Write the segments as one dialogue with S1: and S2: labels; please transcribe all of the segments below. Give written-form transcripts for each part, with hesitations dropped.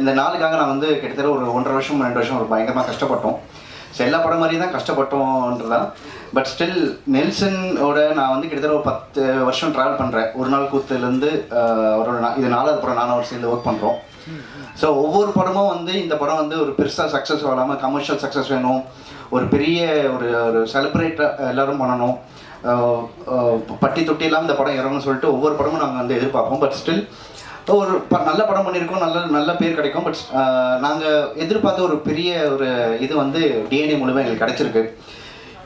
S1: இந்த நாளுக்காக நான் வந்து கிட்டத்தட்ட ஒரு 1.5 வருஷம் 2 வருஷம் ஒரு பயங்கரமாக கஷ்டப்பட்டோம். ஸோ எல்லா படம் மாதிரி தான் கஷ்டப்பட்டோன்றதான். பட் ஸ்டில் நெல்சனோட நான் வந்து கிட்டத்தட்ட ஒரு 10 வருஷம் ட்ராவல் பண்ணுறேன். ஒரு நாள் கூத்துலேருந்து அவரோட இது 4வது படம் நானும் அவர் சேர்ந்து ஒர்க் பண்ணுறோம். ஸோ ஒவ்வொரு படமும் வந்து இந்த படம் வந்து ஒரு பெருசாக சக்ஸஸ் ஆகாமல் கமர்ஷியல் சக்ஸஸ் வேணும், ஒரு பெரிய ஒரு செலிப்ரேட்டாக எல்லோரும் பண்ணணும், பட்டி தொட்டி இல்லாமல் இந்த படம் இறங்கணும்னு சொல்லிட்டு ஒவ்வொரு படமும் நாங்கள் வந்து எதிர்பார்ப்போம். பட் ஸ்டில் ஒரு நல்ல படம் பண்ணியிருக்கோம், நல்ல பேர் கிடைக்கும். பட் நாங்கள் எதிர்பார்த்த ஒரு பெரிய ஒரு இது வந்து டிஎன்ஏ மூலமாக எங்களுக்கு கிடச்சிருக்கு.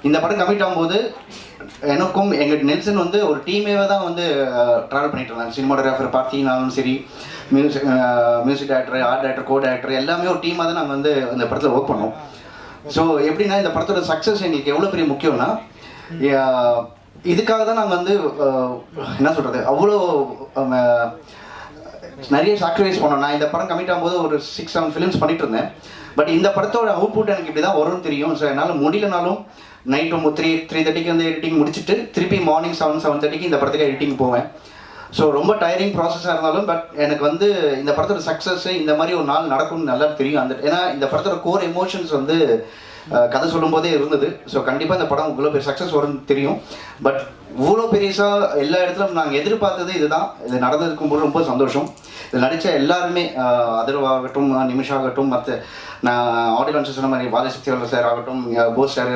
S1: இந்த படம் கமிட் ஆகும்போது எனக்கும் எங்கள் நெல்சன் வந்து ஒரு டீமேவே தான் வந்து ட்ராவல் பண்ணிட்டு இருந்தாங்க. சினிமாட்டோகிராஃபர் பார்த்தீங்கன்னாலும் சரி, music director, art director, co director எல்லாமே ஒரு டீமாக தான் நாங்கள் வந்து இந்த படத்தில் ஒர்க் பண்ணோம். ஸோ எப்படின்னா இந்த படத்தோட சக்ஸஸ் எங்களுக்கு எவ்வளோ பெரிய முக்கியம்னா, இதுக்காக தான் நாங்கள் வந்து என்ன சொல்கிறது, அவ்வளோ நிறைய சாக்ரிஃபைஸ் பண்ணோம். நான் இந்த படம் கமிட் ஆகும்போது ஒரு 6-7 ஃபிலிம்ஸ் பண்ணிட்டு இருந்தேன். பட் இந்த படத்தோட அவுட்புட் எனக்கு இப்படி தான் வரும்னு தெரியும். ஸோ என்னால் முடியலனாலும் நைட்டு 3:30 வந்து எடிட்டிங் முடிச்சுட்டு திருப்பி மார்னிங் 7-7:30 இந்த படத்துக்கு எடிட்டிங் போவேன். ஸோ ரொம்ப டயரிங் ப்ராசஸாக இருந்தாலும் பட் எனக்கு வந்து இந்த படத்தோட சக்ஸஸ் இந்த மாதிரி ஒரு நாள் நடக்கும்னு நல்லா தெரியும். ஏன்னா இந்த படத்தோட கோர் எமோஷன்ஸ் வந்து கதை சொல்லும் போதே இருந்தது. ஸோ கண்டிப்பாக இந்த படம் இவ்வளோ பெரிய சக்ஸஸ் வரும்னு தெரியும். பட் இவ்வளோ பெருசாக எல்லா இடத்துலையும் நாங்கள் எதிர்பார்த்தது இதுதான். இது நடந்திருக்கும் போது ரொம்ப சந்தோஷம். இதில் நடித்த எல்லாருமே அதர்வாகட்டும், நிமிஷாகட்டும், மற்ற நான் ஆடியோ லான்ச்சர் சொன்ன மாதிரி பாலசக்தி சார் ஆகட்டும், போஸ் சார்,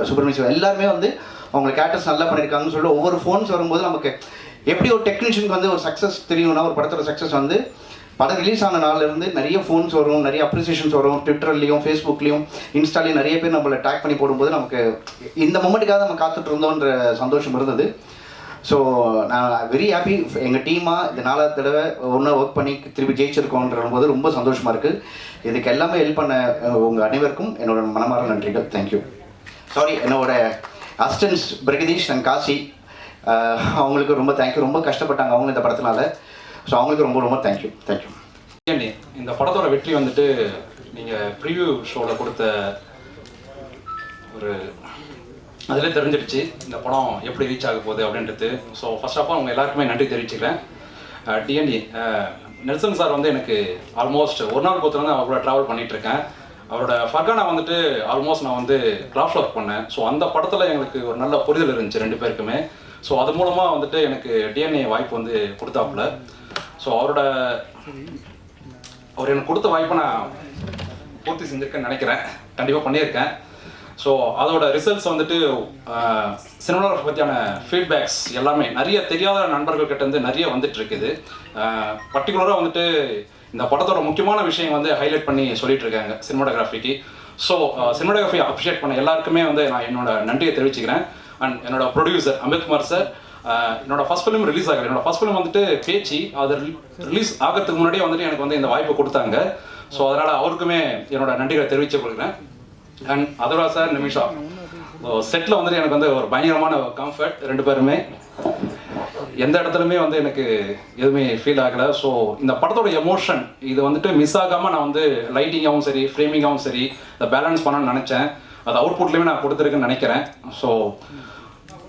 S1: சுப்பிரமணியம் எல்லாருமே வந்து அவங்க கேரக்டர்ஸ் நல்லா பண்ணியிருக்காங்கன்னு சொல்லிட்டு ஒவ்வொரு ஃபோன்ஸ் வரும்போது நமக்கு எப்படி ஒரு டெக்னீஷியனுக்கு வந்து ஒரு சக்ஸஸ் தெரியும்னா, ஒரு படத்தோட சக்ஸஸ் வந்து படம் ரிலீஸ் ஆன நாள்லேருந்து நிறைய ஃபோன்ஸ் வரும், நிறைய அப்ரிசியேஷன்ஸ் வரும். ட்விட்டர்லேயும் ஃபேஸ்புக்லேயும் இன்ஸ்டாலையும் நிறைய பேர் நம்மளை டேக் பண்ணி போடும்போது நமக்கு இந்த மொமெண்ட்டுக்காக நம்ம காத்துட்டு இருந்தோன்ற சந்தோஷம் இருந்தது. ஸோ நான் வெரி ஹாப்பி. எங்கள் டீமாக இந்த 4வது தடவை ஒன்றா ஒர்க் பண்ணி திருப்பி ஜெயிச்சிருக்கோன்ற போது ரொம்ப சந்தோஷமாக இருக்குது. இதுக்கு எல்லாமே ஹெல்ப் பண்ண உங்கள் அனைவருக்கும் என்னோட மனமார்ந்த நன்றிகள். தேங்க்யூ. சாரி, என்னோட அசிஸ்டன்ஸ் பிரகதீஷ் அண்ட் காசி, அவங்களுக்கு ரொம்ப தேங்க்யூ. ரொம்ப கஷ்டப்பட்டாங்க அவங்க இந்த படத்தினால. ஸோ அவங்களுக்கு ரொம்ப ரொம்ப தேங்க்யூ.
S2: இந்த படத்தோட வெற்றி வந்துட்டு நீங்கள் ப்ரிவியூ ஷோவில் கொடுத்த ஒரு அதிலே தெரிஞ்சிடுச்சு இந்த படம் எப்படி ரீச் ஆக போகுது அப்படின்றது. ஸோ ஃபர்ஸ்ட் ஆஃப் ஆல் அவங்க எல்லாருக்குமே நன்றி தெரிவிச்சுக்கிறேன். டிஎன்ஏ நெல்சன் சார் வந்து எனக்கு ஆல்மோஸ்ட் ஒரு நாள் பொறுத்தவரை அவரோட ட்ராவல் பண்ணிகிட்ருக்கேன். அவரோட ஃபர்கானா வந்துட்டு ஆல்மோஸ்ட் நான் வந்து கிராஃப்ட் ஒர்க் பண்ணேன். ஸோ அந்த படத்தில் எங்களுக்கு ஒரு நல்ல புரிதல் இருந்துச்சு 2 பேருக்குமே. ஸோ அது மூலமாக வந்துட்டு எனக்கு டிஎன்ஏ வாய்ப்பு வந்து கொடுத்தாப்புல. ஸோ அவர் எனக்கு கொடுத்த வாய்ப்பை நான் பூர்த்தி செஞ்சுருக்கேன்னு நினைக்கிறேன். கண்டிப்பாக பண்ணியிருக்கேன். ஸோ அதோட ரிசல்ட்ஸ் வந்துட்டு சினிமாவை பற்றியான ஃபீட்பேக்ஸ் எல்லாமே நிறைய தெரியாத நண்பர்கள் கிட்டேருந்து நிறைய வந்துட்டு இருக்குது. பர்டிகுலராக வந்துட்டு இந்த படத்தோட முக்கியமான விஷயம் வந்து ஹைலைட் பண்ணி சொல்லிட்டு இருக்காங்க சினிமாட்டோகிராஃபிக்கு. ஸோ சினிமாட்டோகிராஃபி அப்ரிஷியேட் பண்ண எல்லாருக்குமே வந்து நான் என்னோட நன்றியை தெரிவிச்சுக்கிறேன். அண்ட் என்னோட ப்ரொடியூசர் அம்பேத்குமார் சார், என்னோட ஃபர்ஸ்ட் ஃபிலிம் ரிலீஸ் ஆகுது. என்னோட ஃபர்ஸ்ட் ஃபிலிம் வந்துட்டு பேச்சு, அது ரிலீஸ் ஆகிறதுக்கு முன்னாடியே வந்துட்டு எனக்கு வந்து இந்த வாய்ப்பை கொடுத்தாங்க. ஸோ அதனால் அவருக்குமே என்னோட நன்றிகளை தெரிவித்து கொடுக்குறேன். அண்ட் அதர்வா சார், நிமிஷா, செட்டில் வந்துட்டு எனக்கு வந்து ஒரு பயங்கரமான கம்ஃபர்ட். 2 பேருமே எந்த இடத்துலையுமே வந்து எனக்கு எதுவுமே ஃபீல் ஆகலை. ஸோ இந்த படத்தோட எமோஷன் இது வந்துட்டு மிஸ் ஆகாமல் நான் வந்து லைட்டிங்காகவும் சரி, ஃப்ரேமிங்காகவும் சரி இதை பேலன்ஸ் பண்ணணும்னு நினச்சேன். அது அவுட்புட்லேயுமே நான் கொடுத்துருக்குன்னு நினைக்கிறேன். So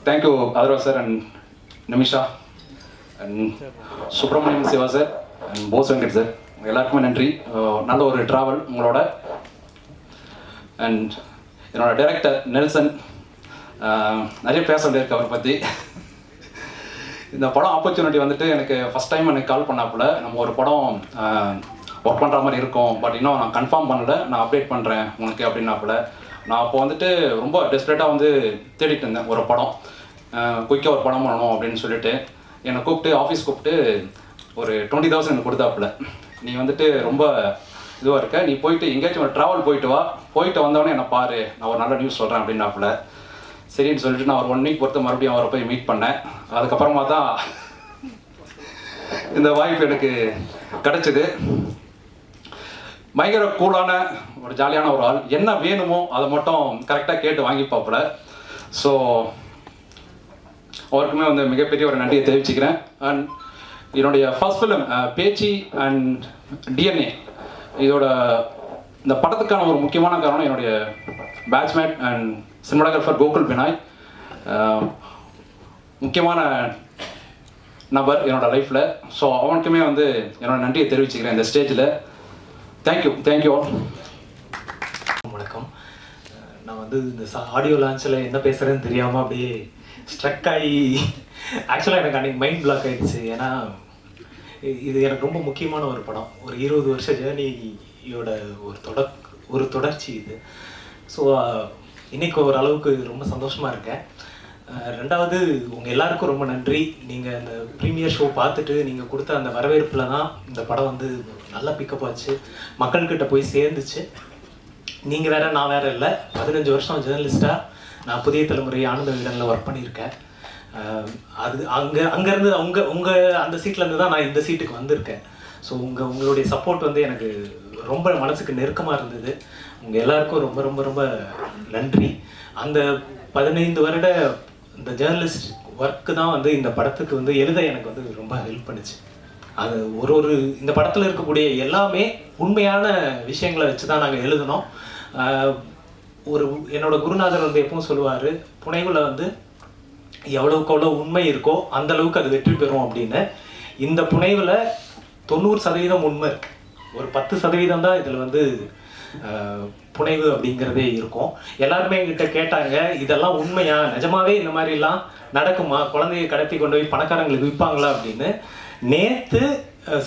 S2: thank you Atharva sir and Nimisha and Subramaniam Siva sir and Bose Venkat sir, எல்லாருக்குமே நன்றி. நல்ல ஒரு ட்ராவல் உங்களோட. அண்ட் என்னோட டைரக்டர் நெல்சன், நிறைய பேச வேண்டியிருக்கு அவரை பற்றி. இந்த படம் ஆப்பர்ச்சுனிட்டி வந்துட்டு எனக்கு ஃபஸ்ட் டைம் எனக்கு கால் பண்ணாப்புல, நம்ம ஒரு படம் ஒர்க் பண்ணுற மாதிரி இருக்கும், பட் இன்னும் நான் கன்ஃபார்ம் பண்ணலை, நான் அப்டேட் பண்ணுறேன் உனக்கு அப்படின்னாப்புல. நான் அப்போ வந்துட்டு ரொம்ப டெஸ்பரேட்டாக வந்து தேடிட்டு இருந்தேன் ஒரு படம், குயிக்காக ஒரு படம் பண்ணணும் அப்படின்னு சொல்லிட்டு. என்னை கூப்பிட்டு ஆஃபீஸ் கூப்பிட்டு ஒரு 20,000 எனக்கு கொடுத்தாப்புல. நீ வந்துட்டு ரொம்ப இதுவாக இருக்க, நீ போயிட்டு எங்கேயாச்சும் ஒரு ட்ராவல் போயிட்டு வா, போயிட்டு வந்தவொடனே என்னை பாரு, நான் ஒரு நல்ல நியூஸ் சொல்கிறேன் அப்படின்னாப்புல. சரின்னு சொல்லிட்டு நான் ஒரு 1 வீக் பொறுத்து மறுபடியும் அவரை போய் மீட் பண்ணேன். அதுக்கப்புறமா தான் இந்த வாய்ப்பு எனக்கு கிடச்சிது. பயங்கர கூலான ஒரு ஜாலியான ஒரு ஆள், என்ன வேணுமோ அதை மட்டும் கரெக்டாக கேட்டு வாங்கிப்பாப்புல. ஸோ அவருக்குமே வந்து மிகப்பெரிய ஒரு நன்றியை தெரிவிச்சுக்கிறேன். அண்ட் என்னுடைய first film Pechi and DNA, இதோட இந்த படத்துக்கான ஒரு முக்கியமான காரணம் என்னுடைய batchmate and cinematographer Gokul Binoy. முக்கியமான நபர் என்னோட லைஃப்பில். ஸோ அவனுக்குமே வந்து என்னோட நன்றியை தெரிவிச்சுக்கிறேன் இந்த ஸ்டேஜில். Thank you all.
S3: வணக்கம். நான் வந்து இந்த ஆடியோ லான்ச்சில் என்ன பேசுகிறேன்னு தெரியாமல் அப்படியே ஸ்ட்ரக் ஆகி ஆக்சுவலாக எனக்கு அன்றைக்கி மைண்ட் பிளாக் ஆகிடுச்சு. ஏன்னா இது எனக்கு ரொம்ப முக்கியமான ஒரு படம். ஒரு 20 வருஷ ஜேர்னியோட ஒரு தொடர்ச்சி இது. ஸோ இன்றைக்கி ஓரளவுக்கு ரொம்ப சந்தோஷமாக இருக்கேன். ரெண்டாவது, உங்கள் எல்லாருக்கும் ரொம்ப நன்றி. நீங்கள் அந்த ப்ரீமியர் ஷோ பார்த்துட்டு நீங்கள் கொடுத்த அந்த வரவேற்பில் தான் இந்த படம் வந்து நல்லா பிக்கப் ஆச்சு, மக்கள்கிட்ட போய் சேர்ந்துச்சு. நீங்கள் வேறு நான் வேறு இல்லை. 15 வருஷம் ஜேர்னலிஸ்ட்டாக நான் புதிய தலைமுறை ஆனந்த விகடனில் ஒர்க் பண்ணியிருக்கேன். அது அங்கேருந்து உங்கள் அந்த சீட்லேருந்து தான் நான் இந்த சீட்டுக்கு வந்திருக்கேன். ஸோ உங்களுடைய சப்போர்ட் வந்து எனக்கு ரொம்ப மனசுக்கு நெருக்கமாக இருந்தது. உங்கள் எல்லாருக்கும் ரொம்ப ரொம்ப ரொம்ப நன்றி. அந்த 15 வருட இந்த ஜேர்னலிஸ்ட் ஒர்க்கு தான் வந்து இந்த படத்துக்கு வந்து எழுத எனக்கு வந்து ரொம்ப ஹெல்ப் பண்ணுச்சு. அது ஒரு இந்த படத்தில் இருக்கக்கூடிய எல்லாமே உண்மையான விஷயங்களை வச்சு தான் நாங்கள் எழுதினோம். என்னோட குருநாதர் வந்து எப்பவும் சொல்லுவார், புனைவில் வந்து எவ்வளவுக்கு எவ்வளோ உண்மை இருக்கோ அந்த அளவுக்கு அது வெற்றி பெறும் அப்படின்னு. இந்த புனைவில் 90% உண்மை இருக்கு, ஒரு 10% தான் இதில் வந்து புனைவு அப்படிங்கிறதே இருக்கும். எல்லாருமே என்கிட்ட கேட்டாங்க, இதெல்லாம் உண்மையா, நிஜமாவே இந்த மாதிரிலாம் நடக்குமா, குழந்தைய கடத்தி கொண்டு போய் பணக்காரங்களுக்கு விற்பாங்களா அப்படின்னு. நேற்று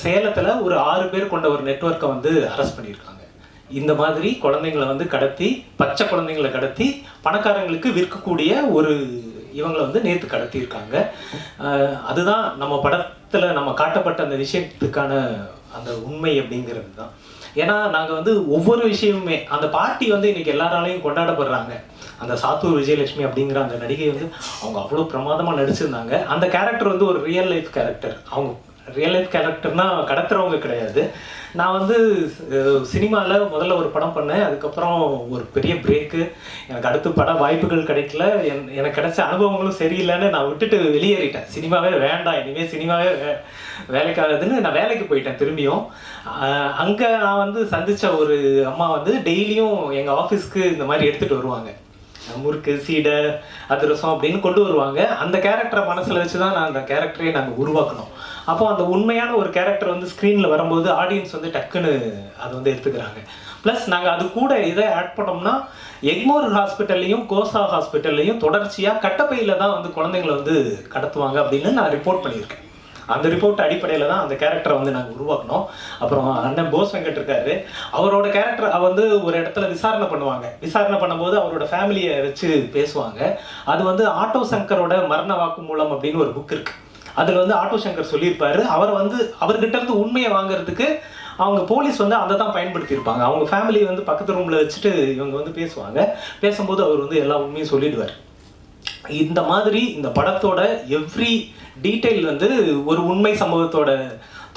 S3: சேலத்தில் ஒரு 6 பேர் கொண்ட ஒரு நெட்வொர்க்கை வந்து அரெஸ்ட் பண்ணியிருக்காங்க. இந்த மாதிரி குழந்தைங்களை வந்து கடத்தி, பச்சை குழந்தைங்களை கடத்தி பணக்காரங்களுக்கு விற்கக்கூடிய ஒரு இவங்களை வந்து நேற்று கடத்தியிருக்காங்க. அதுதான் நம்ம படத்தில் நம்ம காட்டப்பட்ட அந்த விஷயத்துக்கான அந்த உண்மை அப்படிங்கிறது தான். ஏன்னா நாங்கள் வந்து ஒவ்வொரு விஷயமுமே, அந்த பாட்டி வந்து இன்னைக்கு எல்லாராலையும் கொண்டாடப்படுறாங்க. அந்த சாத்தூர் விஜயலட்சுமி அப்படிங்கிற அந்த நடிகை வந்து அவங்க அவ்வளோ பிரமாதமாக நடிச்சிருந்தாங்க. அந்த கேரக்டர் வந்து ஒரு ரியல் லைஃப் கேரக்டர். அவங்க ரியல் லைஃப் கேரக்டர்னா கடத்துறவங்க கிடையாது. நான் வந்து சினிமாவில் முதல்ல ஒரு படம் பண்ணேன், அதுக்கப்புறம் ஒரு பெரிய பிரேக்கு, எனக்கு அடுத்து பட வாய்ப்புகள் கிடைக்கல, எனக்கு கிடைச்ச அனுபவங்களும் சரியில்லைன்னு நான் விட்டுட்டு வெளியேறிட்டேன். சினிமாவே வேண்டாம், இனிமேல் சினிமாவே வேலைக்காகுதுன்னு நான் வேலைக்கு போயிட்டேன் திரும்பியும். அங்கே நான் வந்து சந்தித்த ஒரு அம்மா வந்து டெய்லியும் எங்கள் ஆஃபீஸ்க்கு இந்த மாதிரி எடுத்துகிட்டு வருவாங்க, முறுக்கு, சீடை, அதிரசம் அப்படின்னு கொண்டு வருவாங்க. அந்த கேரக்டரை மனசில் வச்சு தான் நான் அந்த கேரக்டரையே நாங்கள் உருவாக்கணும். அப்போ அந்த உண்மையான ஒரு கேரக்டர் வந்து ஸ்க்ரீனில் வரும்போது ஆடியன்ஸ் வந்து டக்குன்னு அதை வந்து எடுத்துக்கிறாங்க. ப்ளஸ் நாங்கள் அது கூட இதை ஆட் பண்ணோம்னா, எக்மோர் ஹாஸ்பிட்டல்லையும் கோசா ஹாஸ்பிட்டல்லையும் தொடர்ச்சியாக கட்டப்பையில் தான் வந்து குழந்தைங்களை வந்து கடத்துவாங்க அப்படின்னு நான் ரிப்போர்ட் பண்ணியிருக்கேன். அந்த ரிப்போர்ட் அடிப்படையில் தான் அந்த கேரக்டரை வந்து நாங்கள் உருவாக்கணும். அப்புறம் அண்ணன் போஸ் வெங்கட் இருக்காரு, அவரோட கேரக்டர் வந்து ஒரு இடத்துல விசாரணை பண்ணுவாங்க. விசாரணை பண்ணும்போது அவரோட ஃபேமிலியை வச்சு பேசுவாங்க. அது வந்து ஆட்டோ சங்கரோட மரண வாக்குமூலம் அப்படின்னு ஒரு புக் இருக்கு. அதில் வந்து ஆட்டோ சங்கர் சொல்லியிருப்பாரு, அவர்கிட்ட இருந்து உண்மையை வாங்குறதுக்கு அவங்க போலீஸ் வந்து அதை தான் பயன்படுத்தியிருப்பாங்க. அவங்க ஃபேமிலி வந்து பக்கத்து ரூமில் வச்சுட்டு இவங்க வந்து பேசுவாங்க. பேசும்போது அவர் வந்து எல்லா உண்மையும் சொல்லிடுவார். இந்த மாதிரி இந்த படத்தோட எவ்ரி டீட்டெயில் வந்து ஒரு உண்மை சம்பவத்தோட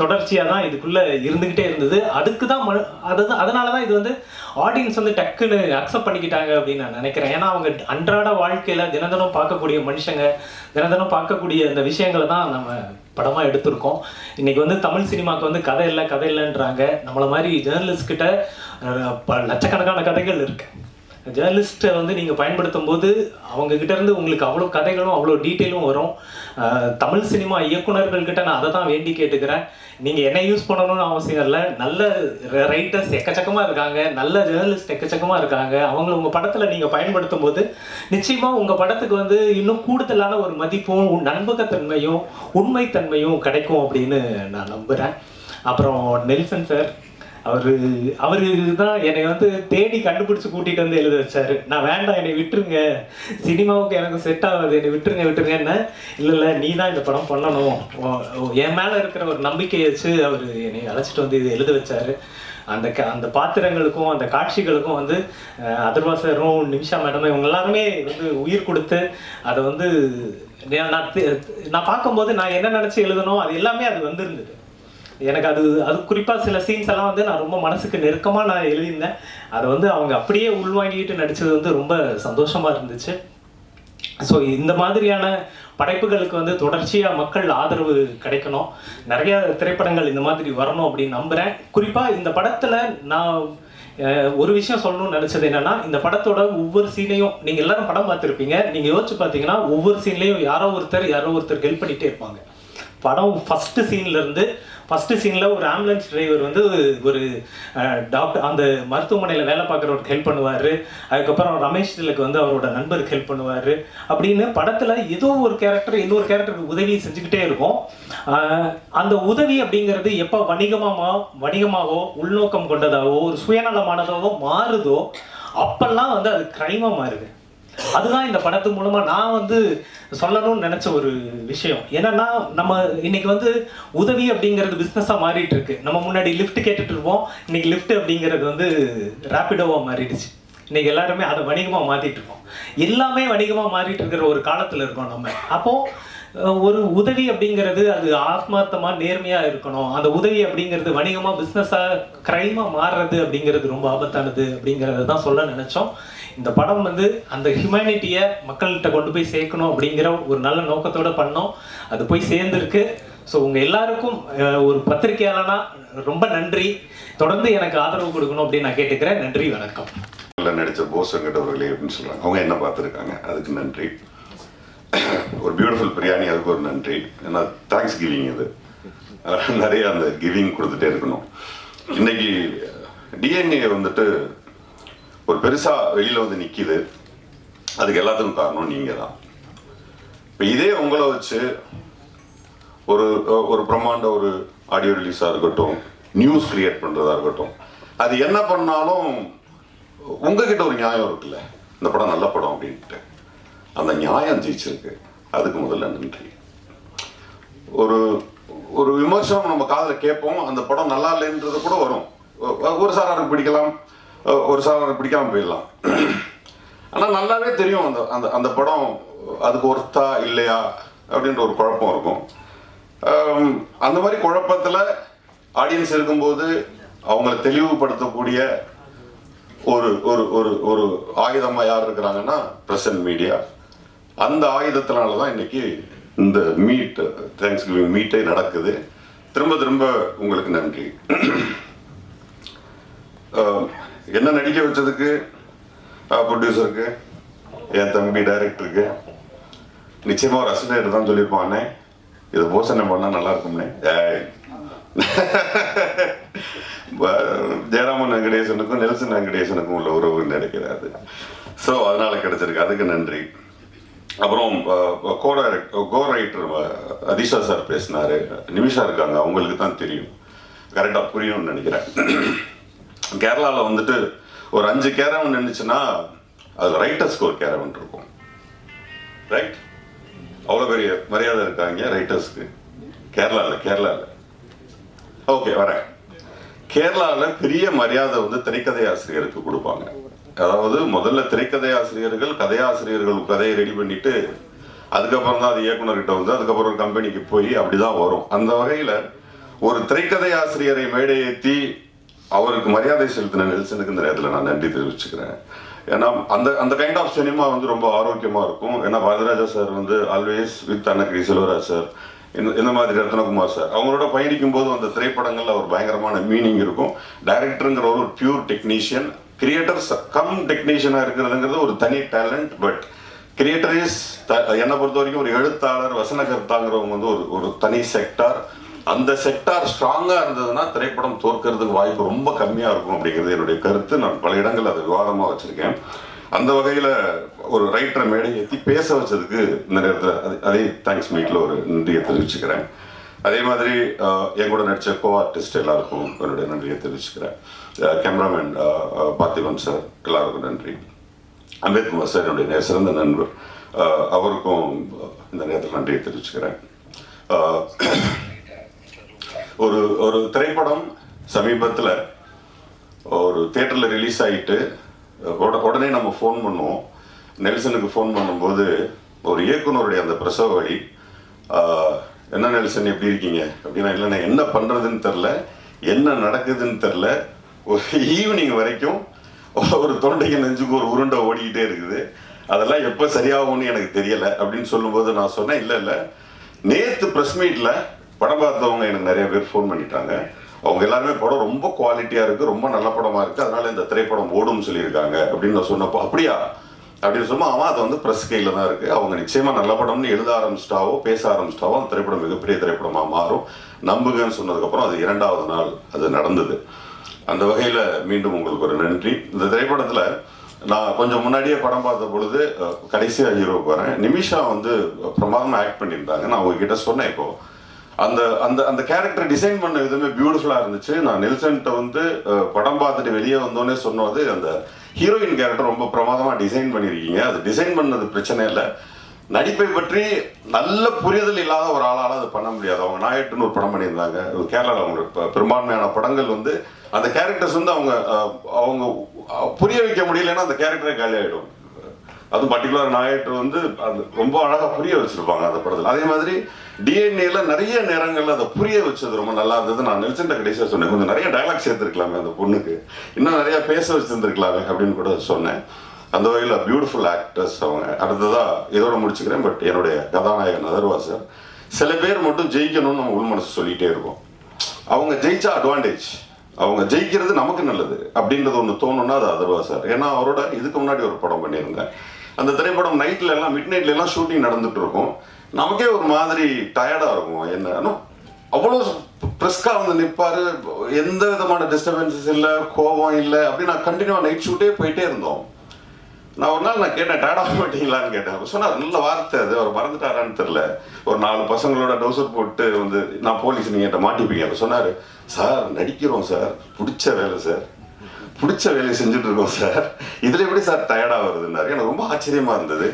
S3: தொடர்ச்சியாக தான் இதுக்குள்ளே இருந்துக்கிட்டே இருந்தது. அதுக்கு தான் அதனால தான் இது வந்து ஆடியன்ஸ் வந்து டக்குன்னு அக்செப்ட் பண்ணிக்கிட்டாங்க அப்படின்னு நான் நினைக்கிறேன். ஏன்னா அவங்க அன்றாட வாழ்க்கையில் தினம் பார்க்கக்கூடிய மனுஷங்க, தினம் பார்க்கக்கூடிய அந்த விஷயங்களை தான் நம்ம படமாக எடுத்திருக்கோம். இன்றைக்கி வந்து தமிழ் சினிமாவுக்கு வந்து கதை இல்லைன்றாங்க. நம்மளை மாதிரி ஜேர்னலிஸ்ட்கிட்ட லட்சக்கணக்கான கதைகள் இருக்குது. ஜேர்னலிஸ்ட்டை வந்து நீங்கள் பயன்படுத்தும் போது அவங்கக்கிட்ட இருந்து உங்களுக்கு அவ்வளோ கதைகளும் அவ்வளோ டீட்டெயிலும் வரும். தமிழ் சினிமா இயக்குநர்கள்கிட்ட நான் அதை தான் வேண்டி கேட்டுக்கிறேன். நீங்கள் என்ன யூஸ் பண்ணணும்னு அவசியம் இல்லை. நல்ல ரைட்டர்ஸ் எக்கச்சக்கமாக இருக்காங்க, நல்ல ஜேர்னலிஸ்ட் எக்கச்சக்கமாக இருக்காங்க. அவங்கள உங்கள் படத்தில் நீங்கள் பயன்படுத்தும் போது நிச்சயமாக உங்கள் படத்துக்கு வந்து இன்னும் கூடுதலான ஒரு மதிப்பும் நம்பகத்தன்மையும் உண்மைத்தன்மையும் கிடைக்கும் அப்படின்னு நான் நம்புகிறேன். அப்புறம் நெல்சன் சார், அவரு தான் என்னை வந்து தேடி கண்டுபிடிச்சு கூட்டிகிட்டு வந்து எழுத வச்சாரு. நான் வேண்டாம், என்னை விட்டுருங்க, சினிமாவுக்கு எனக்கு செட் ஆகாது, என்னை விட்டுருங்கன்னு. இல்லை நீ தான் இந்த படம் பண்ணணும், என் மேலே இருக்கிற ஒரு நம்பிக்கையை வச்சு அவர் என்னை அழைச்சிட்டு வந்து இது எழுத வச்சாரு. அந்த பாத்திரங்களுக்கும் அந்த காட்சிகளுக்கும் வந்து அதர்வா சாரும் நிமிஷா மேடமும் இவங்க எல்லாருமே வந்து உயிர் கொடுத்து அதை வந்து நான் பார்க்கும்போது நான் என்ன நினச்சி எழுதணும் அது எல்லாமே அது வந்துருந்தது. எனக்கு அது குறிப்பாக சில சீன்ஸ் எல்லாம் வந்து நான் ரொம்ப மனசுக்கு நெருக்கமாக நான் எழுதியிருந்தேன். அதை வந்து அவங்க அப்படியே உள்வாங்கிட்டு நடித்தது வந்து ரொம்ப சந்தோஷமாக இருந்துச்சு. ஸோ இந்த மாதிரியான படைப்புகளுக்கு வந்து தொடர்ச்சியாக மக்கள் ஆதரவு கிடைக்கணும். நிறைய திரைப்படங்கள் இந்த மாதிரி வரணும் அப்படின்னு நம்புகிறேன். குறிப்பாக இந்த படத்தில் நான் ஒரு விஷயம் சொல்லணும்னு நினச்சது என்னென்னா, இந்த படத்தோட ஒவ்வொரு சீனையும் நீங்கள் எல்லாரும் படம் பார்த்துருப்பீங்க. நீங்கள் யோசிச்சு பார்த்தீங்கன்னா ஒவ்வொரு சீன்லேயும் யாரோ ஒருத்தர் ஹெல்ப் பண்ணிகிட்டே இருப்பாங்க. படம் ஃபஸ்ட்டு சீன்லேருந்து ஃபஸ்ட்டு சீனில் ஒரு ஆம்புலன்ஸ் டிரைவர் வந்து ஒரு டாக்டர் அந்த மருத்துவமனையில் வேலை பார்க்குறவருக்கு ஹெல்ப் பண்ணுவார். அதுக்கப்புறம் ரமேஷ் திலக் வந்து அவரோட நண்பருக்கு ஹெல்ப் பண்ணுவார். அப்படின்னு படத்தில் ஏதோ ஒரு கேரக்டர் இன்னொரு கேரக்டருக்கு உதவி செஞ்சுக்கிட்டே இருக்கும். அந்த உதவி அப்படிங்கிறது எப்போ வணிகமாகவோ உள்நோக்கம் கொண்டதாகவோ ஒரு சுயநலமானதாகவோ மாறுதோ அப்பெல்லாம் வந்து அது கிரைமாக மாறுது. அதுதான் இந்த படத்து மூலமா நான் வந்து சொல்லணும்னு நினைச்ச ஒரு விஷயம். என்னன்னா நம்ம இன்னைக்கு வந்து உதவி அப்படிங்கிறது பிஸ்னஸா மாறிட்டு இருக்கு. நம்ம முன்னாடி லிஃப்ட் கேட்டுட்டு இருப்போம், இன்னைக்கு லிஃப்ட் அப்படிங்கிறது வந்து ரேபிடோவா மாறிடுச்சு. இன்னைக்கு எல்லாருமே அதை வணிகமா மாத்திட்டு இருக்கோம். எல்லாமே வணிகமா மாறிட்டு இருக்கிற ஒரு காலத்துல இருக்கோம் நம்ம. அப்போ ஒரு உதவி அப்படிங்கிறது அது ஆத்மார்த்தமா நேர்மையா இருக்கணும். அந்த உதவி அப்படிங்கிறது வணிகமா பிஸ்னஸா கிரைமா மாறுறது அப்படிங்கிறது ரொம்ப ஆபத்தானது அப்படிங்கிறத தான் சொல்ல நினைச்சோம். இந்த படம் வந்து அந்த ஹியூமனிட்டியை மக்கள்கிட்ட கொண்டு போய் சேர்க்கணும் அப்படிங்கிற ஒரு நல்ல நோக்கத்தோட பண்ணோம். அது போய் சேர்ந்துருக்கு. ஸோ உங்கள் எல்லாருக்கும் ஒரு பத்திரிகையாளனா ரொம்ப நன்றி. தொடர்ந்து எனக்கு ஆதரவு கொடுக்கணும் அப்படின்னு நான் கேட்டுக்கிறேன். நன்றி, வணக்கம்.
S4: நடித்த போஸ் வெங்கடவர்களே அப்படின்னு சொல்கிறாங்க. அவங்க என்ன பார்த்துருக்காங்க, அதுக்கு நன்றி. ஒரு பியூட்டிஃபுல் பிரியாணி, அதுக்கு ஒரு நன்றி. ஏன்னா தேங்க்ஸ் கிவிங் இது நிறைய அந்த கிவிங் கொடுத்துட்டே இருக்கணும். இன்னைக்கு டிஎன்ஏ வந்துட்டு ஒரு பெருசாக வெளியில் வந்து நிற்கிது. அதுக்கு எல்லாத்துக்கும் காரணம் நீங்கள் தான். இப்போ இதே உங்களை வச்சு ஒரு பிரம்மாண்ட ஒரு ஆடியோ ரிலீஸாக இருக்கட்டும், நியூஸ் கிரியேட் பண்ணுறதா இருக்கட்டும், அது என்ன பண்ணாலும் உங்ககிட்ட ஒரு நியாயம் இருக்குல்ல, இந்த படம் நல்ல படம் அப்படின்ட்டு. அந்த நியாயம் ஜெயிச்சிருக்கு. அதுக்கு முதல்ல நன்றி. ஒரு விமர்சனம் நம்ம காதில் கேட்போம், அந்த படம் நல்லா இல்லைன்றது கூட வரும். ஒரு சாராருக்கு பிடிக்கலாம், ஒரு சாராருக்கு பிடிக்காம போயிடலாம். ஆனால் நல்லாவே தெரியும் அந்த அந்த அந்த படம் அதுக்கு ஒர்த்தா இல்லையா அப்படின்ற ஒரு குழப்பம் இருக்கும். அந்த மாதிரி குழப்பத்தில் ஆடியன்ஸ் இருக்கும்போது அவங்கள தெளிவுபடுத்தக்கூடிய ஒரு ஒரு ஒரு ஒரு ஆயுதமாக யார் இருக்கிறாங்கன்னா பிரஸ் அண்ட் மீடியா. அந்த ஆயுதத்தினால தான் இன்னைக்கு இந்த தேங்க்ஸ் கிவிங் மீட்டே நடக்குது. திரும்ப திரும்ப உங்களுக்கு நன்றி. என்ன நடிக்க வச்சதுக்கு ப்ரொடியூசருக்கு, என் தம்பி டைரக்டருக்கு, நிச்சயமா ஒரு அசிஸ்டன்ட் தான் சொல்லியிருப்பானே, இதை போசனை பண்ணா நல்லா இருக்கும்னே. ஜெயராமன் வெங்கடேசனுக்கும் நெல்சன் வெங்கடேசனுக்கும் உள்ள உறவு நினைக்கிறாரு. ஸோ அதனால கிடைச்சிருக்கு, அதுக்கு நன்றி. அப்புறம் கோ ரைட்டர் அதிஷா சார் பேசினாரு. நிமிஷா இருக்காங்க, அவங்களுக்கு தான் தெரியும், கரெக்டாக புரியும்னு நினைக்கிறேன். கேரளாவில் வந்துட்டு ஒரு 5 கேரவன் நின்றுச்சுன்னா அதில் ரைட்டர்ஸ்க்கு ஒரு கேரவன் இருக்கும். ரைட், அவ்வளோ பெரிய மரியாதை இருக்காங்க ரைட்டர்ஸ்க்கு கேரளாவில். ஓகே, வரேன். கேரளாவில் பெரிய மரியாதை வந்து திரைக்கதை ஆசிரியருக்கு கொடுப்பாங்க. அதாவது முதல்ல திரைக்கதை ஆசிரியர்கள் கதையாசிரியர்கள் கதையை ரெடி பண்ணிட்டு அதுக்கப்புறம் தான் அது இயக்குனர்கிட்ட வந்து அதுக்கப்புறம் ஒரு கம்பெனிக்கு போய் அப்படிதான் வரும். அந்த வகையில் ஒரு திரைக்கதை ஆசிரியரை மேடை ஏற்றி அவருக்கு மரியாதை செலுத்தின நெல்சனுக்கு இந்த நேரத்தில் நான் நன்றி தெரிவிச்சுக்கிறேன். ஏன்னா அந்த அந்த கைண்ட் ஆஃப் சினிமா வந்து ரொம்ப ஆரோக்கியமாக இருக்கும். ஏன்னா பாரதிராஜா சார் வந்து always with Annagiri Selvaraj sir, இந்த மாதிரி ரத்னகுமார் சார் அவங்களோட பயணிக்கும் போது அந்த திரைப்படங்கள்ல ஒரு பயங்கரமான மீனிங் இருக்கும். டைரக்டருங்கிற ஒரு பியூர் டெக்னீஷியன், கிரியேட்டர்ஸ் கம் டெக்னீஷியனாக இருக்கிறதுங்கிறது ஒரு தனி டேலண்ட். பட் கிரியேட்டர் இஸ் என்னை பொறுத்த வரைக்கும் ஒரு எழுத்தாளர், வசனகர்த்தாங்கிறவங்க வந்து ஒரு தனி செக்டார். அந்த செக்டார் ஸ்ட்ராங்காக இருந்ததுன்னா திரைப்படம் தோற்கிறதுக்கு வாய்ப்பு ரொம்ப கம்மியாக இருக்கும் அப்படிங்கிறது என்னுடைய கருத்து. நான் பல இடங்கள் அதை விவாதமாக வச்சுருக்கேன். அந்த வகையில் ஒரு ரைட்டரை மேடை ஏற்றி பேச வச்சதுக்கு இந்த நேரத்தில் அதே தேங்க்ஸ் மீட்டில் ஒரு நன்றியை தெரிவிச்சுக்கிறேன். அதே மாதிரி என் கூட நடித்த கோ ஆர்டிஸ்ட் எல்லாருக்கும் என்னுடைய நன்றியை தெரிவிச்சுக்கிறேன். கேமராமேன் பார்த்திபன் சார் எல்லாருக்கும் நன்றி. அம்பேத்குமார் சார் என்னுடைய சிறந்த நண்பர், அவருக்கும் இந்த நேரத்தில் நன்றியை தெரிவிச்சுக்கிறேன். ஒரு திரைப்படம் சமீபத்தில் ஒரு தியேட்டரில் ரிலீஸ் ஆகிட்டு உடனே நம்ம ஃபோன் பண்ணுவோம். நெல்சனுக்கு ஃபோன் பண்ணும்போது ஒரு இயக்குனருடைய அந்த பிரசவ வழி, என்ன நெல்சன் எப்படி இருக்கீங்க அப்படின்னா, இல்லைன்னா என்ன பண்ணுறதுன்னு தெரில, என்ன நடக்குதுன்னு தெரில, ஒரு ஈவினிங் வரைக்கும் ஒரு தொண்டைக்கு நெஞ்சுக்கு ஒரு உருண்டை ஓடிக்கிட்டே இருக்குது, அதெல்லாம் எப்போ சரியாகும்னு எனக்கு தெரியலை அப்படின்னு சொல்லும்போது நான் சொன்னேன், இல்லை நேற்று ப்ரெஸ் மீட்டில் படம் பார்த்தவங்க எனக்கு நிறைய பேர் ஃபோன் பண்ணிட்டாங்க. அவங்க எல்லாருமே படம் ரொம்ப குவாலிட்டியாக இருக்குது, ரொம்ப நல்ல படமாக இருக்குது, அதனால இந்த திரைப்படம் ஓடும்னு சொல்லியிருக்காங்க அப்படின்னு நான் சொன்னப்போ, அப்படியா அப்படின்னு சொல்லும்போது அவன் அதை வந்து ப்ரெஸ் கையில் தான் இருக்குது. அவங்க நிச்சயமாக நல்ல படம்னு எழுத ஆரம்பிச்சிட்டாவோ பேச ஆரம்பிச்சிட்டாவோ அந்த திரைப்படம் மிகப்பெரிய திரைப்படமாக மாறும் நம்புகன்னு சொன்னதுக்கப்புறம் அது 2வது நாள் அது நடந்தது. அந்த வகையில் மீண்டும் உங்களுக்கு ஒரு நன்றி. இந்த திரைப்படத்தில் நான் கொஞ்சம் முன்னாடியே படம் பார்த்த பொழுது கடைசியாக ஹீரோவுக்கு வரேன். நிமிஷா வந்து பிரமாதமாக ஆக்ட் பண்ணியிருந்தாங்க. நான் உங்ககிட்ட சொன்னேன் இப்போ அந்த அந்த அந்த கேரக்டர் டிசைன் பண்ண விதமே பியூட்டிஃபுல்லாக இருந்துச்சு. நான் நெல்சன்ட்ட வந்து படம் பார்த்துட்டு வெளியே வந்தோடனே சொன்னது அந்த ஹீரோயின் கேரக்டர் ரொம்ப பிரமாதமாக டிசைன் பண்ணியிருக்கீங்க. அது டிசைன் பண்ணது பிரச்சனை இல்லை, நடிப்பை பற்றி நல்ல புரிதல் இல்லாத ஒரு ஆளால் அது பண்ண முடியாது. அவங்க நாயட்டுன்னு ஒரு படம் பண்ணியிருந்தாங்க கேரளாவில். அவங்க பெரும்பான்மையான படங்கள் வந்து அந்த கேரக்டர்ஸ் வந்து அவங்க புரிய வைக்க முடியலன்னா அந்த கேரக்டரே காலி ஆகிடும். அதுவும் பர்டிகுலர் நாயட்டு வந்து அது ரொம்ப அழகாக புரிய வச்சிருப்பாங்க அந்த படத்தில். அதே மாதிரி டிஎன்ஏல நிறைய நேரங்களில் அதை புரிய வச்சது ரொம்ப நல்லா இருந்தது. நான் நெல்சன்ட்ட கடைசியாக சொன்னேன், கொஞ்சம் நிறைய டைலாக் சேர்த்துருக்கலாமே அந்த பொண்ணுக்கு, இன்னும் நிறைய பேச வச்சிருந்துருக்கலாமே அப்படின்னு கூட சொன்னேன். அந்த வகையில் பியூட்டிஃபுல் ஆக்டர்ஸ் அவங்க. அடுத்ததாக இதோட முடிச்சுக்கிறேன். பட் என்னுடைய கதாநாயகன் அதர்வா சார், சில பேர் மட்டும் ஜெயிக்கணும்னு நம்ம உள் மனசு சொல்லிகிட்டே இருக்கோம். அவங்க ஜெயிச்சா அட்வான்டேஜ், அவங்க ஜெயிக்கிறது நமக்கு நல்லது அப்படின்றது ஒன்று தோணுன்னா அது அதர்வா சார். ஏன்னா அவரோட இதுக்கு முன்னாடி ஒரு படம் பண்ணியிருந்தேன். அந்த திரைப்படம் நைட்ல எல்லாம் மிட் நைட்ல எல்லாம் ஷூட்டிங் நடந்துட்டு இருக்கும். நமக்கே ஒரு மாதிரி டயர்டா இருக்கும். என்ன அவ்வளோ பிரிஸ்கா வந்து நிற்பாரு, எந்த விதமான டிஸ்டர்பன்சஸ் இல்லை, கோபம் இல்லை. அப்படி நான் கண்டினியூவா நைட் ஷூட்டே போயிட்டே இருந்தோம். நான் ஒரு நாள் நான் கேட்டேன், டயர்ட் ஆக மாட்டீங்களான்னு கேட்டேன். அவர் சொன்னார், நல்ல வார்த்தை அது, அவர் மறந்துட்டாரான்னு தெரியல, ஒரு 4 பசங்களோட டவுசர் போட்டு வந்து நான் போலீஸ் நீங்க மாட்டிப்பீங்க. அவர் சொன்னார், சார் நடிக்கிறோம் சார், பிடிச்ச வேலை சார், பிடிச்ச வேலையை செஞ்சுட்டு இருக்கோம் சார், இதுல எப்படி சார் டயர்டா வருதுன்னாரு. எனக்கு ரொம்ப ஆச்சரியமா இருந்தது.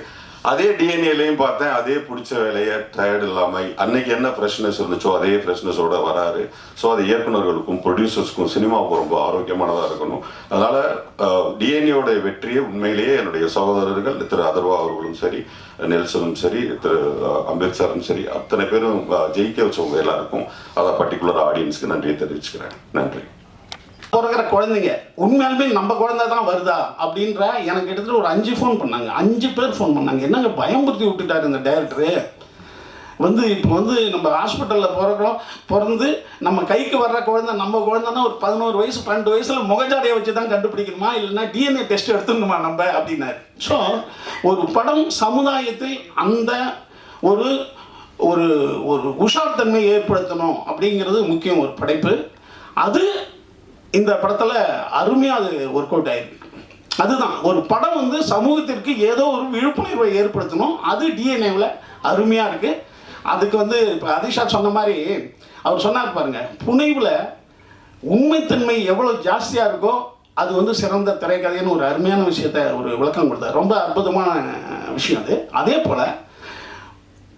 S4: அதே டிஎன்ஏலையும் பார்த்தேன், அதே பிடிச்ச வேலையை டயர்டு இல்லாமல் அன்னைக்கு என்ன ஃப்ரெஷ்னஸ் இருந்துச்சோ அதே ஃப்ரெஷ்னஸோட வராரு. ஸோ அது இயக்குநர்களுக்கும் ப்ரொடியூசர்ஸ்க்கும் சினிமாவுக்கும் ரொம்ப ஆரோக்கியமானதாக இருக்கணும். அதனால டிஎன்ஏவோட வெற்றியை உண்மையிலேயே என்னுடைய சகோதரர்கள் திரு அதர்வா அவர்களும் சரி, நெல்சனும் சரி, திரு அம்பேத்கரும் சரி, அத்தனை பேரும் ஜெயிக்க வச்சவங்க எல்லாருக்கும் அதை பர்டிகுலர் ஆடியன்ஸ்க்கு நன்றியை தெரிவிச்சுக்கிறேன். நன்றி.
S5: பிறகுற குழந்தைங்க உண்மையாலுமே நம்ம குழந்தை தான் வருதா அப்படின்ற எனக்கு கிட்டத்தட்ட ஒரு 5 ஃபோன் பண்ணாங்க. 5 பேர் ஃபோன் பண்ணாங்க. என்னங்க பயம்படுத்தி விட்டுட்டாரு இந்த டைரக்டரு. வந்து இப்போ வந்து நம்ம ஹாஸ்பிட்டலில் பிறந்து நம்ம கைக்கு வர்ற குழந்தை நம்ம குழந்தைன்னா ஒரு 11 வயசு 12 வயசில் முகஜாடையை வச்சு தான் கண்டுபிடிக்கணுமா, இல்லைன்னா டிஎன்ஏ டெஸ்ட் எடுத்துக்கணுமா நம்ம அப்படின்னாரு. ஸோ ஒரு படம் சமுதாயத்தில் அந்த ஒரு ஒரு ஒரு உஷார்த்தன்மையை ஏற்படுத்தணும் அப்படிங்கிறது முக்கியம் ஒரு படைப்பு. அது இந்த படத்தில் அருமையாக அது ஒர்க் அவுட் ஆயிருக்கு. அதுதான் ஒரு படம் வந்து சமூகத்திற்கு ஏதோ ஒரு விழிப்புணர்வை ஏற்படுத்தணும். அது டிஎன்ஏவில் அருமையாக இருக்குது. அதுக்கு வந்து இப்போ அதிஷா சொன்ன மாதிரி அவர் சொன்னார் பாருங்க, புனைவில் உண்மைத்தன்மை எவ்வளோ ஜாஸ்தியாக இருக்கோ அது வந்து சிறந்த திரைக்கதைன்னு ஒரு அருமையான விஷயத்தை ஒரு விளக்கம் கொடுத்தார். ரொம்ப அற்புதமான விஷயம் அது. அதே போல்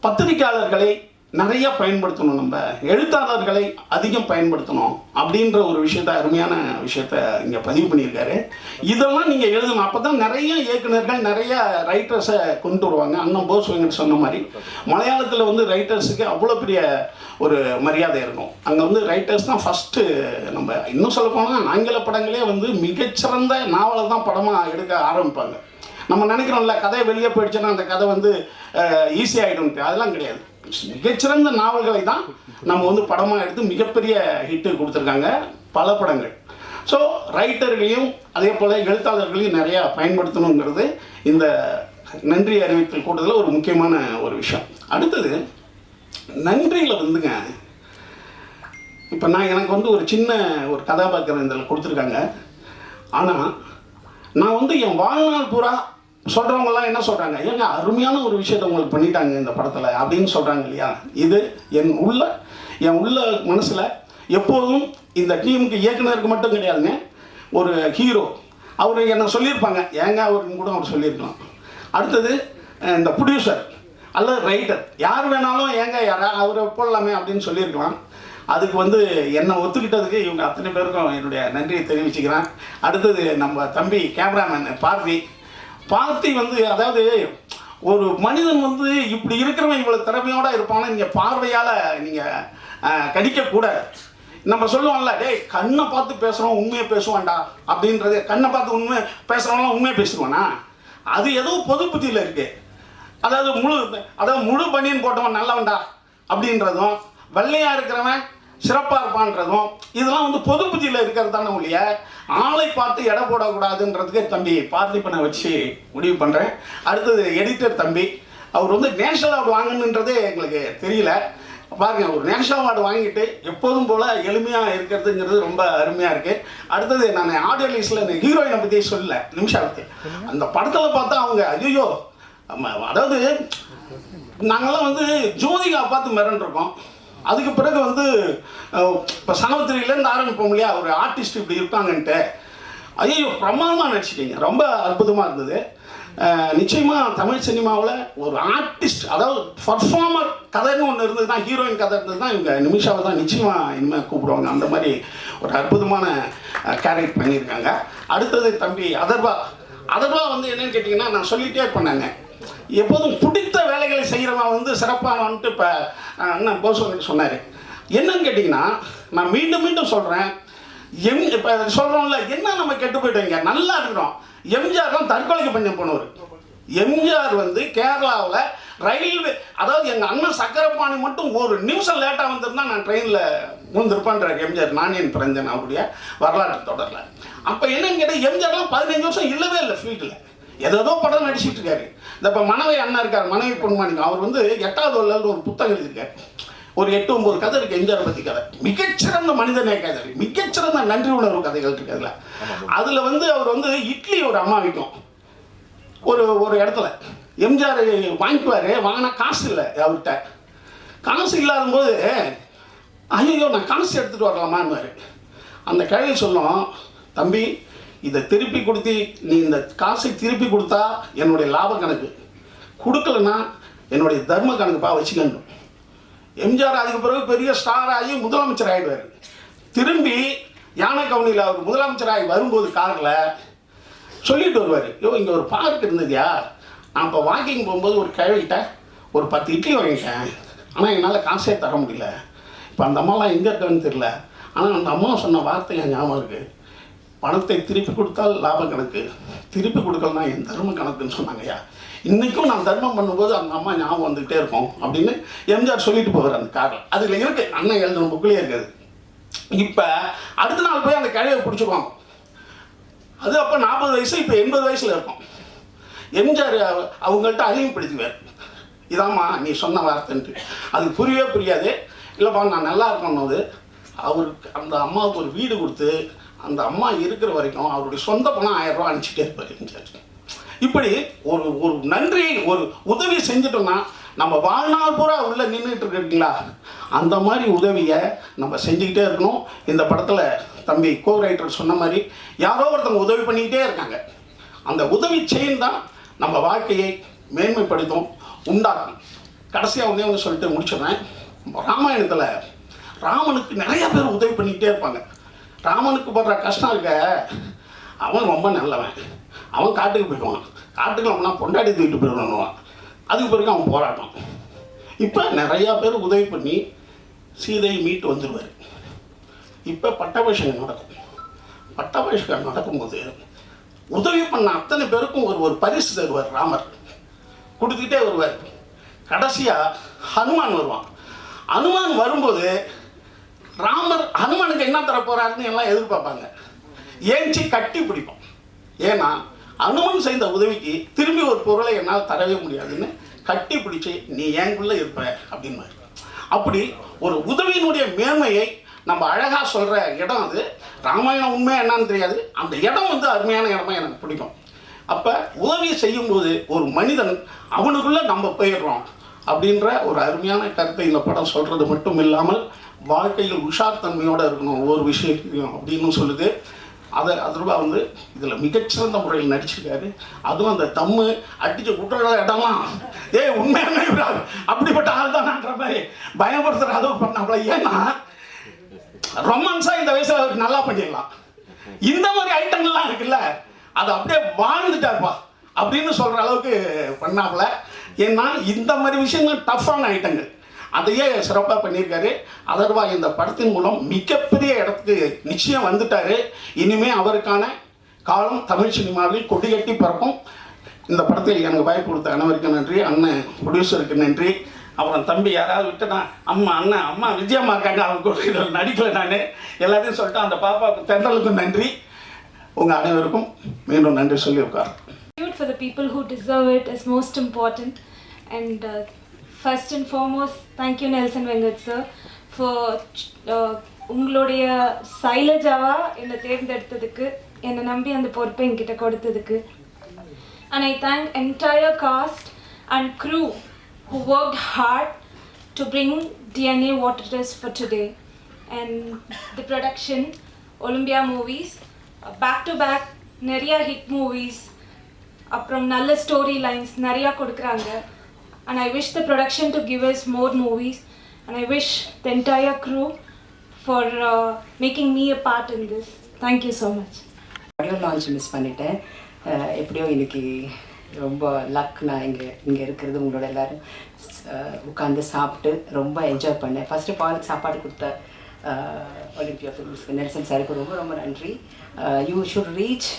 S5: பத்திரிகையாளர்களை நிறைய பயன்படுத்தணும், நம்ம எழுத்தாளர்களை அதிகம் பயன்படுத்தணும் அப்படின்ற ஒரு விஷயத்த அருமையான விஷயத்த இங்கே பதிவு பண்ணியிருக்காரு. இதெல்லாம் நீங்கள் எழுதணும், அப்போ தான் நிறைய இயக்குநர்கள் நிறைய ரைட்டர்ஸை கொண்டு வருவாங்க. அண்ணன் போஸ் வெங்கட் சொன்ன மாதிரி மலையாளத்தில் வந்து ரைட்டர்ஸுக்கு அவ்வளோ பெரிய ஒரு மரியாதை இருக்கும். அங்கே வந்து ரைட்டர்ஸ் தான் ஃபஸ்ட்டு. நம்ம இன்னும் சொல்ல போனால் ஆங்கில படங்களே வந்து மிகச்சிறந்த நாவலை தான் படமாக எடுக்க ஆரம்பிப்பாங்க. நம்ம நினைக்கிறோம்ல கதையை வெளியே போயிடுச்சுன்னா அந்த கதை வந்து ஈஸியாகிடும், அதெல்லாம் கிடையாது. மிகச்சிறந்த நாவல்களை தான் நம்ம வந்து படமாக எடுத்து மிகப்பெரிய ஹிட்டு கொடுத்துருக்காங்க பல படங்கள். ஸோ ரைட்டர்களையும் அதே போல் எழுத்தாளர்களையும் நிறையா பயன்படுத்தணுங்கிறது இந்த நன்றி அறிவித்தல் கூட்டத்தில் ஒரு முக்கியமான ஒரு விஷயம். அடுத்தது நன்றியில் வந்துங்க, இப்போ எனக்கு வந்து ஒரு சின்ன ஒரு கதாபாத்திரம் இதில் கொடுத்துருக்காங்க. ஆனால் நான் வந்து என் வாழ்நாள் பூரா சொல்கிறவங்கலாம் என்ன சொல்கிறாங்க, ஏங்க அருமையான ஒரு விஷயத்தை உங்களுக்கு பண்ணிட்டாங்க இந்த படத்தில் அப்படின்னு சொல்கிறாங்க இல்லையா. இது என் உள்ள மனசில் எப்போதும் இந்த டீமுக்கு இயக்குனருக்கு மட்டும் கிடையாதுங்க, ஒரு ஹீரோ அவர் என்ன சொல்லியிருப்பாங்க, ஏங்க அவருக்கு கூட அவர் சொல்லியிருக்கலாம். அடுத்தது இந்த ப்ரொடியூசர் அல்லது ரைட்டர் யார் வேணாலும் ஏங்க அவரை போடலாமே அப்படின்னு சொல்லியிருக்கலாம். அதுக்கு வந்து என்னை ஒத்துக்கிட்டதுக்கு இவங்க அத்தனை பேருக்கும் என்னுடைய நன்றியை தெரிவிச்சுக்கிறேன். அடுத்தது நம்ம தம்பி கேமராமேன் பார்த்தி வந்து, அதாவது ஒரு மனிதன் வந்து இப்படி இருக்கிறவன் இவ்வளோ திறமையோடு இருப்பான்னு நீங்கள் பார்வையால் நீங்கள் கடிக்கக்கூடாது. நம்ம சொல்லுவோம்ல, டேய் கண்ணை பார்த்து பேசுகிறோம் உண்மையை பேசுவான்டா அப்படின்றது. கண்ணை பார்த்து உண்மை பேசுகிறவங்களாம் உண்மையை பேசுவானா, அது ஏதோ பொது புத்தியில் இருக்குது. அதாவது முழு பனியன் போட்டவன் நல்லவன்டா அப்படின்றதும், வெள்ளையாக இருக்கிறவன் சிறப்பாக இருப்பான்றதும் இதெல்லாம் வந்து பொது புத்தியில் இருக்கிறது தானே ஒழிய ஆளை பார்த்து எடை போடக்கூடாதுன்றதுக்கு தம்பி பார்த்திபனை வச்சு முடிவு பண்ணுறேன். அடுத்தது எடிட்டர் தம்பி, அவர் வந்து நேஷனல் அவார்டு வாங்கணுன்றதே எங்களுக்கு தெரியல. பாருங்க, ஒரு நேஷனல் அவார்டு வாங்கிட்டு எப்போதும் போல் எளிமையாக இருக்கிறதுங்கிறது ரொம்ப அருமையாக இருக்குது. அடுத்தது நான் ஆடியோ லிஸ்ட்டில் இந்த ஹீரோயினை பற்றி சொல்லல, நிமிஷாவுக்கு அந்த படத்தில் பார்த்தா அவங்க ஐயோ, அதாவது நாங்கள்லாம் வந்து ஜோதிகா பார்த்து மிரண்டிருக்கோம். அதுக்கு பிறகு வந்து இப்போ சனவத்திரியிலேருந்து ஆரம்பிப்போம் இல்லையா, ஒரு ஆர்டிஸ்ட் இப்படி இருக்காங்கன்ட்டு, ஐயோ பிரமாதமாக நடிச்சிட்டீங்க, ரொம்ப அற்புதமாக இருந்தது. நிச்சயமாக தமிழ் சினிமாவில் ஒரு ஆர்டிஸ்ட், அதாவது பர்ஃபார்மர் கதைன்னு ஒன்று இருந்தது தான், ஹீரோயின் கதை இருந்தது தான், இவங்க நிமிஷாவை தான் நிச்சயமாக இனிமேல் கூப்பிடுவாங்க. அந்த மாதிரி ஒரு அற்புதமான கேரக்டர் பண்ணியிருக்காங்க. அடுத்தது தம்பி அதர்வா வந்து என்னன்னு கேட்டிங்கன்னா, நான் சொல்லிகிட்டே இருப்பேன், எப்போதும் பிடித்த வேலைகளை செய்கிறவன் வந்து சிறப்பாக வந்துட்டு இப்போ என்ன போஸ் சொன்னார். என்னன்னு கேட்டிங்கன்னா, நான் மீண்டும் சொல்கிறேன், இப்போ சொல்கிறோம்ல, என்ன நம்ம கெட்டு போயிட்டோங்க, நல்லா இருக்கிறோம். எம்ஜிஆர் தான் தற்கொலைக்கு பஞ்சம் போனவர். எம்ஜிஆர் வந்து கேரளாவில் ரயில்வே, அதாவது எங்கள் அண்ணன் சக்கரபாணி மட்டும் ஒரு நிமிஷம் லேட்டாக வந்திருந்தா நான் ட்ரெயினில் மூந்திருப்பான்றார் எம்ஜிஆர், நானியன் பிறந்தேன் அவருடைய வரலாற்று தொடரில். அப்போ என்னன்னு கேட்டால், எம்ஜிஆர்லாம் 15 வருஷம் இல்லவே இல்லை ஃபீல்டில், ஏதோ படம் நடிச்சிட்டு இருக்காரு. இந்த இப்போ மனைவி அண்ணா இருக்கார், மனைவி பொன்மாணிக்கம், அவர் வந்து 8வது வரையில் ஒரு புத்தகம் எழுதியிருக்காரு. ஒரு 8-9 கதை இருக்குது எம்ஜிஆர் பற்றி கதை. மிகச்சிறந்த மனிதநேய கதை, மிகச்சிறந்த நன்றி உணர்வு கதைகள் இருக்கு அதில். அதில் வந்து அவர் வந்து இட்லி ஒரு அம்மா விற்கும் ஒரு இடத்துல, எம்ஜிஆர் வாங்கிக்குவார், வாங்கினா காசு இல்லை அவர்கிட்ட. காசு இல்லாதபோது ஐயோ நான் காசு எடுத்துகிட்டு வரலாமான்னு அந்த கிழவி சொல்லும், தம்பி இதை திருப்பி கொடுத்து நீ இந்த காசை திருப்பி கொடுத்தா என்னுடைய லாப கணக்கு, கொடுக்கலன்னா என்னுடைய தர்ம கணக்குப்பா வச்சுக்கணும். எம்ஜிஆர் அதுக்கு பிறகு பெரிய ஸ்டார் ஆகி முதலமைச்சர் ஆகிடுவார். திரும்பி யானை கவுனியில் அவர் முதலமைச்சர் ஆகி வரும்போது காரில் சொல்லிட்டு வருவார், இங்கே ஒரு பார்க் இருந்ததுயா, நான் இப்போ வாக்கிங் போகும்போது ஒரு கிழவிட்ட ஒரு 10 இட்லி வாங்கிட்டேன், ஆனால் என்னால் காசே தர முடியல. இப்போ அந்த அம்மாலாம் எங்கே இருக்கான்னு தெரியல, ஆனால் அந்த அம்மா சொன்ன வார்த்தை என் ஞாபகம் இருக்குது, பணத்தை திருப்பி கொடுத்தால் லாப கணக்கு, திருப்பி கொடுக்கலனா என் தர்ம கணக்குன்னு சொன்னாங்கய்யா. இன்றைக்கும் நான் தர்மம் பண்ணும்போது அந்த அம்மா ஞாபகம் வந்துகிட்டே இருக்கும் அப்படின்னு எம்ஜிஆர் சொல்லிட்டு போவார் அந்த காரில். அதில் இருக்குது, அண்ணன் எழுதுன புக்கிலே இருக்குது. இப்போ அடுத்த நாள் போய் அந்த கிழவியை பிடிச்சிருவாங்க. அது அப்போ 40 வயசு, இப்போ 80 வயசில் இருக்கும். எம்ஜிஆர் அவங்கள்ட்ட அறிமுகப்படுத்துவார், இதாம்மா நீ சொன்ன வார்த்தைன்ட்டு. அது புரியாது. இல்லைப்பா நான் நல்லா இருக்கணும்போது அவருக்கு அந்த அம்மாவுக்கு ஒரு வீடு கொடுத்து அந்த அம்மா இருக்கிற வரைக்கும் அவருடைய சொந்த பணம் 1000 ரூபா அனுப்பிச்சிட்டே இருப்பார் எம்ஜிஆர். இப்படி ஒரு நன்றி, ஒரு உதவி செஞ்சிட்டோம்னா நம்ம வாழ்நாள் பூரா உள்ளே நின்றுட்டு இருக்கீங்களா, அந்த மாதிரி உதவியை நம்ம செஞ்சுக்கிட்டே இருக்கணும். இந்த படத்தில் தம்பி கோ ரைட்டர் சொன்ன மாதிரி யாரோ ஒருத்தவங்க உதவி பண்ணிக்கிட்டே இருக்காங்க. அந்த உதவி செயின் தான் நம்ம வாழ்க்கையை மேன்மைப்படுத்தும், உண்டாக்கும். கடைசியாக ஒன்று சொல்லிட்டு முடிச்சிடுறேன். ராமாயணத்தில் ராமனுக்கு நிறைய பேர் உதவி பண்ணிக்கிட்டே இருப்பாங்க. ராமனுக்கு படுற கஷ்டம் இருக்க, அவன் ரொம்ப நல்லவன், அவன் காட்டுக்கு போயிடுவான், காட்டுக்கு அவனா பொண்டாடி தூக்கிட்டு போயிடுவான், அதுக்கு பிறகு அவன் போராட்டம். இப்போ நிறையா பேர் உதவி பண்ணி சீதையை மீட்டு வந்துடுவார். இப்போ பட்டாபிஷேகம் நடக்கும். பட்டாபிஷேகம் நடக்கும்போது உதவி பண்ண அத்தனை பேருக்கும் ஒரு பரிசு தருவார் ராமர், கொடுத்துக்கிட்டே வருவார். கடைசியாக ஹனுமான் வருவான். ஹனுமான் வரும்போது ஹனுமானுக்கு என்ன தர போறாருன்னு எல்லாம் எதிர்பார்ப்பாங்க. ஏஞ்சி கட்டி பிடிப்போம். ஏன்னா ஹனுமன் செய்த உதவிக்கு திரும்பி ஒரு பொருளை என்னால் தரவே முடியாதுன்னு கட்டி பிடிச்சி நீ ஏங்குள்ளே இருப்ப அப்படின்னு. அப்படி ஒரு உதவியினுடைய மேன்மையை நம்ம அழகாக சொல்கிற இடம் அது. ராமாயணம் உண்மையாக என்னன்னு தெரியாது, அந்த இடம் வந்து அருமையான இடமா எனக்கு பிடிக்கும். அப்போ உதவி செய்யும்போது ஒரு மனிதன் அவனுக்குள்ளே நம்ம போயிடுறோம் அப்படின்ற ஒரு அருமையான கருத்தை இந்த படம் சொல்கிறது மட்டும் இல்லாமல் வாழ்க்கையில் உஷார் தன்மையோடு இருக்கணும் ஒவ்வொரு விஷயத்தையும் அப்படின்னு சொல்லுது. அதர்வா வந்து இதில் மிகச்சிறந்த முறையில் நடிச்சிருக்காரு. அதுவும் அந்த தம்மு அடிச்சு விட்டுற இடம்லாம் உண்மையான அப்படிப்பட்ட ஆள் தான்ன்ற மாதிரி பயப்படுத்துகிற அளவு பண்ணாங்களா. ஏன்னா ரொமான்ஸாக இந்த வயசில் அவருக்கு நல்லா பண்ணிடலாம். இந்த மாதிரி ஐட்டங்கள்லாம் இருக்குல்ல, அது அப்படியே வாழ்ந்துட்டாருப்பா அப்படின்னு சொல்கிற அளவுக்கு பண்ணாப்புல. ஏன்னா இந்த மாதிரி விஷயங்கள் டஃப்பான ஐட்டங்கள், அதையே சிறப்பாக பண்ணியிருக்காரு. அதர்வா இந்த படத்தின் மூலம் மிகப்பெரிய இடத்துக்கு நிச்சயம் வந்துட்டார். இனிமேல் அவருக்கான காலம் தமிழ் சினிமாவில் கொடிகட்டி பறக்கும். இந்த படத்தில் எனக்கு வாய்ப்பு கொடுத்த அனைவருக்கு நன்றி, அண்ணன் ப்ரொடியூசருக்கு நன்றி, அப்புறம் தம்பி யாராவது விட்டுனா அம்மா அண்ணன் அம்மா விஜயம்மா இருக்காங்க, அவங்க கூட இதில் நடிக்கலை நான் எல்லாத்தையும் சொல்லிட்டு அந்த பாப்பாவுக்கு தென்றலுக்கும் நன்றி. உங்கள் அனைவருக்கும் மீண்டும் நன்றி சொல்லி உட்கார்.
S6: For the people who deserve it is most important, and first and foremost thank you Nelson Vengat sir for உங்களுடைய சைலஜாவா என்னை தேர்ந்தெடுத்ததுக்கு, என்னை நம்பி அந்த பொறுப்பை என்கிட்ட கொடுத்ததுக்கு. And I thank entire cast and crew who worked hard to bring DNA what it is for today. And the production, Olympia Movies, back to back நிறைய hit movies, அப்புறம் நல்ல ஸ்டோரி லைன்ஸ் நிறையா கொடுக்குறாங்க. And I wish the production to give us more movies, and I wish the entire crew for making me a part in this. Thank you so much.
S7: Audio launch miss பண்ணிட்டேன். எப்படியோ இன்னைக்கு ரொம்ப luck. நான் இங்கே இருக்கிறது உங்களோட எல்லோரும் உட்காந்து சாப்பிட்டு ரொம்ப என்ஜாய் பண்ணேன். ஃபஸ்ட்டு பாலுக்கு சாப்பாடு கொடுத்த ஒலிம்பியா ஃபிலிம்ஸ்க்கு நெல்சன் சாருக்கு ரொம்ப ரொம்ப நன்றி. You should reach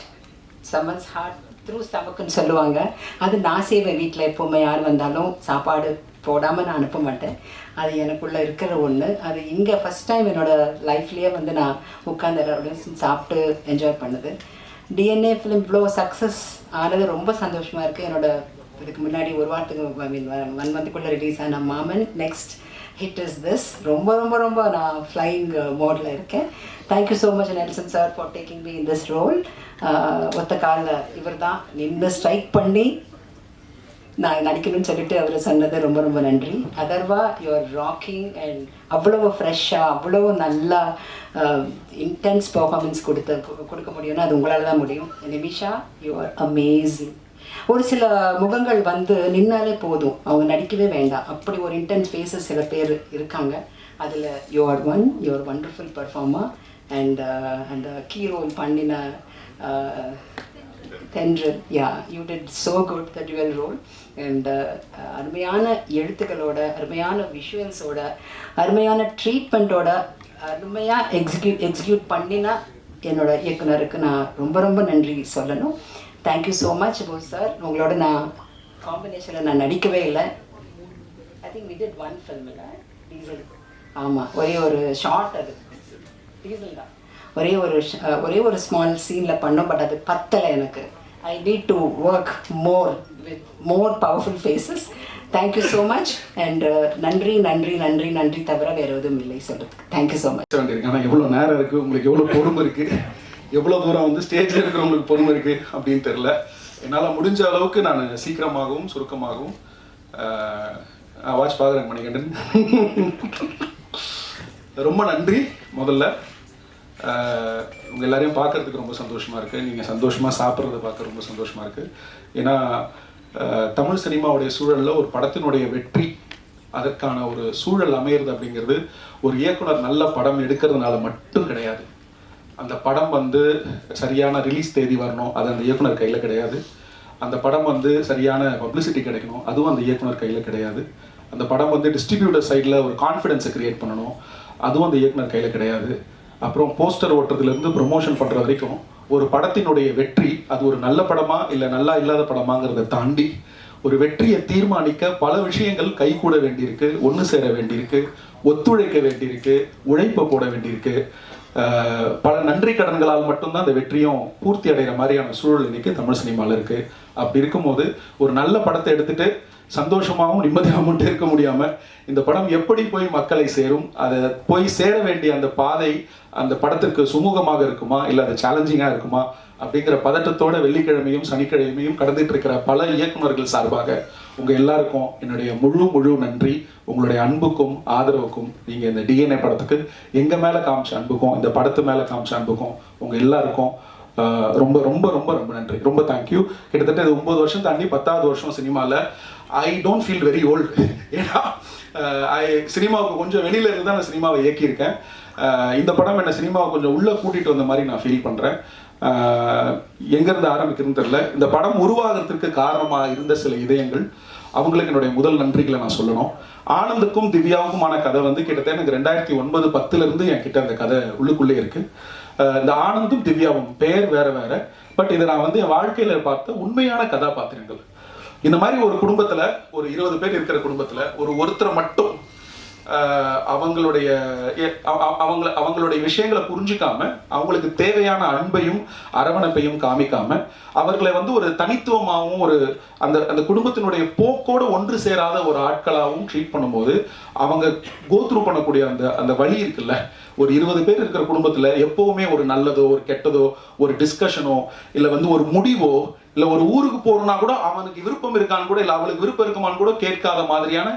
S7: someone's heart through ஸ்டமக்குன்னு சொல்லுவாங்க. அது நான் செய்வேன் வீட்டில். எப்போவுமே யார் வந்தாலும் சாப்பாடு போடாமல் நான் அனுப்ப மாட்டேன். அது எனக்குள்ளே இருக்கிற ஒன்று. அது இங்கே ஃபஸ்ட் டைம் என்னோடய லைஃப்லேயே வந்து நான் உட்காந்து எல்லாரோடையும் சாப்பிட்டு என்ஜாய் பண்ணுது. டிஎன்ஏ ஃபிலிம் இவ்வளோ சக்ஸஸ் ஆனது ரொம்ப சந்தோஷமாக இருக்குது. இதுக்கு முன்னாடி ஒரு வாரத்துக்கு ஐ மீன் 1 மந்த்துக்குள்ளே ரிலீஸ் ஆன மாமன் நெக்ஸ்ட் ஹிட் இஸ் திஸ். ரொம்ப ரொம்ப ரொம்ப நான் ஃப்ளையிங் மோடில் இருக்கேன். Thank you so much Nelson sir for taking me in this role. ஒத்த காலில் இவர் தான் நின்று ஸ்ட்ரைக் பண்ணி நான் நடிக்கணும்னு சொல்லிட்டு அவர் சொன்னது ரொம்ப ரொம்ப நன்றி. அதர்வா யுவர் ராக்கிங் அண்ட் அவ்வளோ ஃப்ரெஷ்ஷாக அவ்வளோ நல்லா இன்டென்ஸ் பர்ஃபார்மன்ஸ் கொடுக்க முடியும்னா அது உங்களால் தான் முடியும். Nimisha you're amazing. ஒரு சில முகங்கள் வந்து நின்னாலே போதும், அவங்க நடிக்கவே வேண்டாம். அப்படி ஒரு இன்டென்ஸ் ஃபேஸஸ் சில பேர் இருக்காங்க. அதில் யூஆர் வண்டர்ஃபுல் பர்ஃபார்மர். அண்ட் அந்த கீ ரோல் பண்ணின தென்றல், you did so good the dual role. And அருமையான எழுத்துக்களோட, அருமையான விஷுவல்ஸோட, அருமையான ட்ரீட்மெண்ட்டோட, அருமையாக எக்ஸிக்யூட் பண்ணினா என்னோட இயக்குனருக்கு நான் ரொம்ப ரொம்ப நன்றி சொல்லணும். Thank you so much Bose sir. உங்களோட நான் காம்பினேஷனில் நான் நடிக்கவே இல்லை. I think we did one film இல்லை டீசல். ஆமாம், ஒரே ஒரு ஷார்ட், அது டீசல் தான். ஒரே ஒரு ஸ்மால் சீனில் பண்ணோம். பட் அது பத்தலை எனக்கு. I need to work more with more powerful faces. Thank you so much. And நன்றி நன்றி நன்றி நன்றி தவிர வேறு எதுவும் இல்லை சொல்கிறதுக்கு. Thank you so much.
S8: ஆனால் எவ்வளோ நேரம் இருக்குது, உங்களுக்கு எவ்வளோ பொறுமை இருக்குது, எவ்வளோ தூரம் வந்து ஸ்டேஜில் இருக்கிறவங்களுக்கு பொறுமை இருக்குது அப்படின்னு தெரில. என்னால் முடிஞ்ச அளவுக்கு நான் சீக்கிரமாகவும் சுருக்கமாகவும் வாட்ச் பார்க்குறேன் மணிகண்டன். ரொம்ப நன்றி. முதல்ல உங்கள் எல்லாரையும் பார்க்குறதுக்கு ரொம்ப சந்தோஷமாக இருக்குது. நீங்கள் சந்தோஷமாக சாப்பிட்றத பார்க்க ரொம்ப சந்தோஷமாக இருக்குது. ஏன்னா தமிழ் சினிமாவுடைய சூழலில் ஒரு படத்தினுடைய வெற்றி, அதற்கான ஒரு சூழல் அமையிறது அப்படிங்கிறது ஒரு இயக்குனர் நல்ல படம் எடுக்கிறதுனால மட்டும் கிடையாது. அந்த படம் வந்து சரியான ரிலீஸ் தேதி வரணும், அது அந்த இயக்குனர் கையில் கிடையாது. அந்த படம் வந்து சரியான பப்ளிசிட்டி கிடைக்கணும், அதுவும் அந்த இயக்குனர் கையில் கிடையாது. அந்த படம் வந்து டிஸ்ட்ரிபியூட்டர் சைடில் ஒரு கான்ஃபிடென்ஸை க்ரியேட் பண்ணணும், அதுவும் அந்த இயக்குனர் கையில் கிடையாது. அப்புறம் போஸ்டர் ஓட்டுறதுலேருந்து ப்ரொமோஷன் பண்ணுற வரைக்கும் ஒரு படத்தினுடைய வெற்றி அது ஒரு நல்ல படமா இல்லை நல்லா இல்லாத படமாங்கிறத தாண்டி ஒரு வெற்றியை தீர்மானிக்க பல விஷயங்கள் கைகூட வேண்டியிருக்கு, ஒன்று சேர வேண்டியிருக்கு, ஒத்துழைக்க வேண்டியிருக்கு, உழைப்பை போட வேண்டியிருக்கு. பல நன்றி கடன்களால் மட்டும்தான் அந்த வெற்றியும் பூர்த்தி அடைகிற மாதிரியான சூழல் இன்னைக்கு தமிழ் சினிமாவில் இருக்குது. அப்படி இருக்கும்போது ஒரு நல்ல படத்தை எடுத்துகிட்டு சந்தோஷமாகவும் நிம்மதியாகவும் மட்டும் இருக்க முடியாமல் இந்த படம் எப்படி போய் மக்களை சேரும், அதை போய் சேர வேண்டிய அந்த பாதை அந்த படத்திற்கு சுமூகமாக இருக்குமா இல்லை அது சேலஞ்சிங்காக இருக்குமா அப்படிங்கிற பதட்டத்தோட வெள்ளிக்கிழமையும் சனிக்கிழமையும் கடந்துட்டு இருக்கிற பல இயக்குநர்கள் சார்பாக உங்கள் எல்லாருக்கும் என்னுடைய முழு நன்றி. உங்களுடைய அன்புக்கும் ஆதரவுக்கும், நீங்கள் இந்த டிஎன்ஏ படத்துக்கு எங்கள் மேலே காமிச்ச அன்புக்கும் இந்த படத்து மேலே காமிச்ச அன்புக்கும் உங்கள் எல்லாருக்கும் ரொம்ப ரொம்ப ரொம்ப ரொம்ப நன்றி. ரொம்ப தேங்க்யூ. கிட்டத்தட்ட இது 9 வருஷம் தாண்டி 10வது வருஷம் சினிமாவில். I don't feel very old. ஏன்னா சினிமாவுக்கு கொஞ்சம் வெளியில் இருந்து தான் நான் சினிமாவை இயக்கியிருக்கேன். இந்த படம் என்னை சினிமாவை கொஞ்சம் உள்ளே கூட்டிகிட்டு வந்த மாதிரி நான் ஃபீல் பண்ணுறேன். எங்கேருந்து ஆரம்பிக்கிறதுன்னு தெரியல. இந்த படம் உருவாகிறதுக்கு காரணமாக இருந்த சில இதயங்கள், அவங்களுக்கு என்னுடைய முதல் நன்றிகளை நான் சொல்லணும். ஆனந்துக்கும் திவ்யாவுக்குமான கதை வந்து கிட்டத்தட்ட எனக்கு 2009-10 என் கிட்ட அந்த கதை உள்ளுக்குள்ளே இருக்குது. இந்த ஆனந்தும் திவ்யாவும் பேர் வேற வேற, பட் இதை நான் வந்து என் வாழ்க்கையில் பார்த்த உண்மையான கதாபாத்திரங்கள். இந்த மாதிரி ஒரு குடும்பத்துல, ஒரு 20 பேர் இருக்கிற குடும்பத்துல ஒருத்தரை மட்டும் அவங்களுடைய விஷயங்களை புரிஞ்சுக்காம, அவங்களுக்கு தேவையான அன்பையும் அரவணைப்பையும் காமிக்காம, அவர்களை வந்து ஒரு தனித்துவமாகவும் ஒரு அந்த குடும்பத்தினுடைய போக்கோடு ஒன்று சேராத ஒரு ஆட்களாகவும் ட்ரீட் பண்ணும்போது அவங்க கோத்ரூ பண்ணக்கூடிய அந்த வழி இருக்குல்ல. ஒரு 20 பேர் இருக்கிற குடும்பத்துல எப்பவுமே ஒரு நல்லதோ ஒரு கெட்டதோ ஒரு டிஸ்கஷனோ இல்லை வந்து ஒரு முடிவோ இல்லை ஒரு ஊருக்கு போறோம்னா கூட அவனுக்கு விருப்பம் இருக்கான்னு கூட இல்லை அவளுக்கு விருப்பம் இருக்குமான்னு கூட கேட்காத மாதிரியான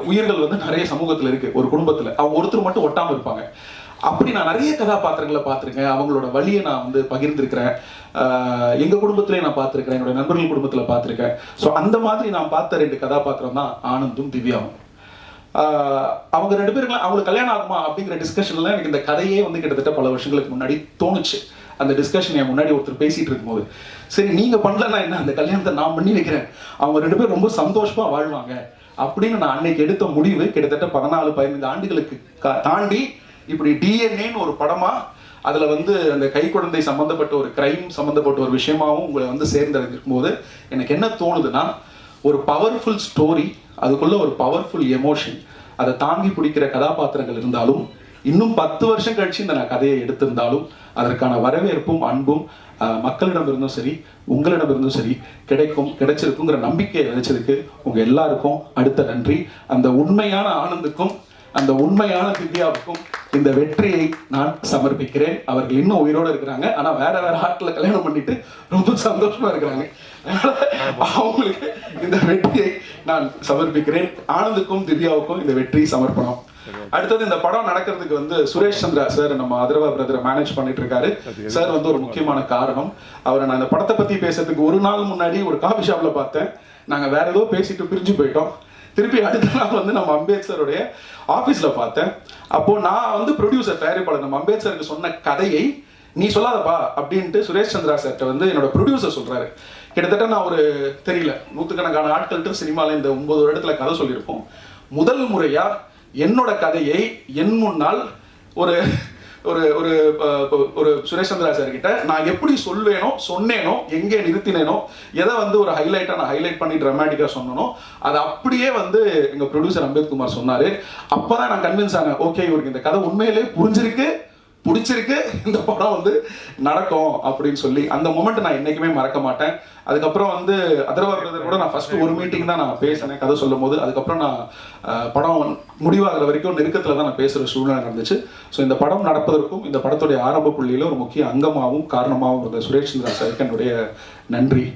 S8: உயிர்கள் வந்து நிறைய சமூகத்துல இருக்கு. ஒரு குடும்பத்துல அவங்க ஒருத்தர் மட்டும் ஒட்டாம இருப்பாங்க. அப்படி நான் நிறைய கதாபாத்திரங்களை பார்த்துருக்கேன். அவங்களோட வழியை நான் வந்து பகிர்ந்திருக்கிறேன். எங்க குடும்பத்திலேயே நான் பார்த்துருக்கிறேன், என்னோட நண்பர்கள் குடும்பத்துல பார்த்துருக்கேன். ஸோ அந்த மாதிரி நான் பார்த்த 2 கதாபாத்திரம் தான் ஆனந்தும் திவ்யாவும். அவங்க 2 பேருக்குலாம் அவங்களுக்கு கல்யாணம் ஆகுமா அப்படிங்கிற டிஸ்கஷன்ல எனக்கு இந்த கதையே வந்து கிட்டத்தட்ட பல வருஷங்களுக்கு முன்னாடி தோணுச்சு. அந்த டிஸ்கஷன் என் முன்னாடி ஒருத்தர் பேசிட்டு இருக்கும்போது, சரி நீங்க பண்ணலன்னா என்ன, அந்த கல்யாணத்தை நான் பண்ணி வைக்கிறேன், அவங்க 2 பேரும் ரொம்ப சந்தோஷமா வாழ்வாங்க அப்படின்னு நான் அன்னைக்கு எடுத்த முடிவு கிட்டத்தட்ட 14-15 ஆண்டுகளுக்கு தாண்டி இப்படி டிஎன்ஏன்னு ஒரு படமா அதுல வந்து அந்த கை குழந்தை சம்பந்தப்பட்ட ஒரு கிரைம் சம்பந்தப்பட்ட ஒரு விஷயமாவும் உங்களை வந்து சேர்ந்தடைஞ்சிருக்கும் போது எனக்கு என்ன தோணுதுன்னா, ஒரு பவர்ஃபுல் ஸ்டோரி, அதுக்குள்ள ஒரு பவர்ஃபுல் எமோஷன், அதை தாங்கி பிடிக்கிற கதாபாத்திரங்கள் இருந்தாலும் இன்னும் 10 வருஷம் கழிச்சு இந்த நான் கதையை எடுத்திருந்தாலும் அதற்கான வரவேற்பும் அன்பும் மக்களிடமிருந்தும் சரி உங்களிடமிருந்தும் சரி கிடைச்சிருக்குங்கிற நம்பிக்கையை விதைச்சதுக்கு உங்க எல்லாருக்கும் அடுத்த நன்றி. அந்த உண்மையான ஆனந்துக்கும் அந்த உண்மையான திவ்யாவுக்கும் இந்த வெற்றியை நான் சமர்ப்பிக்கிறேன். அவர்கள் இன்னும் உயிரோடு இருக்கிறாங்க, ஆனா வேற ஆட்களை கல்யாணம் பண்ணிட்டு ரொம்ப சந்தோஷமா இருக்கிறாங்க. அவங்களுக்கு இந்த வெற்றியை நான் சமர்ப்பிக்கிறேன். ஆனந்துக்கும் திவ்யாவுக்கும் இந்த வெற்றி சமர்ப்பணம். அடுத்தது இந்த படம் நடக்கிறதுக்கு வந்து சுரேஷ் சந்திரா சார் நம்ம அதர்வா பிரதரை மேனேஜ் பண்ணிட்டு இருக்காரு. சார் வந்து ஒரு முக்கியமான காரணம். அவரை நான் இந்த படத்தை பத்தி பேசுறதுக்கு ஒரு நாள் முன்னாடி ஒரு காஃபி ஷாப்ல பார்த்தேன். நாங்க வேற ஏதோ பேசிட்டு பிரிஞ்சு போயிட்டோம். திருப்பி அடுத்த நாள் வந்து நம்ம அம்பேத்கருடைய ஆபீஸ்ல பார்த்தேன். அப்போ நான் வந்து ப்ரொடியூசர், தயாரிப்பாளர், நம்ம அம்பேத்கருக்கு சொன்ன கதையை நீ சொல்லாதப்பா அப்படின்ட்டு சுரேஷ் சந்திரா சார்ட்ட வந்து என்னோட ப்ரொடியூசர் சொல்றாரு. கிட்டத்தட்ட நான் ஒரு தெரியல 100கணக்கான ஆட்கள்கிட்ட சினிமால இந்த 9 வருடத்துல கதை சொல்லியிருப்போம். முதல் முறையா என்னோட கதையை என் முன்னால் ஒரு ஒரு ஒரு ஒரு சுரேஷ் சந்திரா சார் கிட்ட நான் எப்படி சொல்வேனோ சொன்னேனோ எங்கே நிறுத்தினேனோ எதை வந்து ஒரு ஹைலைட்டா நான் ஹைலைட் பண்ணி டிராமாட்டிக்கா சொன்னனோ அதை அப்படியே வந்து எங்க ப்ரொடியூசர் அம்பேத்குமார் சொன்னாரு. அப்பதான் நான் கன்வின்ஸ் ஆனேன், ஓகே இவருக்கு இந்த கதை உண்மையிலே பிடிச்சிருக்கு, இந்த படம் வந்து நடக்கும் அப்படின்னு சொல்லி. அந்த மொமெண்ட் நான் என்னைக்குமே மறக்க மாட்டேன். அதுக்கப்புறம் வந்து அதர்வா பிரதர் கூட நான் ஃபர்ஸ்ட் ஒரு மீட்டிங் தான் நான் பேசினேன் கதை சொல்லும் போது. அதுக்கப்புறம் நான் படம் முடிவாகிற வரைக்கும் நெருக்கத்தில் தான் நான் பேசுகிற சூழ்நிலை நடந்துச்சு. ஸோ இந்த படம் நடப்பதற்கும் இந்த படத்துடைய ஆரம்ப புள்ளியில் ஒரு முக்கிய அங்கமாகவும் காரணமாகவும் இருந்த சுரேஷ் சந்திரா சாருக்கு என்னுடைய நன்றி.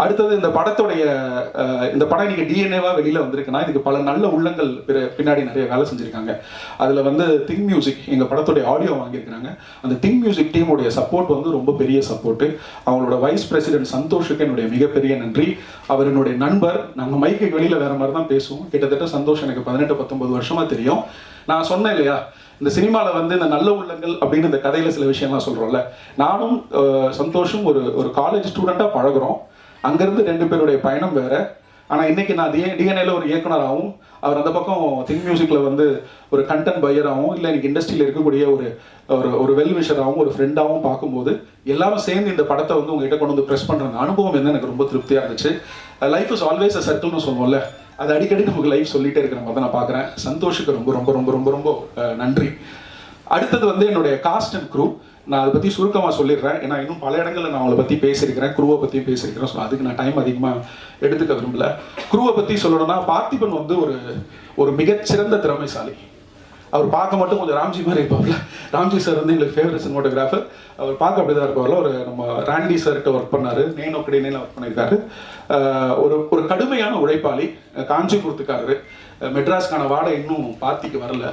S8: அடுத்தது இந்த படத்துடைய இந்த படம் இன்னைக்கு டிஎன்ஏவா வெளியில வந்திருக்குன்னா இதுக்கு பல நல்ல உள்ளங்கள் பின்னாடி நிறைய வேலை செஞ்சிருக்காங்க. அதுல வந்து திங்க் மியூசிக் எங்க படத்துடைய ஆடியோ வாங்கியிருக்காங்க. அந்த திங்க் மியூசிக் டீமுடைய சப்போர்ட் வந்து ரொம்ப பெரிய சப்போர்ட். அவங்களோட வைஸ் பிரசிடென்ட் சந்தோஷுக்கு என்னுடைய மிகப்பெரிய நன்றி. அவர் என்னுடைய நண்பர். நாங்கள் மைக்கு வெளியில வேற மாதிரி தான் பேசுவோம். கிட்டத்தட்ட சந்தோஷ் எனக்கு 18-19 வருஷமா தெரியும். நான் சொன்னேன் இல்லையா, இந்த சினிமாவில் வந்து இந்த நல்ல உள்ளங்கள் அப்படின்னு இந்த கதையில சில விஷயம்லாம் சொல்றோம்ல, நானும் சந்தோஷும் ஒரு காலேஜ் ஸ்டூடெண்டா பழகுறோம். அங்கிருந்து 2 பேருடைய பயணம் வேற. ஆனால் இன்னைக்கு நான் டிஎன்ஏல ஒரு இயக்குனராகவும் அவர் அந்த பக்கம் திங்க் மியூசிக்ல வந்து ஒரு கண்டென்ட் பையராகவும் இல்லை எனக்கு இண்டஸ்ட்ரியில் இருக்கக்கூடிய ஒரு வெல்விஷராகவும் ஒரு ஃப்ரெண்டாகவும் பார்க்கும்போது எல்லாரும் சேர்ந்து இந்த படத்தை வந்து உங்ககிட்ட கொண்டு வந்து ப்ரெஸ் பண்ணுற அனுபவம் வந்து எனக்கு ரொம்ப திருப்தியாக இருந்துச்சு. லைஃப் இஸ் ஆல்வேஸ் அ சர்க்கிள்னு சொல்லுவோம்ல, அது அடிக்கடி நமக்கு லைஃப் சொல்லிட்டே இருக்கிற மாதிரி தான் நான் பார்க்குறேன். சந்தோஷுக்கு ரொம்ப ரொம்ப ரொம்ப ரொம்ப ரொம்ப நன்றி. அடுத்தது வந்து என்னுடைய காஸ்ட் அண்ட் க்ரூ. நான் அதை பற்றி சுருக்கமாக சொல்லிடுறேன், ஏன்னா இன்னும் பல இடங்களில் நான் அவளை பற்றி பேசியிருக்கிறேன், குருவை பற்றி பேசியிருக்கிறேன். ஸோ அதுக்கு நான் டைம் அதிகமாக எடுத்துக்க விரும்பல. குருவை பற்றி சொல்லணும்னா பார்த்திபன் வந்து ஒரு மிகச்சிறந்த திறமைசாலி. அவர் பார்க்க மட்டும் கொஞ்சம் ராம்ஜி மாதிரி இருப்பார்ல. ராம்ஜி சார் வந்து எங்களுக்கு ஃபேவரட் சினிமாட்டோகிராஃபர். அவர் பார்க்க அப்படி தான் இருப்பார்ல. ஒரு நம்ம ராண்டி சார்கிட்ட ஒர்க் பண்ணாரு, நேனோக்கடையில ஒர்க் பண்ணியிருக்காரு. ஒரு கடுமையான உழைப்பாளி, காஞ்சிபுரத்துக்காரரு. மெட்ராஸ்க்கான வாடை இன்னும் பார்த்திக்கு வரல.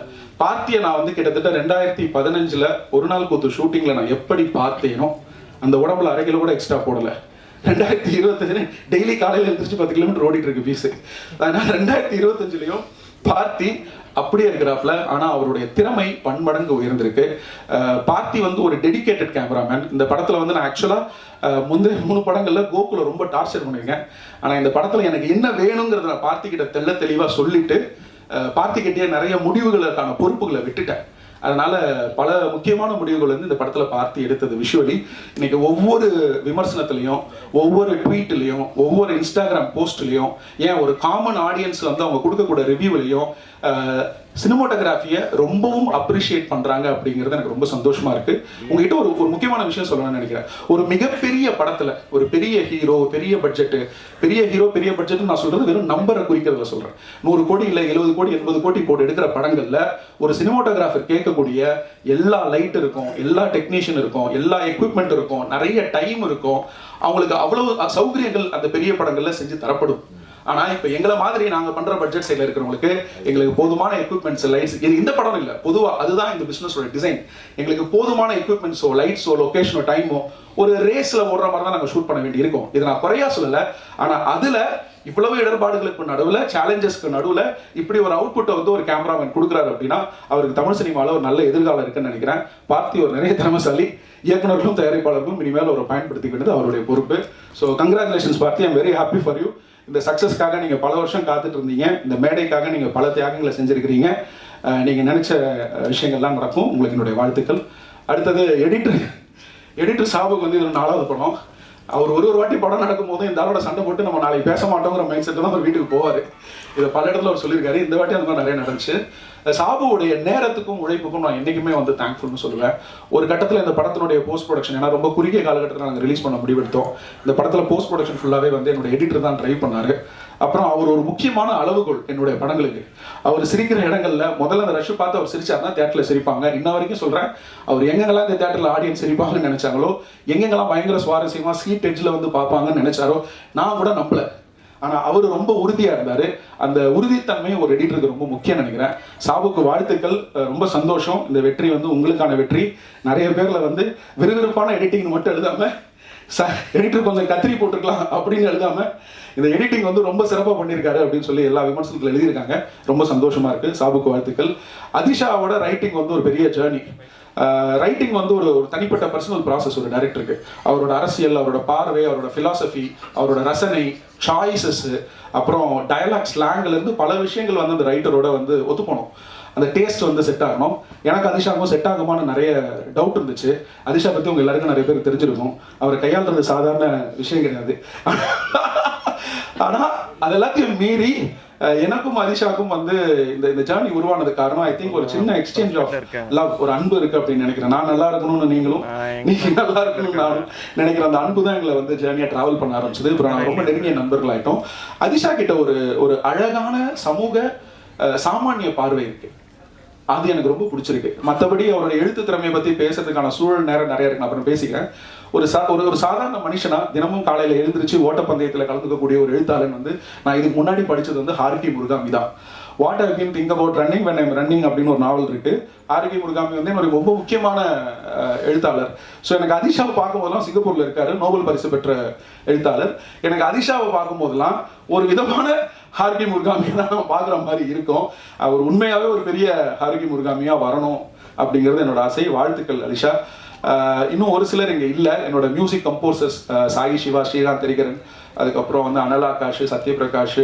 S8: பார்த்தியை நான் வந்து கிட்டத்தட்ட 2015 ஒரு நாள் கூத்து ஷூட்டிங்கில் நான் எப்படி பார்த்தேனோ அந்த உடம்புல 1/2 கிலோ கூட எக்ஸ்ட்ரா போடலை. 2025 டெய்லி காலையில் எழுந்திரிச்சு 10 கிலோமீட்டர் ஓடிட்டு இருக்கு ஃபீஸு. அதனால 2025 பார்த்தி அப்படியே இருக்கிறாப்ல. ஆனால் அவருடைய திறமை பன்மடங்கு உயர்ந்திருக்கு. பார்த்தி வந்து ஒரு டெடிகேட்டட் கேமராமேன். இந்த படத்தில் வந்து நான் ஆக்சுவலாக முந்தைய 3 படங்களில் கோகுல ரொம்ப டார்ச்சர் பண்ணியிருக்கேன். ஆனால் இந்த படத்தில் எனக்கு என்ன வேணுங்கிறத நான் பார்த்திக்கிட்ட தெளிவாக சொல்லிட்டு பார்த்திக்கிட்டே நிறைய முடிவுகளுக்கான பொறுப்புகளை விட்டுட்டேன். அதனால பல முக்கியமான முடிவுகள் வந்து இந்த படத்துல பார்த்து எடுத்தது விஷுவலி. இன்னைக்கு ஒவ்வொரு விமர்சனத்திலையும், ஒவ்வொரு ட்வீட்லையும், ஒவ்வொரு இன்ஸ்டாகிராம் போஸ்ட்லையும், ஏன் ஒரு காமன் ஆடியன்ஸ்ல வந்து அவங்க கொடுக்கக்கூடிய ரிவ்யூவிலையும் சினிமாட்டோகிராஃபியை ரொம்பவும் அப்ரிஷியேட் பண்றாங்க அப்படிங்கிறது எனக்கு ரொம்ப சந்தோஷமா இருக்கு. உங்ககிட்ட ஒரு முக்கியமான விஷயம் சொல்லணும்னு நினைக்கிறேன். ஒரு மிகப்பெரிய படத்துல ஒரு பெரிய ஹீரோ, பெரிய பட்ஜெட், பெரிய ஹீரோ பெரிய பட்ஜெட் நான் சொல்றது வெறும் நம்பரை குறிக்கிறதுல சொல்றேன். 100 கோடி இல்லை 70 கோடி 80 கோடி போட்டு எடுக்கிற படங்கள்ல ஒரு சினிமாட்டோகிராஃபர் கேட்கக்கூடிய எல்லா லைட் இருக்கும், எல்லா டெக்னீஷியன் இருக்கும், எல்லா எக்யூப்மெண்ட் இருக்கும், நிறைய டைம் இருக்கும், அவங்களுக்கு அவ்வளவு சௌகரியங்கள் அந்த பெரிய படங்கள்ல செஞ்சு தரப்படும். ஆனா இப்ப எங்களை மாதிரி நாங்க பண்ற பட்ஜெட் சைட்ல இருக்கிறவங்களுக்கு எங்களுக்கு போதுமான எக்யூப்மெண்ட்ஸ், லைட்ஸ், இந்த படம் இல்ல, பொதுவா அதுதான் இந்த பிசினஸோட டிசைன். எங்களுக்கு போதுமான எக்யூப்மெண்ட்ஸோ, லைட்ஸோ, லொகேஷனோ, டைமோ ஒரு ரேஸ்ல ஓடுற மாதிரி தான் நாங்க ஷூட் பண்ண வேண்டி இருக்கும். இதை நான் குறையா சொல்லல. ஆனா அதுல இவ்வளவு இடர்பாடுகளுக்கு நடுவுல, சேலஞ்சஸ்க்கு நடுவுல இப்படி ஒரு அவுட்புட்டை வந்து ஒரு கேமராமேன் கொடுக்குறாரு அப்படின்னா அவருக்கு தமிழ் சினிமாவில் ஒரு நல்ல எதிர்காலம் இருக்குன்னு நினைக்கிறேன். பார்த்தி ஒரு நிறைய திறமைசாலி, இயக்குநர்களும் தயாரிப்பாளர்களும் இனிமேல் ஒரு பயன்படுத்திக்கிட்டது அவருடைய பொறுப்பு. So congratulations Parthi, I'm very happy for you. இந்த சக்ஸஸ்க்காக நீங்கள் பல வருஷம் காத்துட்டு இருந்தீங்க. இந்த மேடைக்காக நீங்கள் பல தியாகங்களை செஞ்சுருக்கிறீங்க. நீங்கள் நினச்ச விஷயங்கள்லாம் நடக்கும். உங்களுக்கு என்னுடைய வாழ்த்துக்கள். அடுத்தது எடிட்டர் சாபுக்கு வந்து இது 4வது படம். அவர் ஒரு வாட்டி படம் நடக்கும் போது இந்த ஆளோட சண்டை போட்டு நம்ம நாளைக்கு பேச மாட்டோங்கிற மைண்ட் செட்டு தான் அவர் வீட்டுக்கு போவார். இதை பல இடத்துல அவர் சொல்லியிருக்காரு. இந்த வாட்டி அந்த மாதிரி நிறைய நடந்துச்சு. சாபுவுடைய நேரத்துக்கும் உழைப்புக்கும் நான் என்றைக்குமே வந்து தேங்க்ஃபுல்னு சொல்லுவேன். ஒரு கட்டத்தில் இந்த படத்தினுடைய போஸ்ட் ப்ரொடக்ஷன், ஏன்னா ரொம்ப குறுகிய காலகட்டத்தில் நாங்கள் ரிலீஸ் பண்ண முடிவெடுத்தோம். இந்த படத்தில் போஸ்ட் ப்ரொடக்ஷன் ஃபுல்லாகவே வந்து என்னோட எடிட்டர் தான் ட்ரைவ் பண்ணார். அப்புறம் அவர் ஒரு முக்கியமான அளவுகோல் என்னுடைய படங்களுக்கு. அவர் சிரிக்கிற இடங்கள்ல முதல்ல அந்த ரஷ் பார்த்து அவர் சிரிச்சாருன்னா தியேட்டர்ல சிரிப்பாங்க. இன்ன வரைக்கும் சொல்றேன், அவர் எங்கெங்கெல்லாம் இந்த தியேட்டர்ல ஆடியன்ஸ் சிரிப்பாங்கன்னு நினைச்சாங்களோ, எங்கெங்கெல்லாம் பயங்கர சுவாரஸ்யமா சீட் எட்ஜ்ல வந்து பார்ப்பாங்கன்னு நினைச்சாரோ நான் கூட நம்பல. ஆனா அவர் ரொம்ப உறுதியா இருந்தாரு. அந்த உறுதித்தன்மை ஒரு எடிட்டருக்கு ரொம்ப முக்கியம் நினைக்கிறேன். சாபுக்கு வாழ்த்துக்கள், ரொம்ப சந்தோஷம். இந்த வெற்றி வந்து உங்களுக்கான வெற்றி. நிறைய பேர்ல வந்து விறுவிறுப்பான எடிட்டிங் மட்டும் எழுதாம எடிட்டர் கொஞ்சம் கத்திரி போட்டுருக்கலாம் அப்படின்னு எழுதாம இந்த எடிட்டிங் வந்து ரொம்ப சிறப்பாக பண்ணியிருக்காரு அப்படின்னு சொல்லி எல்லா விமர்சனத்தில் எழுதியிருக்காங்க. ரொம்ப சந்தோஷமா இருக்கு. சாபுக்கு வாழ்த்துக்கள். அதிஷாவோட ரைட்டிங் வந்து ஒரு பெரிய ஜேர்னி. ரைட்டிங் வந்து ஒரு தனிப்பட்ட பர்சனல் ப்ராசஸ் ஒரு டைரக்டருக்கு. அவரோட அரசியல், அவரோட பார்வை, அவரோட ஃபிலாசபி, அவரோட ரசனை, சாய்ஸஸ், அப்புறம் டயலாக் ஸ்லாங்ல இருந்து பல விஷயங்கள் வந்து அந்த ரைட்டரோட வந்து ஒத்து போனோம். அந்த டேஸ்ட் வந்து செட் ஆகணும். எனக்கு அதிஷாவுக்கும் செட் ஆகுமான்னு நிறைய டவுட் இருந்துச்சு. அதிஷா பற்றி உங்க எல்லாருக்கும் நிறைய பேர் தெரிஞ்சிருக்கும். அவர் கையாளுறது சாதாரண விஷயம் கிடையாது. ஆனால் அது எல்லாத்தையும் மீறி எனக்கும் அதிஷாக்கும் வந்து இந்த ஜேர்னி உருவானது காரணம் ஐ திங்க் ஒரு சின்ன எக்ஸ்சேஞ்ச் ஆஃப் லவ், ஒரு அன்பு இருக்கு அப்படின்னு நினைக்கிறேன். நான் நல்லா இருக்கணும்னு நீங்களும், நீங்க நல்லா இருக்கணும்னு நானும் நினைக்கிறேன். அந்த அன்பு தான் எங்களை வந்து ஜேர்னியை டிராவல் பண்ண ஆரம்பிச்சது. அப்புறம் நாங்கள் ரொம்ப நெருங்கிய நண்பர்கள் ஆயிட்டோம். அதிஷா கிட்ட ஒரு அழகான சமூக சாமானிய பார்வை இருக்கு. அது எனக்கு ரொம்ப பிடிச்சிருக்கு. மற்றபடி அவரோட எழுத்து திறமையை பற்றி பேசுறதுக்கான சூழல் நேரம் நிறைய இருக்கு. நான் அப்புறம் பேசிக்கிறேன். ஒரு சாதாரண மனுஷனா தினமும் காலையில் எழுந்திரிச்சு ஓட்டப்பந்தயத்தில் கலந்துக்கக்கூடிய ஒரு எழுத்தாளன் வந்து நான் இதுக்கு முன்னாடி படித்தது வந்து ஹாருகி முருகாமி தான். What I been think about running when I'm running அப்படின்னு ஒரு நாவல் இருக்கு. ஹாருகி முருகாமி வந்து என்னோட ரொம்ப முக்கியமான எழுத்தாளர். ஸோ எனக்கு அதிஷாவை பார்க்கும்போதெல்லாம், சிங்கப்பூர்ல இருக்காரு, நோபல் பரிசு பெற்ற எழுத்தாளர். எனக்கு அதிஷாவை பார்க்கும்போதெல்லாம் ஒரு விதமான ஹாருகி முருகாமியை தான் நம்ம பார்க்குற மாதிரி இருக்கும். அவர் உண்மையாகவே ஒரு பெரிய ஹாருகி முருகாமியா வரணும் அப்படிங்கிறது என்னோட ஆசை. வாழ்த்துக்கள் அலிஷா. இன்னும் ஒரு சிலர் இங்கே இல்லை. என்னோட மியூசிக் கம்போசர்ஸ் சாயி சிவா, ஸ்ரீகாந்த் தெரிகரன், அதுக்கப்புறம் வந்து அனலாகாஷ், சத்யபிரகாஷ்,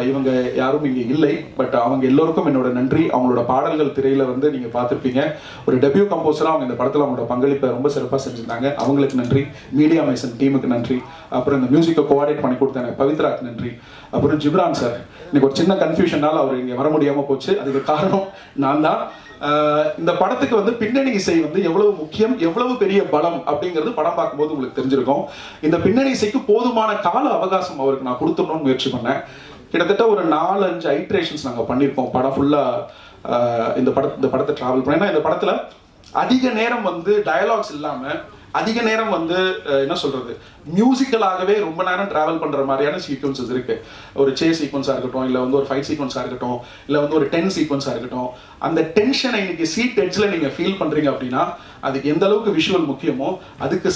S8: இவங்க யாரும் இங்கே இல்லை. பட் அவங்க எல்லோருக்கும் என்னோட நன்றி. அவங்களோட பாடல்கள் திரையில வந்து நீங்க பார்த்துருப்பீங்க. ஒரு டெபியூ கம்போசராக அவங்க இந்த படத்தில் அவங்களோட பங்களிப்பை ரொம்ப சிறப்பாக செஞ்சிருந்தாங்க. அவங்களுக்கு நன்றி. மீடியா மைசன் டீமுக்கு நன்றி. அப்புறம் இந்த மியூசிக்கை கோஆர்டினேட் பண்ணி கொடுத்தாங்க பவித்ராக்கு நன்றி. அப்புறம் ஜிப்ரான் சார், இன்னைக்கு ஒரு சின்ன கன்ஃபியூஷனால அவர் இங்கே வர முடியாமல் போச்சு. அதுக்கு காரணம் நான் தான். இந்த படத்துக்கு வந்து பின்னணி இசை வந்து எவ்வளவு முக்கியம், எவ்வளவு பெரிய பலம் அப்படிங்கிறது படம் பார்க்கும்போது உங்களுக்கு தெரிஞ்சிருக்கும். இந்த பின்னணி இசைக்கு போதுமான கால அவகாசம் அவருக்கு நான் கொடுத்துடணும்னு முயற்சி பண்ணேன். கிட்டத்தட்ட ஒரு 4-5 ஐட்ரேஷன்ஸ் நாங்கள் பண்ணியிருக்கோம். படம் ஃபுல்லாக இந்த படத்தை ட்ராவல் பண்ணேன். ஏன்னா இந்த படத்தில் அதிக நேரம் வந்து டயலாக்ஸ் இல்லாமல், அதிக நேரம் வந்து என்ன சொல்றது, மியூசிக்கலாகவே ரொம்ப நேரம் டிராவல் பண்ற மாதிரியான சீக்வன்சஸ் இருக்கு. ஒரு சேஸ் சீக்வன்ஸா இருக்கட்டும், இல்ல வந்து ஒரு ஃபைட் சீக்வன்ஸா இருக்கட்டும், இல்ல வந்து ஒரு டென் சீக்வன்ஸா இருக்கட்டும், அந்த டென்ஷனை இன்னைக்கு சீட் எட்ஜ்ல நீங்க ஃபீல் பண்றீங்க அப்படின்னா அதுக்கு எந்த அளவுக்கு விஷுவல் முக்கியமோ அதுக்கு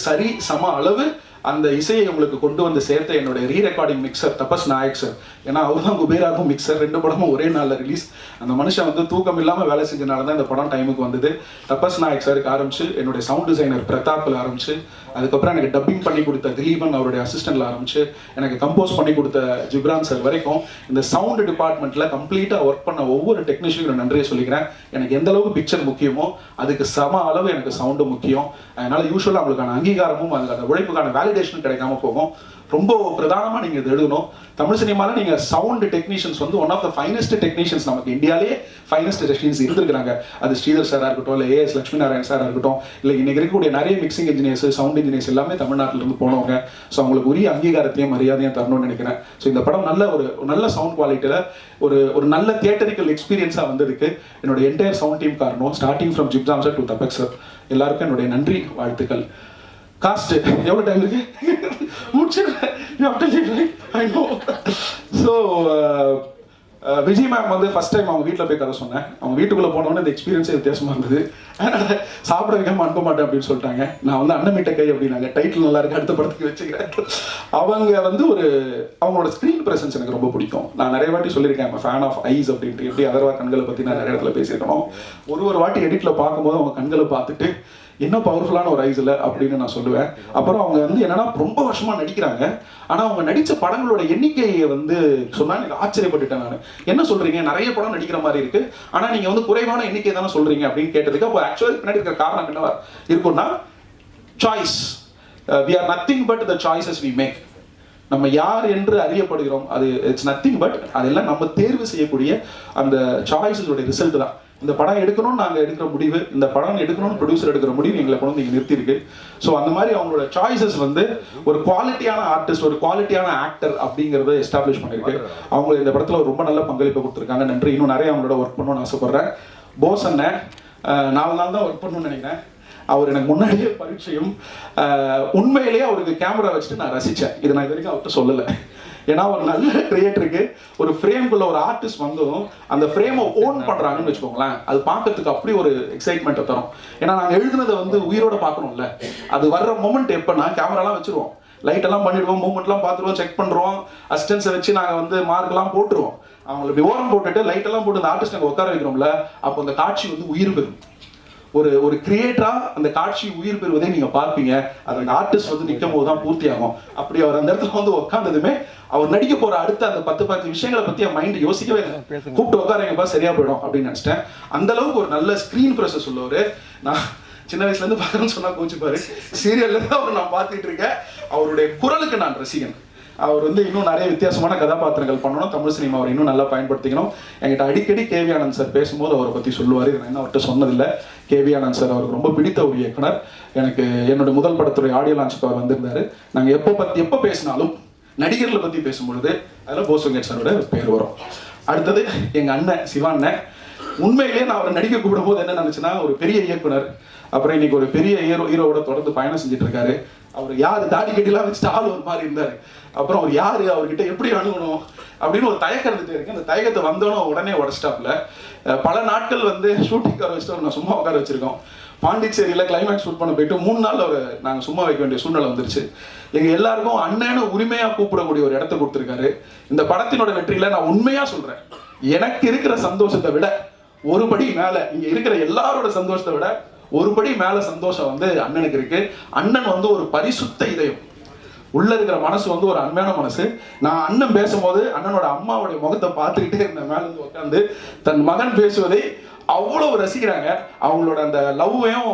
S8: சம அளவு அந்த இசையை உங்களுக்கு கொண்டு வந்து சேர்த்த என்னுடைய ரெக்கார்டிங் மிக்சர் தபஸ் நாயக் சார். ஏன்னா அவர் தான் குபேராகும் மிக்சர், 2 படமும் ஒரே நாளில் ரிலீஸ். அந்த மனுஷன் வந்து தூக்கம் இல்லாமல் வேலை செஞ்சனால தான் இந்த படம் டைமுக்கு வந்தது. தபஸ் நாயக் சாருக்கு ஆரம்பிச்சு, என்னுடைய சவுண்ட் டிசைனர் பிரதாப்பில் ஆரம்பிச்சு, அதுக்கப்புறம் எனக்கு டப்பிங் பண்ணி கொடுத்த திலீபன் அவருடைய அசிஸ்டன்ட்ல ஆரம்பிச்சு, எனக்கு கம்போஸ் பண்ணி கொடுத்த ஜிப்ரான் சார் வரைக்கும் இந்த சவுண்ட் டிபார்ட்மெண்ட்ல கம்ப்ளீட்டாக ஒர்க் பண்ண ஒவ்வொரு டெக்னீஷியனுக்கும் நன்றியை சொல்லிக்கிறேன். எனக்கு எந்த அளவுக்கு பிக்சர் முக்கியமோ அதுக்கு சம அளவு எனக்கு சவுண்டு முக்கியம். அதனால யூஸ்வலாக அவங்களுக்கான அங்கீகாரமும் அதுக்கான உழைப்புக்கான வேலிடேஷன் கிடைக்காம போகும். ரொம்ப பிரதானமாக நீங்கள் இது எழுதணும். தமிழ் சினிமாவில் நீங்கள் சவுண்ட் டெக்னீஷியன்ஸ் வந்து one of the finest technicians நமக்கு இந்தியாவிலே ஃபைனஸ்ட் டெக்னீஷியன்ஸ் இருந்திருக்காங்க. அது ஸ்ரீதர் சாராக இருக்கட்டும், இல்லை ஏஎஸ் லட்சுமி நாராயண் சாராக இருக்கட்டும், இல்லை இன்னைக்கு இருக்கக்கூடிய நிறைய மிக்சிங் இன்ஜினியர்ஸ், சவுண்ட் இன்ஜினியர்ஸ் எல்லாமே தமிழ்நாட்டிலிருந்து போனவங்க. ஸோ அவங்களுக்கு உரிய அங்கீகாரத்தையும் மரியாதையும் தரணும்னு நினைக்கிறேன். ஸோ இந்த படம் நல்ல சவுண்ட் குவாலிட்டியில் ஒரு நல்ல தியேட்டரிக்கல் எக்ஸ்பீரியன்ஸாக வந்ததுக்கு என்னோட என்டையர் சவுண்ட் டீம் காரணம். Starting from Ghibran sir to Tapak sir, எல்லாருக்கும் என்னுடைய நன்றி, வாழ்த்துக்கள். காஸ்ட் எவ்வளோ டைம் இருக்கு? முடிச்சிடுறேன். ஸோ விஜய் மேம் வந்து ஃபர்ஸ்ட் டைம் அவங்க வீட்டில் போய் கதை சொன்னேன். அவங்க வீட்டுக்குள்ளே போனோன்னே இந்த எக்ஸ்பீரியன்ஸே வித்தியாசமாக இருந்தது. சாப்பிட வைக்காம அனுப்ப மாட்டேன் அப்படின்னு சொல்லிட்டாங்க. நான் வந்து அன்னமிட்ட கை அப்படின்னாங்க. டைட்டில் நல்லா இருக்கு, அடுத்த படத்துக்கு வச்சுக்கிறேன். அவங்க வந்து அவங்களோட ஸ்க்ரீன் ப்ரெசன்ஸ் எனக்கு ரொம்ப பிடிக்கும். நான் நிறைய வாட்டி சொல்லியிருக்கேன், ஃபேன் ஆஃப் ஐஸ் அப்படின்ட்டு. எப்படி அதர்வா கண்களை பற்றி நான் நிறைய இடத்துல பேசியிருக்கணும். ஒரு வாட்டி எடிட்டில் பார்க்கும்போது அவங்க கண்களை பார்த்துட்டு என்ன பவர்ஃபுல்லான ஒரு ஐஸ் இல்லை அப்படின்னு நான் சொல்லுவேன். அப்புறம் அவங்க வந்து என்னன்னா ரொம்ப வருஷமா நடிக்கிறாங்க, ஆனால் அவங்க நடித்த படங்களோட எண்ணிக்கையை வந்து சொன்னா எனக்கு ஆச்சரியப்பட்டுட்டேன். நான் என்ன சொல்றீங்க, நிறைய படம் நடிக்கிற மாதிரி இருக்கு, ஆனால் நீங்க வந்து குறைவான எண்ணிக்கை தானே சொல்றீங்க அப்படின்னு கேட்டதுக்கு, அப்போ ஆக்சுவலாக பின்னாடி இருக்கிற காரணம் என்னவா இருக்கும்னா, choice. We are nothing but the choices we make. நம்ம யார் என்று அறியப்படுகிறோம், அது இட்ஸ் நத்திங் பட் அதெல்லாம் நம்ம தேர்வு செய்யக்கூடிய அந்த சாய்ஸஸோட ரிசல்ட் தான். இந்த படம் எடுக்கணும்னு நாங்கள் எடுக்கிற முடிவு, இந்த படம் எடுக்கணும்னு ப்ரொடியூசர் எடுக்கிற முடிவு எங்களை கொண்டு வந்து இங்கே நிறுத்திருக்கு. ஸோ அந்த மாதிரி அவங்களோட சாய்ஸஸ் வந்து ஒரு குவாலிட்டியான ஆர்டிஸ்ட், ஒரு குவாலிட்டியான ஆக்டர் அப்படிங்கிறத எஸ்டாப்ளிஷ் பண்ணியிருக்கு. அவங்க இந்த படத்தில் ரொம்ப நல்ல பங்களிப்பை கொடுத்துருக்காங்க, நன்றி. இன்னும் நிறைய அவங்களோட ஒர்க் பண்ணணும்னு ஆசைப்படுறேன். போஸ் அண்ணன் 4 நாள் தான் ஒர்க் பண்ணணும்னு நினைக்கிறேன். அவர் எனக்கு முன்னாடியே பரிச்சயம். உண்மையிலேயே அவருக்கு கேமரா வச்சுட்டு நான் ரசித்தேன். இதை நான் இது வரைக்கும் அவர்கிட்ட சொல்லலை. ஏன்னா ஒரு நல்ல கிரியேட்டருக்கு ஒரு ஃப்ரேம்குள்ள ஒரு ஆர்டிஸ்ட் வந்ததும் அந்த ஃப்ரேமை ஓன் பண்றாங்கன்னு வச்சுக்கோங்களேன், அது பார்க்கறதுக்கு அப்படி ஒரு எக்ஸைட்மெண்ட்டை தரும். ஏன்னா நாங்கள் எழுதுனதை வந்து உயிரோட பார்க்கணும்ல, அது வர்ற மொமெண்ட் எப்போனா கேமராலாம் வச்சிருவோம், லைட் எல்லாம் பண்ணிடுவோம், மூவ்மெண்ட்லாம் பார்த்துருவோம், செக் பண்ணுறோம், அசிஸ்டன்ஸை வச்சு நாங்கள் வந்து மார்க்லாம் போட்டுருவோம். அவங்களை இப்படி ஓரம் போட்டுட்டு லைட் எல்லாம் போட்டு அந்த ஆர்டிஸ்ட் நாங்கள் உட்கார வைக்கிறோம்ல, அப்போ அந்த காட்சி வந்து உயிர் பெறும். ஒரு கிரியேட்டரா அந்த காட்சி உயிர் பெறுவதை நீங்க பார்ப்பீங்க. அது அந்த ஆர்டிஸ்ட் வந்து நிற்கும் போது தான் பூர்த்தி ஆகும். அப்படி அவர் அந்த இடத்துல வந்து உட்கார்ந்ததுமே அவர் நடிக்க போற அடுத்த அந்த 10 விஷயங்களை பத்தி என் மைண்ட் யோசிக்கவே இல்லை. கூப்பிட்டு உட்காரங்கப்பா சரியா போயிடும் அப்படின்னு நினைச்சிட்டேன். அந்த அளவுக்கு ஒரு நல்ல ஸ்கிரீன் ப்ரெசஸ் உள்ளவர். நான் சின்ன வயசுல இருந்து பார்க்கணும்னு சொன்னா கோச்சுப்பாரு. சீரியல்ல இருந்து அவர் நான் பார்த்துட்டு இருக்கேன். அவருடைய குரலுக்கு நான் ரசிகன். அவர் வந்து இன்னும் நிறைய வித்தியாசமான கதாபாத்திரங்கள் பண்ணணும். தமிழ் சினிமா அவர் இன்னும் நல்லா பயன்படுத்திக்கணும். என்கிட்ட அடிக்கடி கேவி ஆனந்த் சார் பேசும்போது அவரை பற்றி சொல்லுவார். நான் என்ன அவர்கிட்ட சொன்னதில்லை. கேவி ஆனந்த் சார் அவருக்கு ரொம்ப பிடித்த ஒரு இயக்குனர். எனக்கு என்னோட முதல் படத்துடைய ஆடியோ லான்ச்சுக்கு அவர் வந்திருந்தாரு. நாங்கள் எப்போ பேசினாலும் நடிகர்களை பற்றி பேசும்பொழுது அதில் போஸ் வெங்கட் சாரோட பேர் வரும். அடுத்தது எங்கள் அண்ணன் சிவாண்ணன். உண்மையிலேயே நான் அவரை நடிக்க கூப்பிடும் போது என்ன நினச்சுன்னா, ஒரு பெரிய இயக்குனர், அப்புறம் இன்னைக்கு ஒரு பெரிய ஹீரோவோட தொடர்ந்து பயணம் செஞ்சுட்டு இருக்காரு. அவர் யாரு, தாடி கட்டிலாம் வச்சுட்டு ஆள் ஒரு மாதிரி இருந்தார். அப்புறம் அவர் யாரு, அவர்கிட்ட எப்படி அணுகணும் அப்படின்னு ஒரு தயக்கம் இருந்துட்டு இருக்கு. அந்த தயக்கத்தை வந்தோன்னு உடனே உடச்சிட்டாப்ல. பல நாட்கள் வந்து ஷூட்டிங் உட்கார வச்சுட்டு நான் சும்மா உட்கார வச்சிருக்கோம். பாண்டிச்சேரியில் கிளைமேக்ஸ் ஷூட் பண்ண போயிட்டு 3 நாள் அவர் நாங்கள் சும்மா வைக்க வேண்டிய சூழ்நிலை வந்துருச்சு. எங்கள் எல்லாருக்கும் அண்ணன்னு உரிமையாக கூப்பிடக்கூடிய ஒரு இடத்த கொடுத்துருக்காரு. இந்த படத்தினோட வெற்றியில் நான் உண்மையாக சொல்கிறேன், எனக்கு இருக்கிற சந்தோஷத்தை விட ஒரு படி மேலே, இங்கே இருக்கிற எல்லாரோட சந்தோஷத்தை விட ஒரு படி மேலே சந்தோஷம் வந்து அண்ணனுக்கு இருக்கு. அண்ணன் வந்து ஒரு பரிசுத்த இதயம், உள்ள இருக்கிற மனசு வந்து ஒரு அன்பான மனசு. நான் அண்ணன் பேசும்போது அண்ணனோட அம்மாவுடைய முகத்தை பார்த்துக்கிட்டே இருந்தேன். மேல இருந்து உட்காந்து தன் மகன் பேசுவதை அவ்வளவு ரசிக்கிறாங்க. அவங்களோட அந்த லவ்வையும்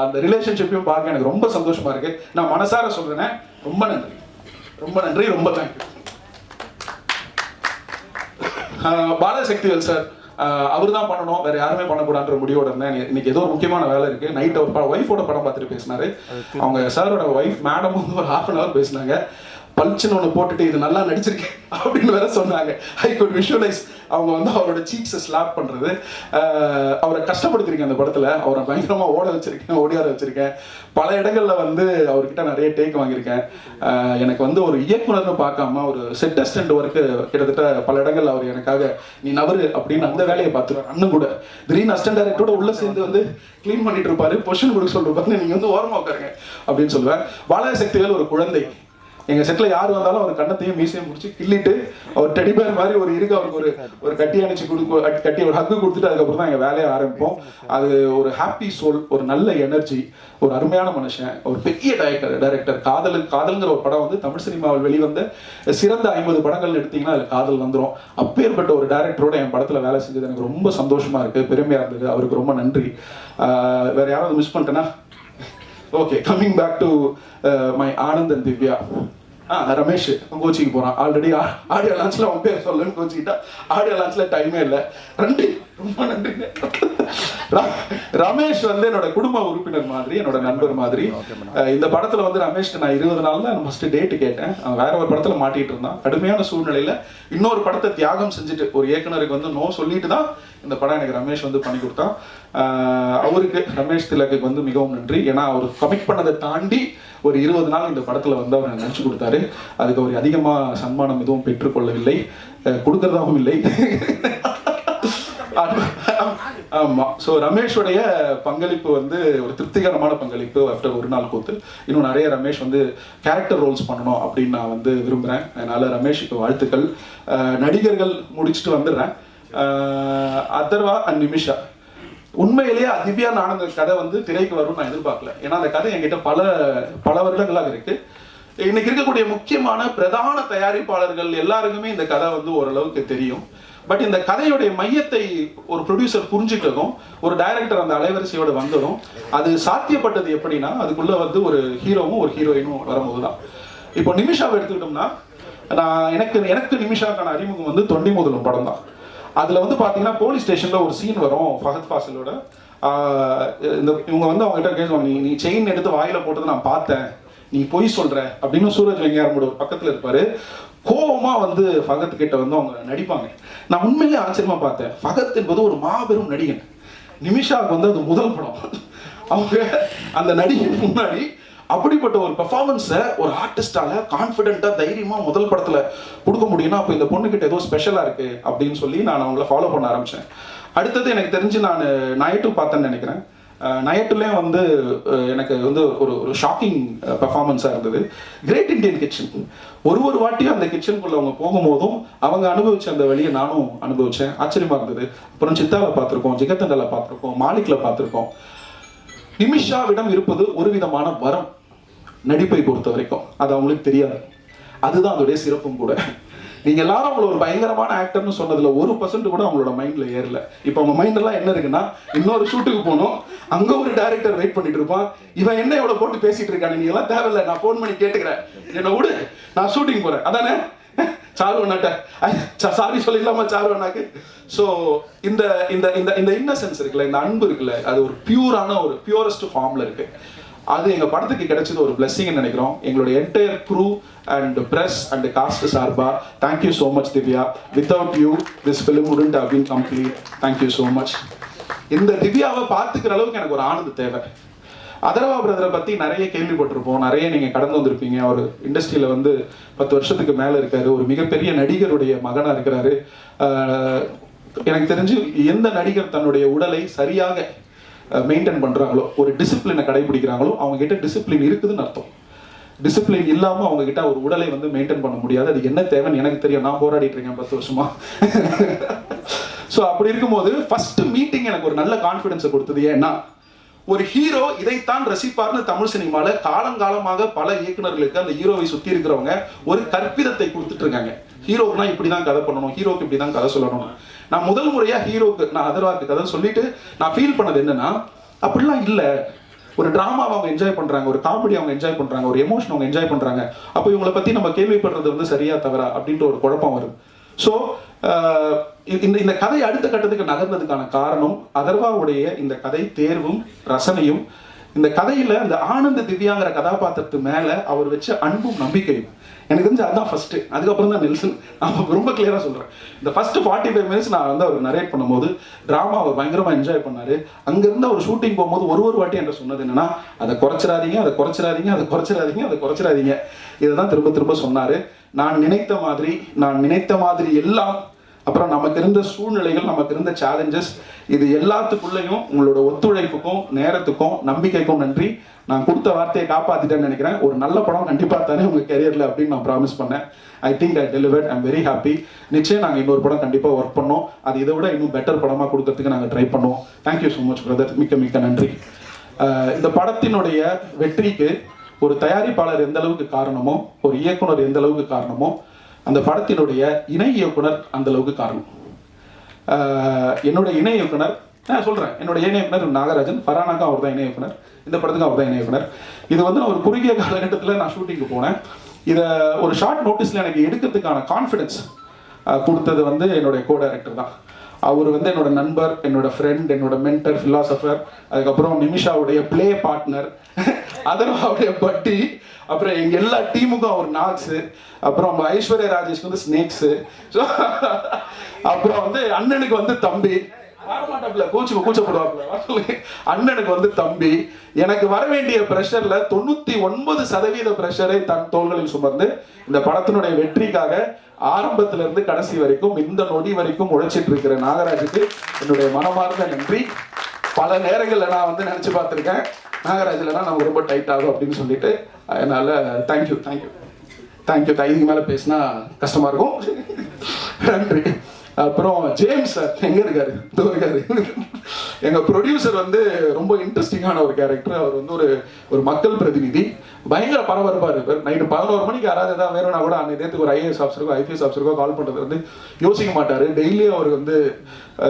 S8: அந்த ரிலேஷன்ஷிப்பையும் பார்க்க எனக்கு ரொம்ப சந்தோஷமா இருக்கு. நான் மனசார சொல்றேன், ரொம்ப நன்றி, ரொம்ப நன்றி, ரொம்ப தேங்க்யூ. பாலசக்திவேல் சார் அவர் தான் பண்ணணும், வேற யாருமே பண்ணக்கூடாதுன்ற முடிவோட இருந்தேன். இன்னைக்கு ஏதோ ஒரு முக்கியமான வேலை இருக்கு. நைட் அவர் ஒய்ஃபோட படம் பார்த்துட்டு பேசினாரு. அவங்க சாரோட ஒய்ஃப் மேடம் வந்து ஒரு 1/2 hour பேசினாங்க. பல்ச்சுன்னு ஒன்று போட்டுட்டு இது நல்லா நடிச்சிருக்கேன் அப்படின்னு வேற சொன்னாங்க. ஐ குட் விஷுவலைஸ் அவங்க வந்து அவரோட சீக்ஸை ஸ்லாப் பண்ணுறது. அவரை கஷ்டப்படுத்திருக்கேன் அந்த படத்தில். அவரை பயங்கரமாக ஓடியார வச்சிருக்கேன். பல இடங்களில் வந்து அவர்கிட்ட நிறைய டேக் வாங்கியிருக்கேன். எனக்கு வந்து ஒரு இயக்குனர்னு பார்க்காம ஒரு செட் அசிஸ்டன்ட் ஒர்க்கு கிட்டத்தட்ட பல இடங்கள் அவர் எனக்காக நீ நவரு அப்படின்னு அந்த வேலையை பார்த்துருவார். அண்ணன் கூட திடீர்னு அசிஸ்டன்ட் டைரக்டரோட உள்ள சேர்ந்து வந்து க்ளீன் பண்ணிட்டு இருப்பாரு, பொசிஷன் கொடுக்க சொல்லிருப்பாரு, நீங்க வந்து ஓரமா உட்காருங்க அப்படின்னு சொல்லுவேன். பாலாஜி சக்திவேல் ஒரு குழந்தை. எங்க செட்ல யார் வந்தாலும் அவர் கண்ணத்தையும் மீசையும் முடிச்சு கிள்ளிட்டு அவர் டெடிபேர் மாதிரி ஒரு இருக்கு அவருக்கு ஒரு கட்டி அணைச்சு கட்டி ஒரு ஹக்கு கொடுத்துட்டு அதுக்கப்புறம் தான் எங்க வேலையை ஆரம்பிப்போம். அது ஒரு ஹாப்பி சோல், ஒரு நல்ல எனர்ஜி, ஒரு அருமையான மனுஷன், ஒரு பெரிய டைரக்டர். காதல்ங்கிற ஒரு படம் வந்து தமிழ் சினிமாவில் வெளிவந்த சிறந்த 50 படங்கள் எடுத்தீங்கன்னா அதுல காதல் வந்துடும். அப்பேற்பட்ட ஒரு டைரக்டரோட என் படத்துல வேலை செஞ்சது எனக்கு ரொம்ப சந்தோஷமா இருக்கு, பெருமையா இருந்தது. அவருக்கு ரொம்ப நன்றி. வேற யாராவது மிஸ் பண்ணிட்டேன்னா? Okay, coming back to my Anand and Divya. Ramesh கோச்சிக்கு போறான். ஆல்ரெடி ஆடியோ லான்ச்ல அவன் பேர் சொல்லணும்னு கோச்சிக்கிட்டா. ஆடியோ லான்ச்ல டைமே இல்லை. நன்றி, ரொம்ப நன்றிங்க. ரமேஷ் வந்து என்னோட குடும்ப உறுப்பினர் மாதிரி, என்னோட நண்பர் மாதிரி. இந்த படத்துல வந்து ரமேஷ் நான் 20 நாள் தான் ஃபர்ஸ்ட் டேட்டு கேட்டேன். அவன் வேற ஒரு படத்துல மாட்டிட்டு இருந்தான். கடுமையான சூழ்நிலையில இன்னொரு படத்தை தியாகம் செஞ்சுட்டு ஒரு இயக்குனருக்கு வந்து நோ சொல்லிட்டு தான் இந்த படம் எனக்கு ரமேஷ் வந்து பண்ணி கொடுத்தான். அவருக்கு, ரமேஷ் திலக்குக்கு வந்து மிகவும் நன்றி. ஏன்னா அவர் கமிட் பண்ணதை தாண்டி ஒரு 20 நாள் இந்த படத்துல வந்து அவர் நடிச்சு கொடுத்தாரு. அதுக்கு அவர் அதிகமா சன்மானம் எதுவும் பெற்றுக்கொள்ளவில்லை, கொடுக்கறதாகவும் இல்லை. ஆமா. ஸோ ரமேஷோடைய பங்களிப்பு வந்து ஒரு திருப்திகரமான பங்களிப்பு. ஆஃப்டர் ஒரு நாள் கூத்து இன்னும் நிறைய ரமேஷ் வந்து கேரக்டர் ரோல்ஸ் பண்ணணும் அப்படின்னு நான் வந்து விரும்புகிறேன். அதனால ரமேஷுக்கு வாழ்த்துக்கள். நடிகர்கள் முடிச்சுட்டு வந்துடுறேன். அதர்வா அண்ட் நிமிஷா, உண்மையிலேயே திவ்யா ஆனந்த கதை வந்து திரைக்கு வரும்னு நான் எதிர்பார்க்கல. ஏன்னா அந்த கதை என்கிட்ட பல வருடங்களாக இருக்கு. இன்னைக்கு இருக்கக்கூடிய முக்கியமான பிரதான தயாரிப்பாளர்கள் எல்லாருக்குமே இந்த கதை வந்து ஓரளவுக்கு தெரியும். பட் இந்த கதையுடைய மையத்தை ஒரு ப்ரொடியூசர் புரிஞ்சுக்கிறதும் ஒரு டைரக்டர் அந்த அலைவரிசையோட வந்ததும் அது சாத்தியப்பட்டது எப்படின்னா, அதுக்குள்ள வந்து ஒரு ஹீரோவும் ஒரு ஹீரோயினும் வரும்போது தான். இப்போ நிமிஷாவை எடுத்துக்கிட்டோம்னா, எனக்கு நிமிஷாக்கான அறிமுகம் வந்து தொண்டி முதலும் படம் தான். அதுல வந்து பாத்தீங்கன்னா போலீஸ் ஸ்டேஷன்ல ஒரு சீன் வரும் ஃபஹத் ஃபாசிலோட. இவங்க வந்து அவங்க கிட்ட கேட்குவாங்க, நீ செயின் எடுத்து வாயில போட்டது நான் பார்த்தேன், நீ பொய் சொல்ற அப்படின்னு. சூரஜ் வெங்காயமோட ஒரு பக்கத்துல இருப்பாரு. கோபமா வந்து ஃபகத் கிட்ட வந்து அவங்க நடிப்பாங்க. நான் உண்மையிலே ஆச்சரியமா பார்த்தேன். ஃபகத் என்பது ஒரு மாபெரும் நடிகன். நிமிஷாவுக்கு வந்து அது முதல் படம். அவங்க அந்த நடிகன் முன்னாடி அப்படிப்பட்ட ஒரு பெர்ஃபார்மன்ஸை ஒரு ஆர்டிஸ்டால கான்ஃபிடென்ட்டா தைரியமா முதல் படத்துல கொடுக்க முடியும்னா அப்போ இந்த பொண்ணு கிட்ட ஏதோ ஸ்பெஷலா இருக்கு அப்படின்னு சொல்லி நான் அவங்கள ஃபாலோ பண்ண ஆரம்பிச்சேன். அடுத்தது எனக்கு தெரிஞ்சு நான் நயட்டு பார்த்தேன்னு நினைக்கிறேன். நயட்டுலேயும் வந்து எனக்கு வந்து ஒரு ஷாக்கிங் பெர்ஃபார்மன்ஸாக இருந்தது. கிரேட் இண்டியன் கிச்சன், ஒரு வாட்டியும் அந்த கிச்சனுக்குள்ள அவங்க போகும்போதும் அவங்க அனுபவிச்ச அந்த வழியை நானும் அனுபவிச்சேன். ஆச்சரியமா இருந்தது. அப்புறம் சித்தால பார்த்துருக்கோம், ஜிகத்தண்டல பார்த்துருக்கோம், மாலிக்ல பார்த்துருக்கோம். நிமிஷாவிடம் இருப்பது ஒரு விதமான வரம், நடிப்பை பொறுத்த வரைக்கும். அது அவங்களுக்கு தெரியாது. அதுதான் அதோடைய சிறப்பும் கூட. நீங்க எல்லாரும் அவங்கள ஒரு பயங்கரமான ஆக்டர்னு சொன்னதுல 1% கூட அவங்களோட மைண்ட்ல ஏறல. இப்போ அவங்க மைண்ட் எல்லாம் என்ன இருக்குன்னா, இன்னொரு ஷூட்டுக்கு போகணும், அங்க ஒரு டைரக்டர் வெயிட் பண்ணிட்டு இருப்பான், இவன் என்ன எவ்வளவு போட்டு பேசிட்டு இருக்கானு, நீ எல்லாம் தேவையில்லை, நான் போன் பண்ணி கேட்டுக்கிறேன், என்ன விடு, நான் ஷூட்டிங் போறேன், அதானே சாருவண்ணாட்ட சாரி சொல்லிடலாமா சாருவண்ணாக்கு. ஸோ இந்த இந்த இந்த இந்த இன்னசென்ஸ் இருக்குல்ல, இந்த அன்பு இருக்குல்ல, அது ஒரு பியூரான ஒரு பியூரஸ்ட் ஃபார்ம்ல இருக்கு. அது எங்க படத்துக்கு கிடைச்சது ஒரு பிளெஸிங்னு நினைக்கிறோம். எங்களுடைய entire crew and press and cast சார்பா thank you so much Divya. Without you this film wouldn't have been complete. Thank you so much. இந்த திவ்யாவை பார்த்துக்கிற அளவுக்கு எனக்கு ஒரு ஆனந்த தேவை. அதர்வா பிரதரை பத்தி நிறைய கேள்விப்பட்டிருப்போம், நிறைய நீங்க கடந்து வந்திருப்பீங்க. அவர் இண்டஸ்ட்ரியில வந்து 10 வருஷத்துக்கு மேல இருக்காரு. ஒரு மிகப்பெரிய நடிகருடைய மகனா இருக்கிறாரு. எனக்கு தெரிஞ்சு எந்த நடிகர் தன்னுடைய உடலை சரியாக மெயின்டைன் பண்றாங்களோ, ஒரு டிசிப்ளினை கடைபிடிக்கிறாங்களோ, அவங்க கிட்ட டிசிப்ளின் இருக்குதுன்னு அர்த்தம். டிசிப்ளின் இல்லாம அவங்க கிட்ட ஒரு உடலை வந்து மெயின்டைன் பண்ண முடியாது. அது என்ன தேவைன்னு எனக்கு தெரியும், நான் போராடிட்டு இருக்கேன் 10 வருஷமா. ஸோ அப்படி இருக்கும்போது ஃபர்ஸ்ட் மீட்டிங் எனக்கு ஒரு நல்ல கான்ஃபிடன்ஸை கொடுத்தது. ஏன்னா ஒரு ஹீரோ இதைத்தான் ரசிப்பார்னு தமிழ் சினிமால காலங்காலமாக பல இயக்குநர்களுக்கு அந்த ஹீரோவை சுத்தி இருக்கிறவங்க ஒரு கற்பிதத்தை கொடுத்துட்டு இருக்காங்க. ஹீரோக்குனா இப்படிதான் கதை பண்ணணும், ஹீரோக்கு இப்படிதான் கதை சொல்லணும். நான் முதல் முறையா ஹீரோக்கு, நான் அதர்வாக்கு கதை சொல்லிட்டு நான் ஃபீல் பண்ணது என்னன்னா, அப்படிலாம் இல்லை. ஒரு டிராமாவை அவங்க என்ஜாய் பண்றாங்க, ஒரு காமெடி அவங்க என்ஜாய் பண்றாங்க, ஒரு எமோஷன் அவங்க என்ஜாய் பண்றாங்க. அப்போ இவங்களை பத்தி நம்ம கேள்விப்படுறது வந்து சரியா தவறா அப்படின்ற ஒரு குழப்பம் வரும். ஸோ இந்த கதை அடுத்த கட்டத்துக்கு நகர்ந்ததுக்கான காரணம் அதர்வாவுடைய இந்த கதை தேர்வும் ரசனையும் இந்த கதையில அந்த ஆனந்த திவ்யாங்கிற கதாபாத்திரத்து மேல அவர் வச்ச அன்பும் நம்பிக்கையும் எனக்கு தெரிஞ்சு அதுதான் ஃபர்ஸ்ட். அதுக்கப்புறம் தான் நெல்சன். நான் ரொம்ப கிளியரா சொல்றேன், இந்த ஃபர்ஸ்ட் 45 மினிட்ஸ் நான் வந்து அவர் நரேட் பண்ணும்போது டிராமா அவர் பயங்கரமா என்ஜாய் பண்ணாரு. அங்கிருந்து அவர் ஷூட்டிங் போகும்போது ஒரு வாட்டி என்ற சொன்னது என்னன்னா, அதை குறைச்சிடாதீங்க, அதை குறைச்சிடாதீங்க, அதை குறைச்சிடாதீங்க, அதை குறைச்சிடாதீங்க. இதைதான் திரும்ப திரும்ப சொன்னாரு. நான் நினைத்த மாதிரி எல்லாம், அப்புறம் நமக்கு இருந்த சூழ்நிலைகள், நமக்கு இருந்த சேலஞ்சஸ், இது எல்லாத்துக்குள்ளேயும் உங்களோட ஒத்துழைப்புக்கும் நேரத்துக்கும் நம்பிக்கைக்கும் நன்றி. நான் கொடுத்த வார்த்தையை காப்பாத்திட்டேன்னு நினைக்கிறேன். ஒரு நல்ல படம் கண்டிப்பா தானே உங்க கெரியர்ல அப்படின்னு நான் ப்ராமிஸ் பண்ணேன். I think I delivered. I'm very happy. நிச்சயம் நாங்கள் இன்னொரு படம் கண்டிப்பா ஒர்க் பண்ணோம். அது இதை விட இன்னும் பெட்டர் படமா கொடுக்கறதுக்கு நாங்கள் ட்ரை பண்ணுவோம். Thank you so much brother. மிக்க மிக்க நன்றி. இந்த படத்தினுடைய வெற்றிக்கு ஒரு தயாரிப்பாளர் எந்த அளவுக்கு காரணமோ, ஒரு இயக்குனர் எந்த அளவுக்கு காரணமோ, அந்த படத்தினுடைய இணை இயக்குனர் அந்த அளவுக்கு காரணம். என்னோட இணை இயக்குனர் நான் சொல்றேன், என்னோட இணை இயக்குனர் நாகராஜன். ஃபரானாக்கும் அவர் தான் இணை இயக்குனர், இந்த படத்துக்கு அவர் தான் இணை இயக்குனர். இது வந்து நான் ஒரு குறுகிய காலகட்டத்தில் நான் ஷூட்டிங்கு போனேன். இதை ஒரு ஷார்ட் நோட்டீஸில் எனக்கு எடுக்கிறதுக்கான கான்ஃபிடன்ஸ் கொடுத்தது வந்து என்னுடைய கோ டைரக்டர் தான். அவர் வந்து என்னோட நண்பர், என்னோட ஃப்ரெண்ட், என்னோட மென்டர், ஃபிலாசபர், அதுக்கப்புறம் நிமிஷாவுடைய பிளே பார்ட்னர், அதர்வாவுடைய பட்டி, அப்புறம் எங்க எல்லா டீமுக்கும் அவர் நாக்ஸு, அப்புறம் ஐஸ்வர்யா ராஜேஷ்க்கு வந்து ஸ்னேக்ஸு, ஸோ அப்புறம் வந்து அண்ணனுக்கு வந்து தம்பி, வரமாட்டாப்ல கூச்சப்படுவாப்ல, அண்ணனுக்கு வந்து தம்பி. எனக்கு வர வேண்டிய பிரஷர்ல 99% பிரஷரை தன் தோள்களில் சுமந்து இந்த படத்தினுடைய வெற்றிக்காக ஆரம்பத்துல இருந்து கடைசி வரைக்கும் இந்த நொடி வரைக்கும் உழைச்சிட்டு இருக்கிற நாகராஜுக்கு என்னுடைய மனமார்ந்த நன்றி. பல நேரங்கள்ல நான் வந்து நினைச்சு பார்த்திருக்கேன், நாகராஜ் இல்லைன்னா நமக்கு ரொம்ப டைட் ஆகும் அப்படின்னு சொல்லிட்டு. அதனால தேங்க்யூ. இதுக்கு மேல பேசினா கஷ்டமா இருக்கும். நன்றி. அப்புறம் ஜேம்ஸ் சார் எங்க இருக்காரு? எங்க ப்ரொடியூசர் வந்து ரொம்ப இன்ட்ரெஸ்டிங்கான ஒரு கேரக்டர். அவர் வந்து ஒரு மக்கள் பிரதிநிதி, பயங்கர பரபரப்பா இருப்பார். நைட்டு 11 மணிக்கு யாராவது ஏதாவது வேணும்னா கூட அன்னைக்கு நேரத்துக்கு ஒரு ஐஏஎஸ் ஆஃபீஸருக்கோ ஐபிஎஸ் ஆஃபீஸருக்கோ கால் பண்றது வந்து யோசிக்க மாட்டாரு. டெய்லியும் அவர் வந்து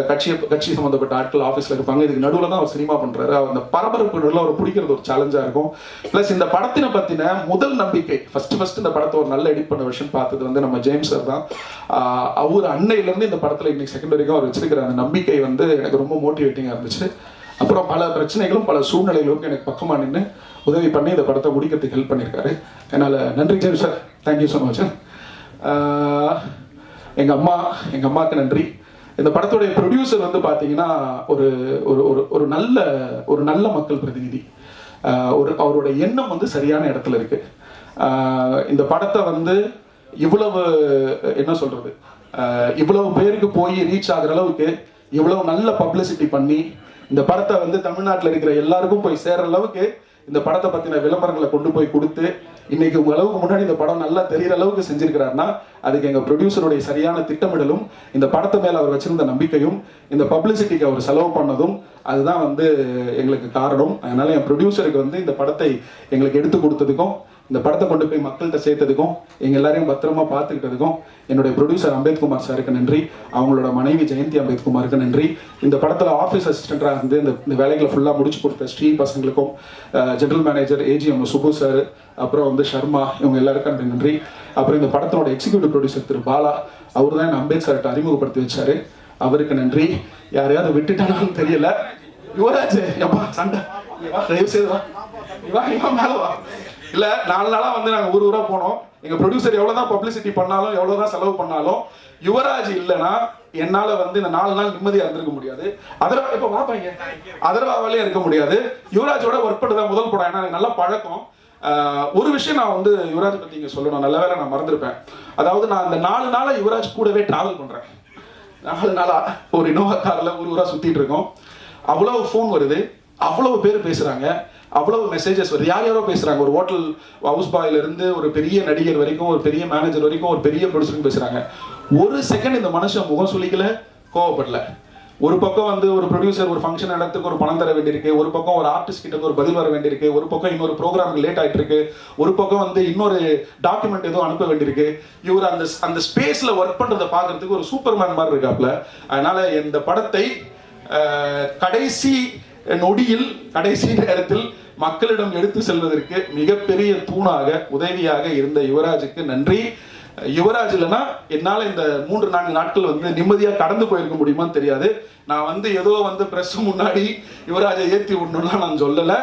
S8: கட்சி சம்பந்தப்பட்ட ஆட்கள் ஆஃபீஸ்ல இருப்பாங்க. இதுக்கு நடுவில் தான் அவர் சினிமா பண்றாரு. அந்த பரபரப்பு நடுவில் அவர் பிடிக்கிறது ஒரு சேலஞ்சா இருக்கும். பிளஸ் இந்த படத்தினை பத்தின முதல் நம்பிக்கை, ஃபர்ஸ்ட் இந்த படத்தை ஒரு நல்ல எடிட் பண்ண விஷயம் பார்த்தது வந்து நம்ம ஜேம்ஸ் சார் தான். அவர் அன்னையில இருந்து இந்த படத்துல இன்னைக்கு செகண்ட் வரைக்கும் அவர் வச்சிருக்கிற அந்த நம்பிக்கை வந்து எனக்கு ரொம்ப மோட்டிவேட்டிங்கா இருந்துச்சு. அப்புறம் பல பிரச்சனைகளும் பல சூழ்நிலைகளும் எனக்கு பக்கமா நின்று உதவி பண்ணி இந்த படத்தை முடிக்கிறதுக்கு ஹெல்ப் பண்ணியிருக்காரு. அதனால நன்றி James sir, thank you so much. எங்க அம்மாவுக்கு நன்றி. இந்த படத்துடைய ப்ரொடியூசர் வந்து பார்த்தீங்கன்னா ஒரு நல்ல மக்கள் பிரதிநிதி. அவரோட எண்ணம் வந்து சரியான இடத்துல இருக்கு. இந்த படத்தை வந்து இவ்வளவு என்ன சொல்றது, இவ்வளவு பேருக்கு போய் ரீச் ஆகுற அளவுக்கு இவ்வளவு நல்ல பப்ளிசிட்டி பண்ணி இந்த படத்தை வந்து தமிழ்நாட்டில் இருக்கிற எல்லாருக்கும் போய் சேர்ற அளவுக்கு இந்த படத்தை பத்தின விளம்பரங்களை கொண்டு போய் கொடுத்து இன்னைக்கு உங்க அளவுக்கு முன்னாடி இந்த படம் நல்லா தெரிகிற அளவுக்கு செஞ்சிருக்கிறாருன்னா அதுக்கு எங்க ப்ரொடியூசருடைய சரியான திட்டமிடலும், இந்த படத்தை மேல அவர் வச்சிருந்த நம்பிக்கையும், இந்த பப்ளிசிட்டிக்கு அவர் செலவு பண்ணதும், அதுதான் வந்து எங்களுக்கு காரணம். அதனால என் ப்ரொடியூசருக்கு வந்து இந்த படத்தை எங்களுக்கு எடுத்து கொடுத்ததுக்கும், இந்த படத்தை கொண்டு போய் மக்கள்கிட்ட சேர்த்ததுக்கும், எங்க எல்லாரையும் பத்திரமா பார்த்துக்கிட்டதுக்கும் என்னுடைய ப்ரொடியூசர் அம்பேத்குமார் சாருக்கு நன்றி. அவங்களோட மனைவி ஜெயந்தி அம்பேத்குமாருக்கு நன்றி. இந்த படத்துல ஆஃபீஸ் அசிஸ்டண்டாக இருந்து இந்த வேலைகளை ஃபுல்லா முடிச்சு கொடுத்த ஸ்ரீ பசங்களுக்கும், general manager AGM Subu sir, அப்புறம் வந்து சர்மா, இவங்க எல்லாருக்கும் நன்றி. அப்புறம் இந்த படத்தோட எக்ஸிக்யூட்டிவ் ப்ரொடியூசர் திரு பாலா, அவர் தான் அம்பேத் சார்கிட்ட அறிமுகப்படுத்தி வச்சாரு, அவருக்கு நன்றி. யாரையாவது விட்டுட்டானாலும் தெரியல. யுவராஜ் எப்பா சண்டை மேல வா. இல்ல 4 நாளா வந்து நாங்க ஊரா போனோம். எங்க ப்ரொடியூசர் எவ்வளவுதான் பப்ளிசிட்டி பண்ணாலும் எவ்வளவுதான் செலவு பண்ணாலும் யுவராஜ் இல்லைன்னா என்னால வந்து இந்த 4 நாள் நிம்மதியா இருந்திருக்க முடியாது. அதர்வாவாலே இருக்க முடியாது. யுவராஜோட ஒர்க் பண்ணதான் முதல் படம். ஏன்னா நல்ல பழக்கம். ஒரு விஷயம் நான் வந்து யுவராஜ் பத்தி இங்க சொல்லணும், நல்ல வேலை நான் மறந்துருப்பேன். அதாவது நான் இந்த 4 நாளா யுவராஜ் கூடவே டிராவல் பண்றேன். 4 நாளா ஒரு இனோவா கார்ல ஊரா சுத்திட்டு இருக்கோம். அவ்வளவு ஃபோன் வருது, அவ்வளவு பேர் பேசுறாங்க, அவ்வளவு மெசேஜஸ் வருது, யாரோ பேசுறாங்க. ஒரு ஹோட்டல் ஹவுஸ் பாயில இருந்து ஒரு பெரிய நடிகர் வரைக்கும், ஒரு பெரிய மேனேஜர் வரைக்கும், ஒரு பெரிய ப்ரொடியூசர் பேசுறாங்க. ஒரு செகண்ட் இந்த மனுஷன் முகம் சொல்லிக்கல, கோவப்படல. ஒரு பக்கம் வந்து ஒரு ப்ரொடியூசர் ஒரு ஃபங்க்ஷன் இடத்துக்கு ஒரு பணம் தர வேண்டியிருக்கு, ஒரு பக்கம் ஒரு ஆர்டிஸ்ட் கிட்ட ஒரு பதில் வர வேண்டியிருக்கு, ஒரு பக்கம் இன்னொரு ப்ரோக்ராம் லேட் ஆயிட்டு இருக்கு, ஒரு பக்கம் வந்து இன்னொரு டாக்குமெண்ட் எதுவும் அனுப்ப வேண்டியிருக்கு. இவர் அந்த ஸ்பேஸ்ல ஒர்க் பண்றதை பார்க்கறதுக்கு ஒரு சூப்பர்மேன் மாதிரி இருக்காப்ல. அதனால இந்த படத்தை கடைசி நொடியில் கடைசி நேரத்தில் மக்களிடம் எடுத்து செல்வதற்கு மிகப்பெரிய தூணாக உதவியாக இருந்த யுவராஜுக்கு நன்றி. யுவராஜ் இல்லைன்னா என்னால இந்த 3-4 நாட்கள் வந்து நிம்மதியா கடந்து போயிருக்க முடியுமான்னு தெரியாது. நான் வந்து ஏதோ வந்து பிரஸ் முன்னாடி யுவராஜை ஏற்றி விடணும்லாம் நான் சொல்லல.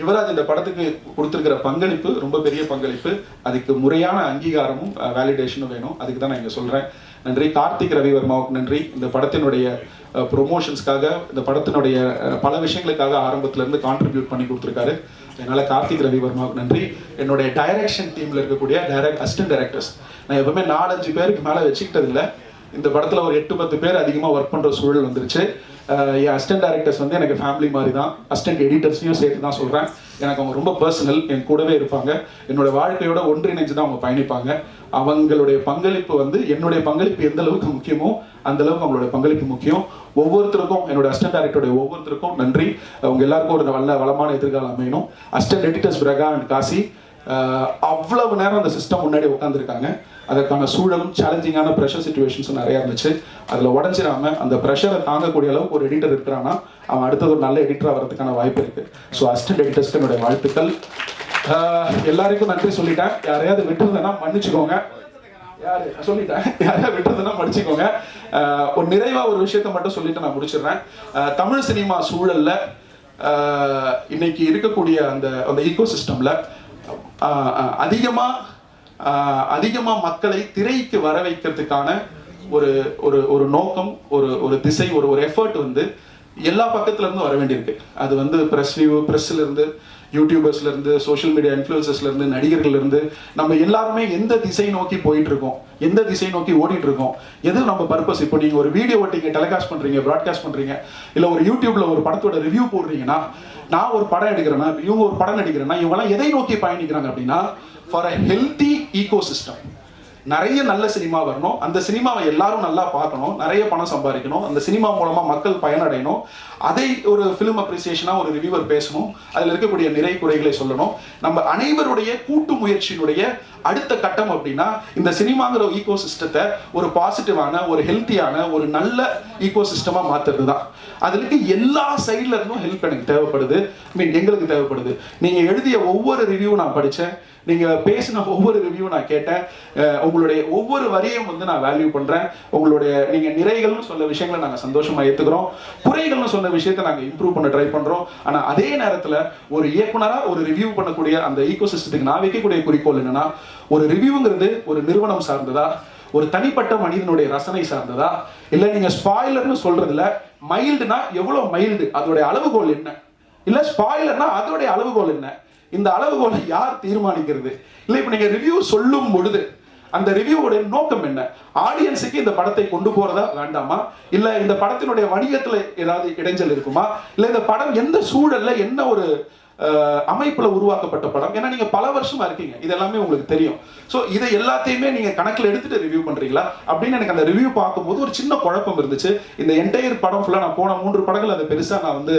S8: யுவராஜ் இந்த படத்துக்கு கொடுத்துருக்கிற பங்களிப்பு ரொம்ப பெரிய பங்களிப்பு. அதுக்கு முறையான அங்கீகாரமும் வேலிடேஷனும் வேணும். அதுக்கு தான் நான் இங்கே சொல்கிறேன். நன்றி. கார்த்திக் ரவிவர்மாவுக்கு நன்றி. இந்த படத்தினுடைய ப்ரொமோஷன்ஸ்க்காக, இந்த படத்தினுடைய பல விஷயங்களுக்காக ஆரம்பத்திலேருந்து கான்ட்ரிபியூட் பண்ணி கொடுத்துருக்காரு. அதனால் கார்த்திக் ரவிவர்மாவுக்கு நன்றி. என்னுடைய டைரக்ஷன் டீமில் இருக்கக்கூடிய அசிஸ்டன்ட் டைரக்டர்ஸ், நான் எப்பவுமே 4-5 பேருக்கு மேலே வச்சுக்கிட்டதில்லை. இந்த படத்தில் ஒரு 8-10 பேர் அதிகமாக ஒர்க் பண்ணுற சூழல் வந்துருச்சு. என் அசிஸ்டன்ட் டைரக்டர்ஸ் வந்து எனக்கு ஃபேமிலி மாதிரி தான். அசிஸ்டன்ட் எடிட்டர்ஸையும் சேர்த்து தான் சொல்கிறேன். எனக்கு அவங்க ரொம்ப பர்சனல், என் கூடவே இருப்பாங்க. என்னோட வாழ்க்கையோட ஒன்றிணைஞ்சு தான் அவங்க பயணிப்பாங்க. அவங்களுடைய பங்களிப்பு வந்து என்னுடைய பங்களிப்பு எந்த அளவுக்கு முக்கியமோ அந்த அளவுக்கு அவங்களுடைய பங்களிப்பு முக்கியம். ஒவ்வொருத்தருக்கும், என்னோட அசிஸ்டன்ட் டைரக்டருடைய ஒவ்வொருத்தருக்கும் நன்றி. அவங்க எல்லாருக்கும் ஒரு நல்ல வளமான எதிர்காலம் அமையணும். அசிஸ்டன்ட் எடிட்டர்ஸ் பிரகா அண்ட் காசி அவ்வளவு நேரம் அந்த சிஸ்டம் முன்னாடி உட்காந்துருக்காங்க. அதற்கான சூழலும் சேலஞ்சிங்கான ப்ரெஷர் சுச்சுவேஷன்ஸும் நிறையா இருந்துச்சு. அதில் உடஞ்சிடாம அந்த ப்ரெஷரை தாங்கக்கூடிய அளவுக்கு ஒரு எடிட்டர் இருக்கிறான்னா அவன் அடுத்தது ஒரு நல்ல எடிட்டராக வரதுக்கான வாய்ப்பு இருக்குது. ஸோ அசிஸ்டன்ட் எடிட்டர்ஸ்க்கு என்னுடைய வாழ்த்துக்கள். எல்லாருக்கும் நன்றி சொல்லிட்டேன். யாரையாவது விட்டுருந்தேன்னா மன்னிச்சுக்கோங்க. யாரையாவது விட்டுருந்தேன்னா மன்னிச்சுக்கோங்க. ஒரு நிறைவாக ஒரு விஷயத்த மட்டும் சொல்லிட்டு நான் முடிச்சிடுறேன். தமிழ் சினிமா சூழலில் இன்னைக்கு இருக்கக்கூடிய அந்த ஈகோ சிஸ்டமில் அதிகமாக மக்களை திரைக்கு வர வைக்கிறதுக்கான ஒரு நோக்கம், ஒரு திசை, ஒரு எஃபர்ட் வந்து எல்லா பக்கத்துல இருந்து வர வேண்டியிருக்கு. அது வந்து ப்ரெஸ்ல இருந்து, யூடியூபர்ஸ்ல இருந்து, சோஷியல் மீடியா இன்ஃப்ளூயன்சர்ஸ்ல இருந்து, நடிகர்கள் இருந்து, நம்ம எல்லாருமே எந்த திசை நோக்கி போயிட்டு இருக்கோம், எந்த திசை நோக்கி ஓடிட்டு இருக்கோம், எது நம்ம பர்பஸ். இப்போ நீங்க ஒரு வீடியோ ஓட்டிங்க, டெலிகாஸ்ட் பண்றீங்க, ப்ராட்காஸ்ட் பண்றீங்க, இல்ல ஒரு யூடியூப்ல ஒரு படத்தோட ரிவ்யூ போடுறீங்கன்னா, நான் ஒரு படம் எடுக்கிறேன்னா, இவங்க ஒரு படம் நடிக்கிறேன்னா, இவங்கெல்லாம் எதை நோக்கி பயணிக்கிறாங்க அப்படின்னா, for a healthy ecosystem. நிறைய நல்ல சினிமா வரணும், அந்த சினிமாவை எல்லாரும் நல்லா பார்க்கணும், நிறைய பணம் சம்பாதிக்கணும், அந்த சினிமா மூலமா மக்கள் பயனடையணும். அதை ஒரு ஃபிலிம் அப்ரிசியேஷனா ஒரு ரிவ்யூவர் பேசணும், அதில் இருக்கக்கூடிய நிறை குறைகளை சொல்லணும். நம்ம அனைவருடைய கூட்டு முயற்சியினுடைய அடுத்த கட்டம் அப்படின்னா இந்த சினிமாங்கிற ஈகோ சிஸ்டத்தை ஒரு பாசிட்டிவான, ஒரு ஹெல்த்தியான, ஒரு நல்ல ஈகோ சிஸ்டமா மாத்துறது தான். அதுக்கு எல்லா சைட்ல இருந்தும் ஹெல்ப் எனக்கு தேவைப்படுது, எங்களுக்கு தேவைப்படுது. நீங்க எழுதிய ஒவ்வொரு ரிவ்யூ நான் படித்தேன், நீங்க பேசின ஒவ்வொரு ரிவ்யூ நான் கேட்டேன். உங்களுடைய ஒவ்வொரு வரியும் வந்து நான் வேல்யூ பண்றேன். உங்களுடைய நீங்க நிறைகள்னு சொல்ல விஷயங்களை நாங்க சந்தோஷமா ஏத்துக்கிறோம், குறைகள்னு சொன்ன விஷயத்தை நாங்க இம்ப்ரூவ் பண்ண ட்ரை பண்றோம். ஆனா அதே நேரத்துல ஒரு இயக்குனரா ஒரு ரிவ்யூ பண்ணக்கூடிய அந்த ஈகோ சிஸ்டத்துக்கு நான் வைக்கக்கூடிய குறிக்கோள் என்னன்னா, ஒரு ரிவ்யூங்கிறது ஒரு நிறுவனம் சார்ந்ததா, ஒரு தனிப்பட்ட மனிதனுடைய ரசனை சார்ந்ததா, இல்ல நீங்க ஸ்பாயிலர்னு சொல்றதுல மைல்டுனா எவ்வளவு மைல்டு, அதோடைய அளவுகோல் என்ன, இல்ல ஸ்பாயிலர்னா அதோடைய அளவுகோல் என்ன, இந்த அளவுகோலை யார் தீர்மானிக்கிறது? இல்லை, இப்போ நீங்க ரிவ்யூ சொல்லும் பொழுது அந்த ரிவ்யூவோட நோக்கம் என்ன? ஆடியன்ஸுக்கு இந்த படத்தை கொண்டு போறதா வேண்டாமா, இல்ல இந்த படத்தினுடைய வணிகத்துல ஏதாவது இடைஞ்சல் இருக்குமா, இல்ல இந்த படம் எந்த சூழல்ல என்ன ஒரு அமைப்புல உருவாக்கப்பட்ட படம், ஏன்னா நீங்க பல வருஷமா இருக்கீங்க, இது எல்லாமே உங்களுக்கு தெரியும். ஸோ இதை எல்லாத்தையுமே நீங்க கணக்கில் எடுத்துட்டு ரிவ்யூ பண்றீங்களா அப்படின்னு எனக்கு அந்த ரிவ்யூ பார்க்கும்போது ஒரு சின்ன குழப்பம் இருந்துச்சு. இந்த என்டையர் படம் ஃபுல்லாக நான் போன 3 படங்கள் அதை பெருசாக நான் வந்து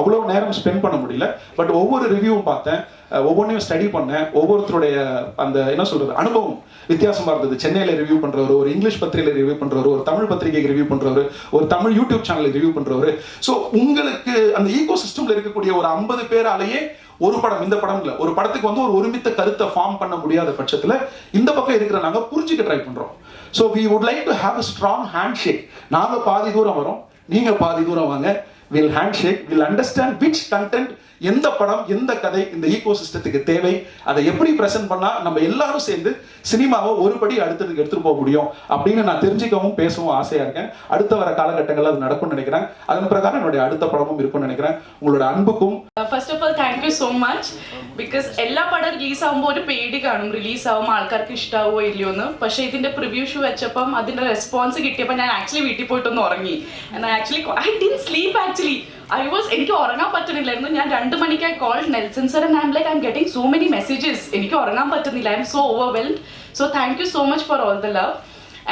S8: அவ்வளோ நேரம் ஸ்பெண்ட் பண்ண முடியல. பட் ஒவ்வொரு ரிவ்யூவும் பார்த்தேன், ஒவ்வொன்றையும் ஸ்டடி பண்ணேன். ஒவ்வொருத்தருடைய அந்த என்ன சொல்றது அனுபவம் வித்தியாசமா இருந்தது. சென்னையில ரிவ்யூ பண்றவர், ஒரு இங்கிலீஷ் பத்திரிகையில ரிவ்யூ பண்றவர், ஒரு தமிழ் பத்திரிகைக்கு ரிவ்யூ பண்றவர், ஒரு தமிழ் யூடியூப் சேனல் ரிவ்யூ பண்றவர். ஸோ உங்களுக்கு அந்த ஈகோ சிஸ்டம்ல இருக்கக்கூடிய ஒரு 50 பேராலேயே ஒரு படம், இந்த படம் இல்ல, ஒரு படத்துக்கு வந்து ஒரு ஒருமித்த கருத்தை ஃபார்ம் பண்ண முடியாத பட்சத்துல இந்த பக்கம் இருக்கிற நாங்க புரிஞ்சுக்க ட்ரை பண்றோம். So we would like to have a strong handshake. நாங்க பாதி தூரம் வரோம், நீங்க பாதி தூரம் வாங்க. we'll handshake, we'll understand which content, எந்த படம், எந்த கதை இந்த ஈகோ சிஸ்டத்துக்கு தேவை, அதை எப்படி பிரசன்ட் பண்ணா நம்ம எல்லாரும் சேர்ந்து சினிமாவை ஒருபடி அடுத்ததுக்கு எடுத்துட்டு போக முடியும் அப்படின்னு நான் தெரிஞ்சுக்கவும் பேசவும் ஆசையா இருக்கேன். அடுத்த வர காலகட்டங்கள் அது நடக்கும்னு நினைக்கிறேன். அதன் பிரகாரம் என்னுடைய அடுத்த படமும் இருக்கும்னு நினைக்கிறேன். உங்களோட அன்புக்கும்
S9: first of all thank you so much. Because എല്ലാ പടം റിലീസ് ആകുമ്പോൾ ഒരു പേടി കാണും, റിലീസ് ആകുമ്പോൾ ആൾക്കാർക്ക് ഇഷ്ടാവോ ഇല്ലയോ എന്ന്. പക്ഷേ ഇതിന്റെ പ്രിവ്യൂ ഷോ വെച്ചപ്പം അതിന്റെ റെസ്പോൺസ് കിട്ടിയപ്പോൾ ഞാൻ ആക്ച്വലി വീട്ടിൽ പോയിട്ടൊന്ന് ഉറങ്ങി. I didn't sleep actually. എനിക്ക് ഉറങ്ങാൻ പറ്റുന്നില്ലായിരുന്നു. ഞാൻ 2 മണിക്ക് I called Nelson sir and I'm getting so many messages. എനിക്ക് ഉറങ്ങാൻ പറ്റുന്നില്ല. I'm so overwhelmed. So thank you so much for all the love.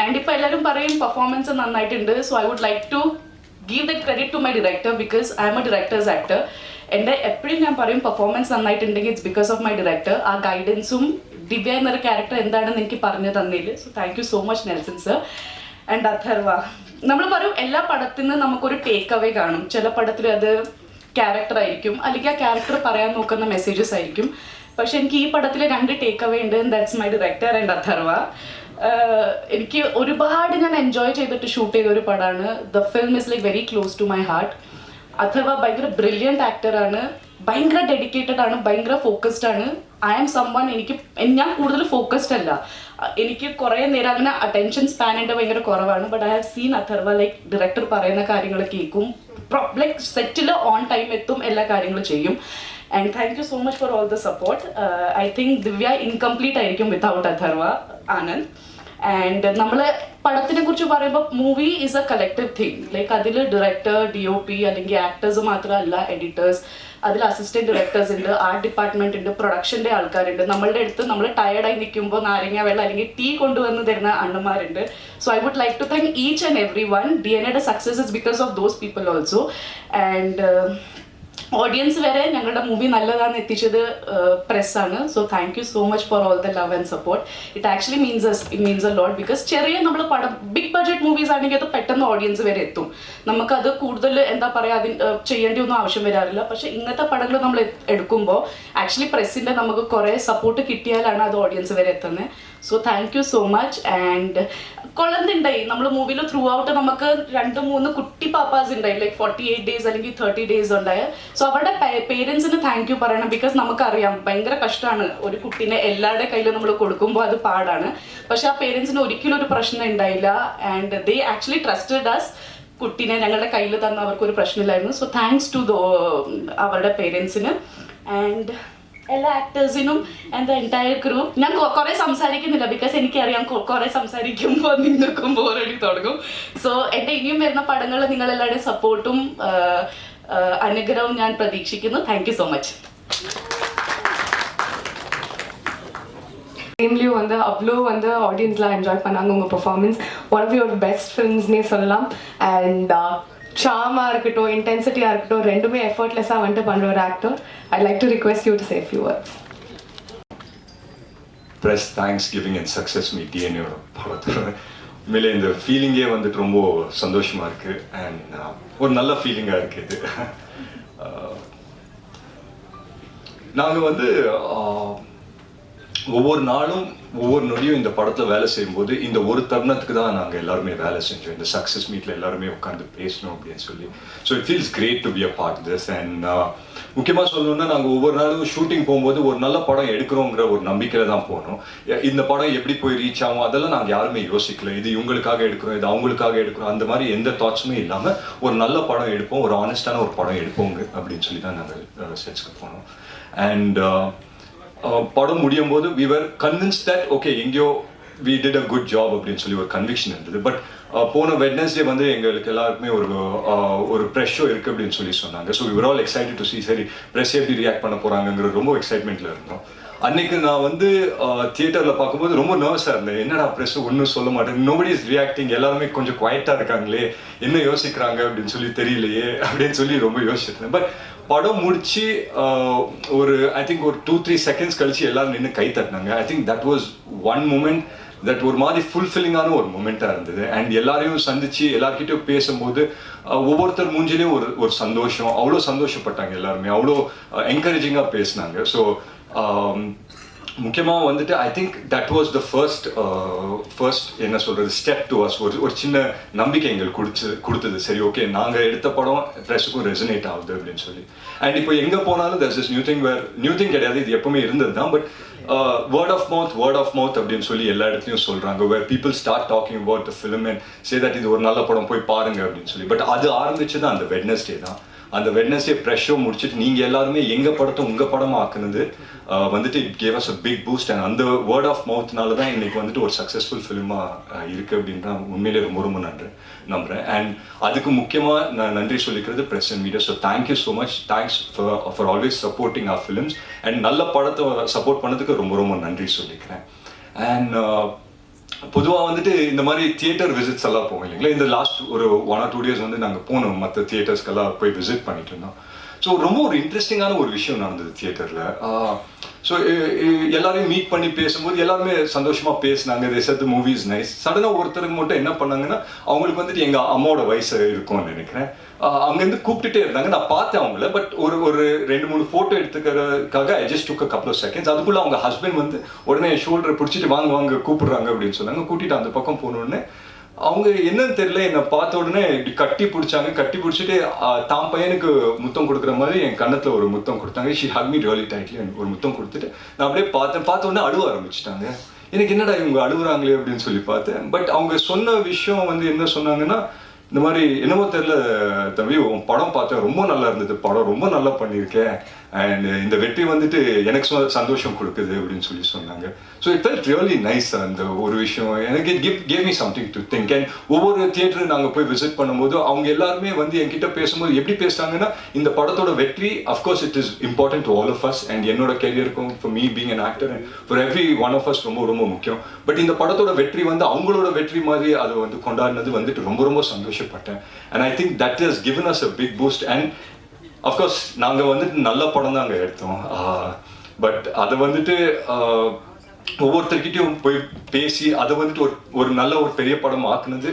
S9: And ഇപ്പോൾ എല്ലാവരും പറയും പെർഫോമൻസ് നന്നായിട്ടുണ്ട്. So I would like to give that credit to my director because I am a director's actor. എൻ്റെ എപ്പോഴും ഞാൻ പറയും performance നന്നായിട്ടുണ്ടെങ്കിൽ it's because of my director. ആ ഗൈഡൻസും ദിവ്യ എന്നൊരു ക്യാരക്ടർ എന്താണെന്ന് എനിക്ക് പറഞ്ഞു തന്നതിൽ. So thank you so much Nelson sir. And Atharva, നമ്മൾ പറയും എല്ലാ പടത്തിൽ നിന്ന് നമുക്കൊരു ടേക്ക് അവേ കാണും. ചില പടത്തിൽ അത് ക്യാരക്ടർ ആയിരിക്കും, അല്ലെങ്കിൽ ആ ക്യാരക്ടർ പറയാൻ നോക്കുന്ന മെസ്സേജസ് ആയിരിക്കും. പക്ഷെ എനിക്ക് ഈ പടത്തിൽ 2 ടേക്ക് അവേ ഉണ്ട്. That's my director and Atharva. എനിക്ക് ഒരുപാട് ഞാൻ എൻജോയ് ചെയ്തിട്ട് ഷൂട്ട് ചെയ്ത ഒരു പടമാണ്. The film is like very close to my heart. Atharva ഭയങ്കര ബ്രില്യൻറ്റ് ആക്ടറാണ്. ഭയങ്കര ഡെഡിക്കേറ്റഡ് ആണ്, ഭയങ്കര ഫോക്കസ്ഡ് ആണ്. ഐ ആം സംവൺ, ഞാൻ കൂടുതൽ ഫോക്കസ്ഡ് അല്ല, എനിക്ക് കുറേ നേരം അങ്ങനെ അറ്റൻഷൻ സ്പാൻ എൻ്റെ ഭയങ്കര കുറവാണ്. But I have seen Atharva like director പറയുന്ന കാര്യങ്ങൾ കേൾക്കും, ലൈക്ക് സെറ്റിൽ ഓൺ ടൈം എത്തും, എല്ലാ കാര്യങ്ങളും ചെയ്യും. And thank you so much for all the support. I think Divya incomplete ആയിരിക്കും വിത്തൗട്ട് അഥർവ ആനന്ദ്. ആൻഡ് നമ്മൾ പടത്തിനെ കുറിച്ച് പറയുമ്പോൾ movie is A collective thing. Like അതിൽ ഡയറക്ടർ, DOP അല്ലെങ്കിൽ ആക്ടേഴ്സ് മാത്രമല്ല, എഡിറ്റേഴ്സ്, അതിൽ അസിസ്റ്റന്റ് ഡയറക്ടേഴ്സ് ഉണ്ട്, ആർട്ട് ഡിപ്പാർട്ട്മെന്റ് ഉണ്ട്, പ്രൊഡക്ഷൻ്റെ ആൾക്കാരുണ്ട്. നമ്മളുടെ അടുത്ത് നമ്മൾ ടയർഡായി നിൽക്കുമ്പോൾ നാരങ്ങ വെള്ളം അല്ലെങ്കിൽ ടീ കൊണ്ടുവന്ന് തരുന്ന അണ്ണന്മാരുണ്ട്. So I would like to thank each and every one. DNA success is because of those people also. And audience വരെ ഞങ്ങളുടെ മൂവി നല്ലതാണെന്ന് എത്തിച്ചത് പ്രസ്സാണ്. So thank you so much for all the love and support. It actually means a lot. Because ചെറിയ നമ്മൾ പടം big budget movies ആണെങ്കിൽ അത് പെട്ടെന്ന് ഓഡിയൻസ് വരെ എത്തും, നമുക്കത് കൂടുതൽ എന്താ പറയുക ചെയ്യേണ്ടി ഒന്നും ആവശ്യം വരാറില്ല. പക്ഷേ ഇങ്ങനത്തെ പടങ്ങൾ നമ്മൾ എടുക്കുമ്പോൾ ആക്ച്വലി പ്രസ്സിൻ്റെ നമുക്ക് കുറേ സപ്പോർട്ട് കിട്ടിയാലാണ് അത് ഓഡിയൻസ് വരെ എത്തുന്നത്. So thank you so much. And കൊള്ളന്നുണ്ടായി നമ്മൾ മൂവിയിൽ ത്രൂ ഔട്ട് നമുക്ക് 2-3 കുട്ടി പാപ്പാസ് ഉണ്ടായി, ലൈക്ക് 48 days അല്ലെങ്കിൽ 30 days ഉണ്ടായ. സോ അവരുടെ പേരൻസിന് താങ്ക് യു പറയണം. ബിക്കോസ് നമുക്കറിയാം ഭയങ്കര കഷ്ടമാണ് ഒരു കുട്ടീനെ എല്ലാവരുടെ കയ്യിൽ നമ്മൾ കൊടുക്കുമ്പോൾ, അത് പാടാണ്. പക്ഷെ ആ പേരൻസിന് ഒരിക്കലും ഒരു പ്രശ്നം ഉണ്ടായില്ല. And they actually trusted us. കുട്ടീനെ ഞങ്ങളുടെ കയ്യിൽ തന്ന അവർക്കൊരു പ്രശ്നമില്ലായിരുന്നു. സോ താങ്ക്സ് ടു അവരുടെ പേരൻസിന് ആൻഡ് എല്ലാ ആക്ടേഴ്സിനും ആൻഡ് ദ എൻറ്റയർ ക്രൂ. ഞാൻ കുറേ സംസാരിക്കുന്നില്ല, ബിക്കോസ് എനിക്കറിയാം കുറേ സംസാരിക്കുമ്പോൾ നിങ്ങൾക്കും ബോറടി തുടങ്ങും. സോ എൻ്റെ ഇനിയും വരുന്ന പടങ്ങൾ നിങ്ങളെല്ലാവരുടെയും സപ്പോർട്ടും അനുഗ്രഹവും ഞാൻ പ്രതീക്ഷിക്കുന്നു. Thank you so much.
S10: டீம்லேயும் வந்து அவ்வளோ வந்து ஆடியன்ஸ்லாம் என்ஜாய் பண்ணாங்க உங்கள் performance. One of your best ஃபிலிம்ஸ்னே சொல்லலாம். அண்ட் சாமாக இருக்கட்டும், இன்டென்சிட்டியாக இருக்கட்டும், ரெண்டுமே எஃபர்ட்லெஸ்ஸாக வந்துட்டு பண்ணுற ஒரு actor. I like to request you to say few words.
S11: Press thanks giving and success meet டிஎன்ஏயோட படத்தோட உண்மையிலே இந்த ஃபீலிங்கே வந்துட்டு ரொம்ப சந்தோஷமாக இருக்குது. அண்ட் ஒரு நல்ல ஃபீலிங்காக இருக்குது இது. நாங்கள் வந்து ஒவ்வொரு நாளும் ஒவ்வொரு நொடியும் இந்த படத்தில் வேலை செய்யும்போது இந்த ஒரு தருணத்துக்கு தான் நாங்கள் எல்லாருமே வேலை செஞ்சோம். இந்த சக்ஸஸ் மீட்டில் எல்லாருமே உட்காந்து பேசணும் அப்படின்னு சொல்லி. So it feels great to be a part this. And முக்கியமாக சொல்லணும்னா நாங்கள் ஒவ்வொரு நாளும் ஷூட்டிங் போகும்போது ஒரு நல்ல படம் எடுக்கிறோங்கிற ஒரு நம்பிக்கையில் தான் போனோம். இந்த படம் எப்படி போய் ரீச் ஆகும் அதெல்லாம் நாங்கள் யாருமே யோசிக்கல. இது இவங்களுக்காக எடுக்கிறோம், இது அவங்களுக்காக எடுக்கிறோம், அந்த மாதிரி எந்த தாட்ஸுமே இல்லாமல் ஒரு நல்ல படம் எடுப்போம், ஒரு ஆனஸ்டான ஒரு படம் எடுப்போங்க அப்படின்னு சொல்லி தான் நாங்கள் செட்ஸ்க்கு போனோம். அண்ட் படம் முடியும் போது we were convinced that okay எங்கேயோ we did a good job அப்படின்னு சொல்லி ஒரு கன்விக்ஷன் இருந்தது. பட் போன வெட்னஸ்டே வந்து எங்களுக்கு எல்லாருக்குமே ஒரு ப்ரெஷோ இருக்குது அப்படின்னு சொல்லி சொன்னாங்க. So we were all excited to see சரி ப்ரெஸ் எப்படி ரியாக்ட் பண்ண போகிறாங்கங்கிற ரொம்ப எக்ஸைட்மெண்ட்டில் இருந்தோம். அன்னைக்கு நான் வந்து தியேட்டரில் பார்க்கும்போது ரொம்ப நர்வஸாக இருந்தேன். என்னடா ப்ரெஸ் ஒன்றும் சொல்ல மாட்டேன், நோபடி இஸ் ரியாக்டிங், எல்லாருமே கொஞ்சம் குவைட்டாக இருக்காங்களே, என்ன யோசிக்கிறாங்க அப்படின்னு சொல்லி தெரியலையே அப்படின்னு சொல்லி ரொம்ப யோசிச்சிருந்தேன். பட் படம் முடிச்சு ஒரு ஐ திங்க் ஒரு 2-3 seconds கழிச்சு எல்லாரும் நின்று கை தட்டினாங்க. I think that was one moment that ஒரு மாதிரி ஃபுல்ஃபில்லிங்கான ஒரு மூமெண்ட்டாக இருந்தது. அண்ட் எல்லாரையும் சந்திச்சு எல்லார்கிட்டையும் பேசும்போது ஒவ்வொருத்தர் மூஞ்சிலையும் ஒரு சந்தோஷம், அவ்வளோ சந்தோஷப்பட்டாங்க எல்லாருமே, அவ்வளோ என்கரேஜிங்காக பேசினாங்க. ஸோ முக்கியமாக வந்துட்டு ஐ think that was the first என்ன சொல்கிறது ஸ்டெப் டு அஸ். ஒரு சின்ன நம்பிக்கை எங்களுக்கு கொடுத்தது. சரி ஓகே நாங்கள் எடுத்த படம் ப்ரெஸ்ஸுக்கும் ரெசனேட் ஆகுது அப்படின்னு சொல்லி. அண்ட் இப்போ எங்கே போனாலும் தட்ஸ் இஸ் நியூ திங் கிடையாது, இது எப்பவுமே இருந்தது தான். பட் வேர்ட் ஆஃப் மவுத் அப்படின்னு சொல்லி எல்லா இடத்துலையும் சொல்கிறாங்க. Where people start talking about the film and say that இது ஒரு நல்ல படம் போய் பாருங்க அப்படின்னு சொல்லி. பட் அது ஆரம்பிச்சது அந்த வெட்னஸ்டே தான். அந்த வெட்னஸ்டே ப்ரெஷ் ஷோ முடிச்சுட்டு நீங்கள் எல்லாருமே எங்கள் படத்தை உங்கள் படமாக ஆக்குனது வந்துட்டு it gave us a big boost. And அந்த வேர்ட் ஆஃப் மவுத்னால தான் இன்னைக்கு வந்துட்டு ஒரு சக்ஸஸ்ஃபுல் ஃபிலிமாக இருக்குது அப்படின்னு தான் உண்மையிலே ரொம்ப ரொம்ப நம்புகிறேன். அண்ட் அதுக்கு முக்கியமாக நான் நன்றி சொல்லிக்கிறது press and media. So thank you so much, thanks for always supporting our films. And நல்ல படத்தை சப்போர்ட் பண்ணதுக்கு ரொம்ப ரொம்ப நன்றி சொல்லிக்கிறேன். அண்ட் பொதுவாக வந்துட்டு இந்த மாதிரி தியேட்டர் விசிட்ஸ் எல்லாம் போவோம் இல்லைங்களா. இந்த லாஸ்ட் ஒரு 1 or 2 days வந்து நாங்கள் போனோம், மற்ற தியேட்டர்ஸ்க்கெல்லாம் போய் விசிட் பண்ணிட்டு இருந்தோம். ஸோ ரொம்ப ஒரு இன்ட்ரெஸ்டிங்கான ஒரு விஷயம் நடந்தது தியேட்டரில். ஸோ எல்லாரையும் மீட் பண்ணி பேசும்போது எல்லாருமே சந்தோஷமாக பேசினாங்க. they said the movie is nice. சடனாக ஒருத்தருக்கு மட்டும் என்ன பண்ணாங்கன்னா அவங்களுக்கு வந்துட்டு எங்கள் அம்மாவோட வயசு இருக்கும்னு நினைக்கிறேன். அங்கேருந்து கூப்பிட்டுட்டே இருந்தாங்க. நான் பார்த்தேன் அவங்கள. பட் ஒரு 2-3 photo எடுத்துக்கிறதுக்காக I just took a couple of seconds. அதுக்குள்ளே அவங்க ஹஸ்பண்ட் வந்து உடனே ஷோல்டரை பிடிச்சிட்டு வாங்க கூப்பிடுறாங்க அப்படின்னு சொன்னாங்க. கூட்டிட்டு அந்த பக்கம் போனோடனே அவங்க என்னன்னு தெரியல, என்னை பார்த்த உடனே இப்படி கட்டி பிடிச்சாங்க. கட்டி பிடிச்சிட்டு தான் பையனுக்கு முத்தம் கொடுக்குற மாதிரி என் கன்னத்தில் ஒரு முத்தம் கொடுத்தாங்க. She Haq me really tightly. எனக்கு ஒரு முத்தம் கொடுத்துட்டு நான் அப்படியே பார்த்த உடனே அழுவ ஆரம்பிச்சிட்டாங்க. எனக்கு என்னடா இவங்க அழுகுறாங்களே அப்படின்னு சொல்லி பார்த்தேன். பட் அவங்க சொன்ன விஷயம் வந்து என்ன சொன்னாங்கன்னா, இந்த மாதிரி என்னமோ தெரியல தம்பி, உன் படம் பார்த்தேன், ரொம்ப நல்லா இருந்தது, படம் ரொம்ப நல்லா பண்ணியிருக்கேன், அண்ட் இந்த வெற்றி வந்துட்டு எனக்கு சந்தோஷம் கொடுக்குது அப்படின்னு சொல்லி சொன்னாங்க. So it felt really nice. அந்த ஒரு விஷயம் எனக்கு gave me something to think. And ஒவ்வொரு தியேட்டரும் நாங்கள் போய் விசிட் பண்ணும்போது அவங்க எல்லாருமே வந்து என்கிட்ட பேசும்போது எப்படி பேசுகிறாங்கன்னா, இந்த படத்தோட வெற்றி of course it is important to all of us, and என்னோட கெரியருக்கும் for me being an actor and for every one of us ரொம்ப ரொம்ப முக்கியம். பட் இந்த படத்தோட வெற்றி வந்து அவங்களோட வெற்றி மாதிரி அதை வந்து கொண்டாடினது வந்துட்டு ரொம்ப ரொம்ப சந்தோஷப்பட்டேன். And I think that is given us a big boost. And of course நாங்கள் வந்துட்டு நல்ல படம் தான் அங்கே எடுத்தோம். பட் அதை வந்துட்டு ஒவ்வொருத்தர்கிட்டையும் போய் பேசி அதை வந்துட்டு ஒரு நல்ல ஒரு பெரிய படம் ஆக்குனது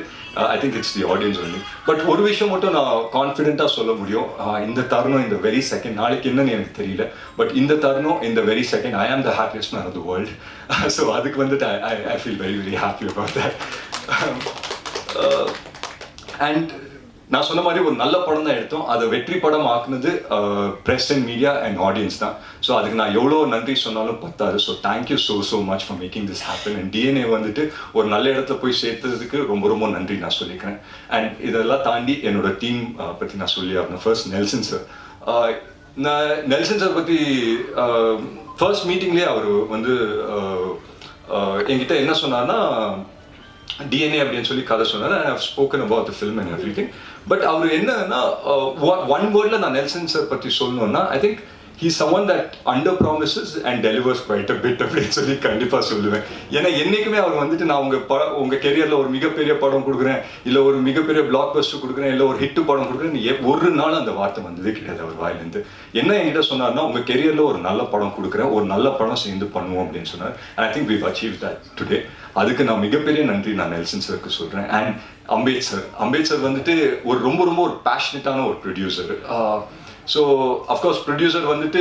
S11: I think it's the audience only. But ஒரு விஷயம் மட்டும் நான் கான்ஃபிடென்ட்டாக சொல்ல முடியும், இந்த தருணம் இந்த வெரி செகண்ட், நாளைக்கு என்னன்னு எனக்கு தெரியல, பட் இந்த தருணம் இந்த very second I am the happiest man of the world. So அதுக்கு வந்துட்டு I feel very very happy about that. And நான் சொன்ன மாதிரி ஒரு நல்ல படம் தான் எடுத்தோம். அதை வெற்றி படம் ஆக்குனது press and media and audience தான். ஸோ அதுக்கு நான் எவ்வளோ நன்றி சொன்னாலும் பத்தாது. So thank you so much for making this happen. And DNA வந்துட்டு ஒரு நல்ல இடத்துல போய் சேர்த்ததுக்கு ரொம்ப ரொம்ப நன்றி நான் சொல்லிக்கிறேன். அண்ட் இதெல்லாம் தாண்டி என்னோட டீம் பற்றி நான் சொல்லி ஆகணும். First Nelson sir. நான் நெல்சன் சார் பற்றி ஃபர்ஸ்ட் மீட்டிங்லேயே அவர் வந்து என்கிட்ட என்ன சொன்னார்னா, டிஎன்ஏ அப்படின்னு சொல்லி கதை சொன்னார். I have spoken about the film and everything. But அவர் என்னன்னா, ஒன் வேர்டில் நான் நெல்சன் சார் பற்றி சொல்லணும்னா, I think he is someone that under promises and delivers quite a bit அப்படின்னு சொல்லி கண்டிப்பாக சொல்லுவேன். ஏன்னா என்றைக்குமே அவர் வந்துட்டு நான் உங்கள் கெரியரில் ஒரு மிகப்பெரிய படம் கொடுக்குறேன், இல்லை ஒரு மிகப்பெரிய பிளாக் பஸ்டர் கொடுக்குறேன், இல்லை ஒரு ஹிட்டு படம் கொடுக்குறேன், ஒரு நாள் அந்த வார்த்தை வந்ததே கிடையாது அவர் வாயிலேருந்து. என்ன என்கிட்ட சொன்னார்னா, உங்கள் கெரியரில் ஒரு நல்ல படம் கொடுக்குறேன், ஒரு நல்ல படம் சேர்ந்து பண்ணுவோம் அப்படின்னு சொன்னார். And I think we've achieved that today. அதுக்கு நான் மிகப்பெரிய நன்றி நான் நெல்சன் சருக்கு சொல்கிறேன். அண்ட் அம்பேத் சார் வந்துட்டு ஒரு ரொம்ப ரொம்ப ஒரு பேஷனட்டான ஒரு ப்ரொடியூசர். ஸோ அஃப்கோர்ஸ் ப்ரொடியூசர் வந்துட்டு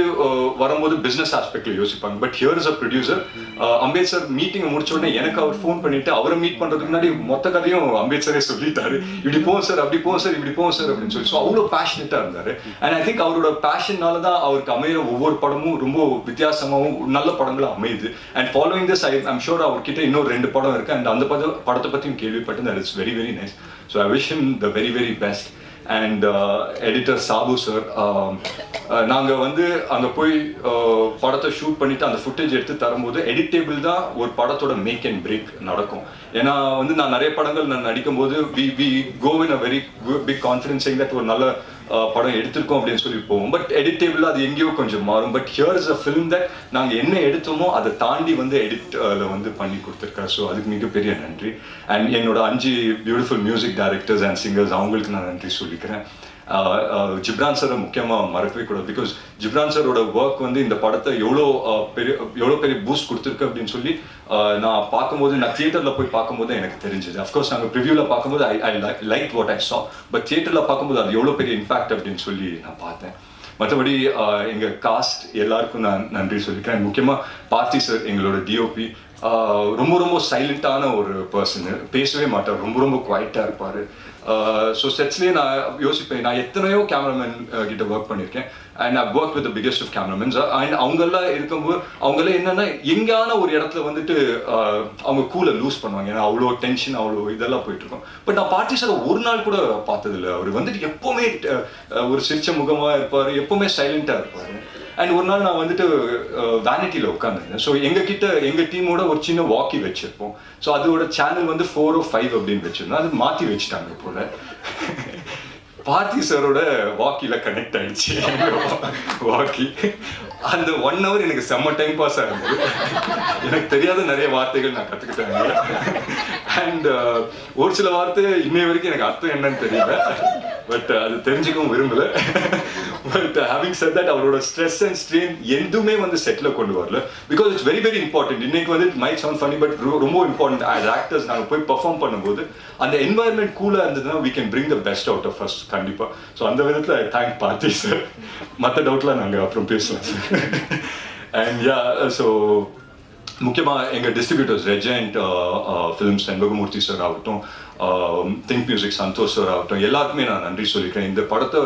S11: வரும்போது பிஸ்னஸ் ஆஸ்பெக்டில் யோசிப்பாங்க. But here is a producer. அம்பேத் sir மீட்டிங்கை முடிச்ச உடனே எனக்கு அவர் ஃபோன் பண்ணிட்டு அவரை மீட் பண்ணுறதுக்கு முன்னாடி மொத்த கதையும் அம்பேத் சாரே சொல்லிட்டாரு. இப்படி போவோம் சார், அப்படி போவோம் சார், இப்படி போவோம் சார் அப்படின்னு சொல்லி. ஸோ அவ்வளோ பேஷனட்டாக இருந்தார். அண்ட் ஐ திங்க் அவரோட பேஷன்னால தான் அவருக்கு அமைகிற ஒவ்வொரு படமும் ரொம்ப வித்தியாசமாகவும் நல்ல படங்களாக அமையுது. And following this I'm sure அவர்கிட்ட இன்னும் 2 படம் இருக்குது. அண்ட் அந்த படத்தை பற்றியும் கேள்விப்பட்டு that it's very very nice. So I wish him the very very best. And editor Sabu sir, நாங்கள் வந்து அங்கே போய் படத்தை ஷூட் பண்ணிவிட்டு அந்த ஃபுட்டேஜ் எடுத்து தரும்போது எடிட்டேபிள் தான் ஒரு படத்தோட மேக் அண்ட் பிரேக் நடக்கும். ஏன்னா வந்து நான் நிறைய படங்கள் நான் நடிக்கும்போது we go in a very big confidence saying that ஒரு நல்ல படம் எடுத்திருக்கோம் அப்படின்னு சொல்லி போவோம். பட் எடிட்டேபிள் அது எங்கேயோ கொஞ்சம் மாறும். But here is a film that நாங்கள் என்ன எடுத்தோமோ அதை தாண்டி வந்து எடிட்டில் வந்து பண்ணி கொடுத்துருக்காரு. ஸோ அதுக்கு மிகப்பெரிய நன்றி. அண்ட் என்னோட 5 beautiful music directors and singers அவங்களுக்கு நான் நன்றி சொல்லிக்கிறேன். ஜிப்ரான் சாரை முக்கியமாக மறக்கவே கூடாது. பிகாஸ் ஜிப்ரான் சாரோட ஒர்க் வந்து இந்த படத்தை எவ்வளோ பெரிய பூஸ்ட் கொடுத்துருக்கு அப்படின்னு சொல்லி நான் பார்க்கும்போது, நான் தியேட்டரில் போய் பார்க்கும்போது எனக்கு தெரிஞ்சுது. அஃப்கோர்ஸ் நாங்கள் ப்ரிவியூவில் பார்க்கும்போது ஐ லைக் வாட் ஐ சா. பட் தியேட்டரில் பார்க்கும்போது அது எவ்வளோ பெரிய இம்பாக்ட் அப்படின்னு சொல்லி நான் பார்த்தேன். மற்றபடி எங்கள் காஸ்ட் எல்லாருக்கும் நான் நன்றி சொல்லிக்கிறேன். முக்கியமாக பார்த்தி சார், எங்களோட டிஓபி, ரொம்ப ரொம்ப சைலண்டான ஒரு பர்சனு, பேசவே மாட்டார், ரொம்ப ரொம்ப குவைட்டாக இருப்பார். ஸோ செட்ஸ்லேயே நான் யோசிப்பேன், நான் எத்தனையோ கேமராமேன் கிட்ட ஒர்க் பண்ணியிருக்கேன். And I work with the biggest of cameramans. And அவங்கெல்லாம் இருக்கும்போது அவங்களாம் என்னென்னா எங்கேயான ஒரு இடத்துல வந்துட்டு அவங்க கூலை லூஸ் பண்ணுவாங்க. ஏன்னா அவ்வளோ டென்ஷன், அவ்வளோ இதெல்லாம் போயிட்டுருக்கோம். பட் நான் பார்ட்டி சார் ஒரு நாள் கூட பார்த்ததில்லை. அவர் வந்துட்டு எப்போவுமே ஒரு சிரிச்ச முகமாக இருப்பார், எப்போவுமே சைலண்ட்டாக இருப்பார். அண்ட் ஒரு நாள் நான் வந்துட்டு வேனிட்டியில் உட்காந்துருந்தேன். ஸோ எங்கள் டீமோட ஒரு சின்ன வாக்கி வச்சுருப்போம். ஸோ அதோட சேனல் வந்து 4 or 5 அப்படின்னு வச்சுருந்தோம். அது மாற்றி வச்சுட்டாங்க போல. பார்த்தி சாரோட வாக்கியில் கனெக்ட் ஆகிடுச்சு வாக்கி. அந்த 1 hour எனக்கு செம்ம டைம் பாஸ் ஆகுது. எனக்கு தெரியாத நிறைய வார்த்தைகள் நான் கற்றுக்கிட்டேன். அண்ட் ஒரு சில வார்த்தை இன்னைய வரைக்கும் எனக்கு அர்த்தம் என்னன்னு தெரியல. பட் அது தெரிஞ்சுக்கவும் விரும்பலை. பட் ஹேவிங் செட் தட் அவரோட ஸ்ட்ரெஸ் அண்ட் ஸ்ட்ரெயின் எதுவுமே வந்து செட்டில் கொண்டு வரல. Because it's very very important. இன்னைக்கு வந்து it might sound funny, but ரொம்ப இம்பார்ட்டன்ட். ஆஸ் ஆக்டர்ஸ் நாங்கள் போய் பர்ஃபார்ம் பண்ணும்போது அந்த என்வாயர்மெண்ட் கூலாக இருந்ததுன்னா we can bring the best out of us கண்டிப்பாக. ஸோ அந்த விதத்தில் ஐ தேங்க் பார்த்தி சார். மற்ற டவுட்லாம் நாங்கள் அப்புறம் பேசலாம் சார். அண்ட் யா, ஸோ முக்கியமாக எங்கள் distributors Regent films, Shenbagamoorthy sir ஆகட்டும், திங்க் மியூசிக் சந்தோஷ் சார் ஆகட்டும், எல்லாருக்குமே நான் நன்றி சொல்லிக்கிறேன். இந்த படத்தை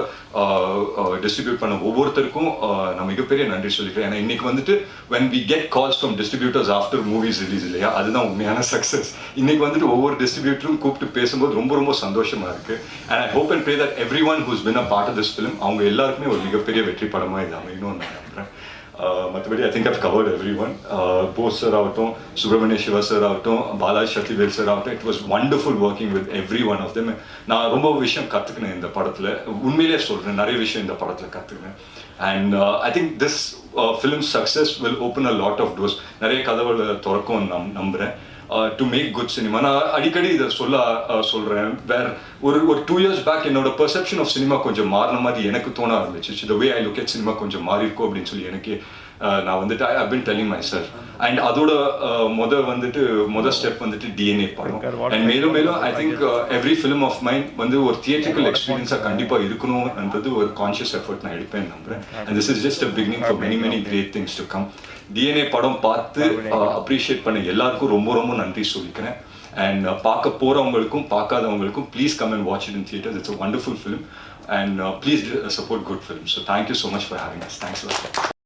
S11: டிஸ்ட்ரிபியூட் பண்ண ஒவ்வொருத்தருக்கும் நான் மிகப்பெரிய நன்றி சொல்லிக்கிறேன். ஏன்னா இன்னைக்கு வந்துட்டு when we get calls from distributors after movies release இல்லையா, அதுதான் உண்மையான சக்ஸஸ். இன்னைக்கு வந்துட்டு ஒவ்வொரு டிஸ்ட்ரிபியூட்டரும் கூப்பிட்டு பேசும்போது ரொம்ப ரொம்ப சந்தோஷமா இருக்கு. And I hope and pray that everyone who's been a part of this film, அவங்க எல்லாருக்குமே ஒரு மிகப்பெரிய வெற்றி படமாக இது அமையணும்னு நான் நம்புறேன். மற்றபடி I think I've covered everyone. Bose sir ஆகட்டும், சுப்ரமணிய சிவா சார் ஆகட்டும், பாலாஜி சக்திவேல் சார் ஆகட்டும், it was wonderful working with every one of them. நான் ரொம்ப விஷயம் கற்றுக்கினேன் இந்த படத்தில், உண்மையிலே சொல்கிறேன், நிறைய விஷயம் இந்த படத்தில் கற்றுக்கினேன். And I think this film success will open a lot of doors. நிறைய கதவுகளை திறக்கும் நம்புகிறேன். To make good cinema. நான் அடிக்கடி இதை சொல்கிறேன். ஒரு 2 years பேக் என்னோட பெர்செப்ஷன் ஆஃப் சினிமா கொஞ்சம் மாறின மாதிரி எனக்கு தோண ஆரம்பிச்சிச்சு. The way I look at cinema கொஞ்சம் மாறி இருக்கும் அப்படின்னு சொல்லி எனக்கு நான் வந்துட்டு I been telling myself. And அதோட மொதல் ஸ்டெப் வந்துட்டு டிஎன்ஏ படம். அண்ட் மேலும் மேலும் I think every film of mind வந்து ஒரு தியேட்ரிக்கல் எக்ஸ்பீரியன்ஸாக கண்டிப்பாக இருக்கணும்ன்றது ஒரு கான்ஷியஸ் எஃபர்ட் நான் எடுப்பேன் நம்புறேன். And this is just a beginning for many great things to come. DNA படம் பார்த்து அப்ரிஷியேட் பண்ண எல்லாருக்கும் ரொம்ப ரொம்ப நன்றி சொல்லிக்கிறேன். அண்ட் பார்க்க போகிறவங்களுக்கும் பார்க்காதவங்களுக்கும் please come and watch it in theatres. It's a wonderful film. And please support good films. So thank you so much for having us. Thanks a lot.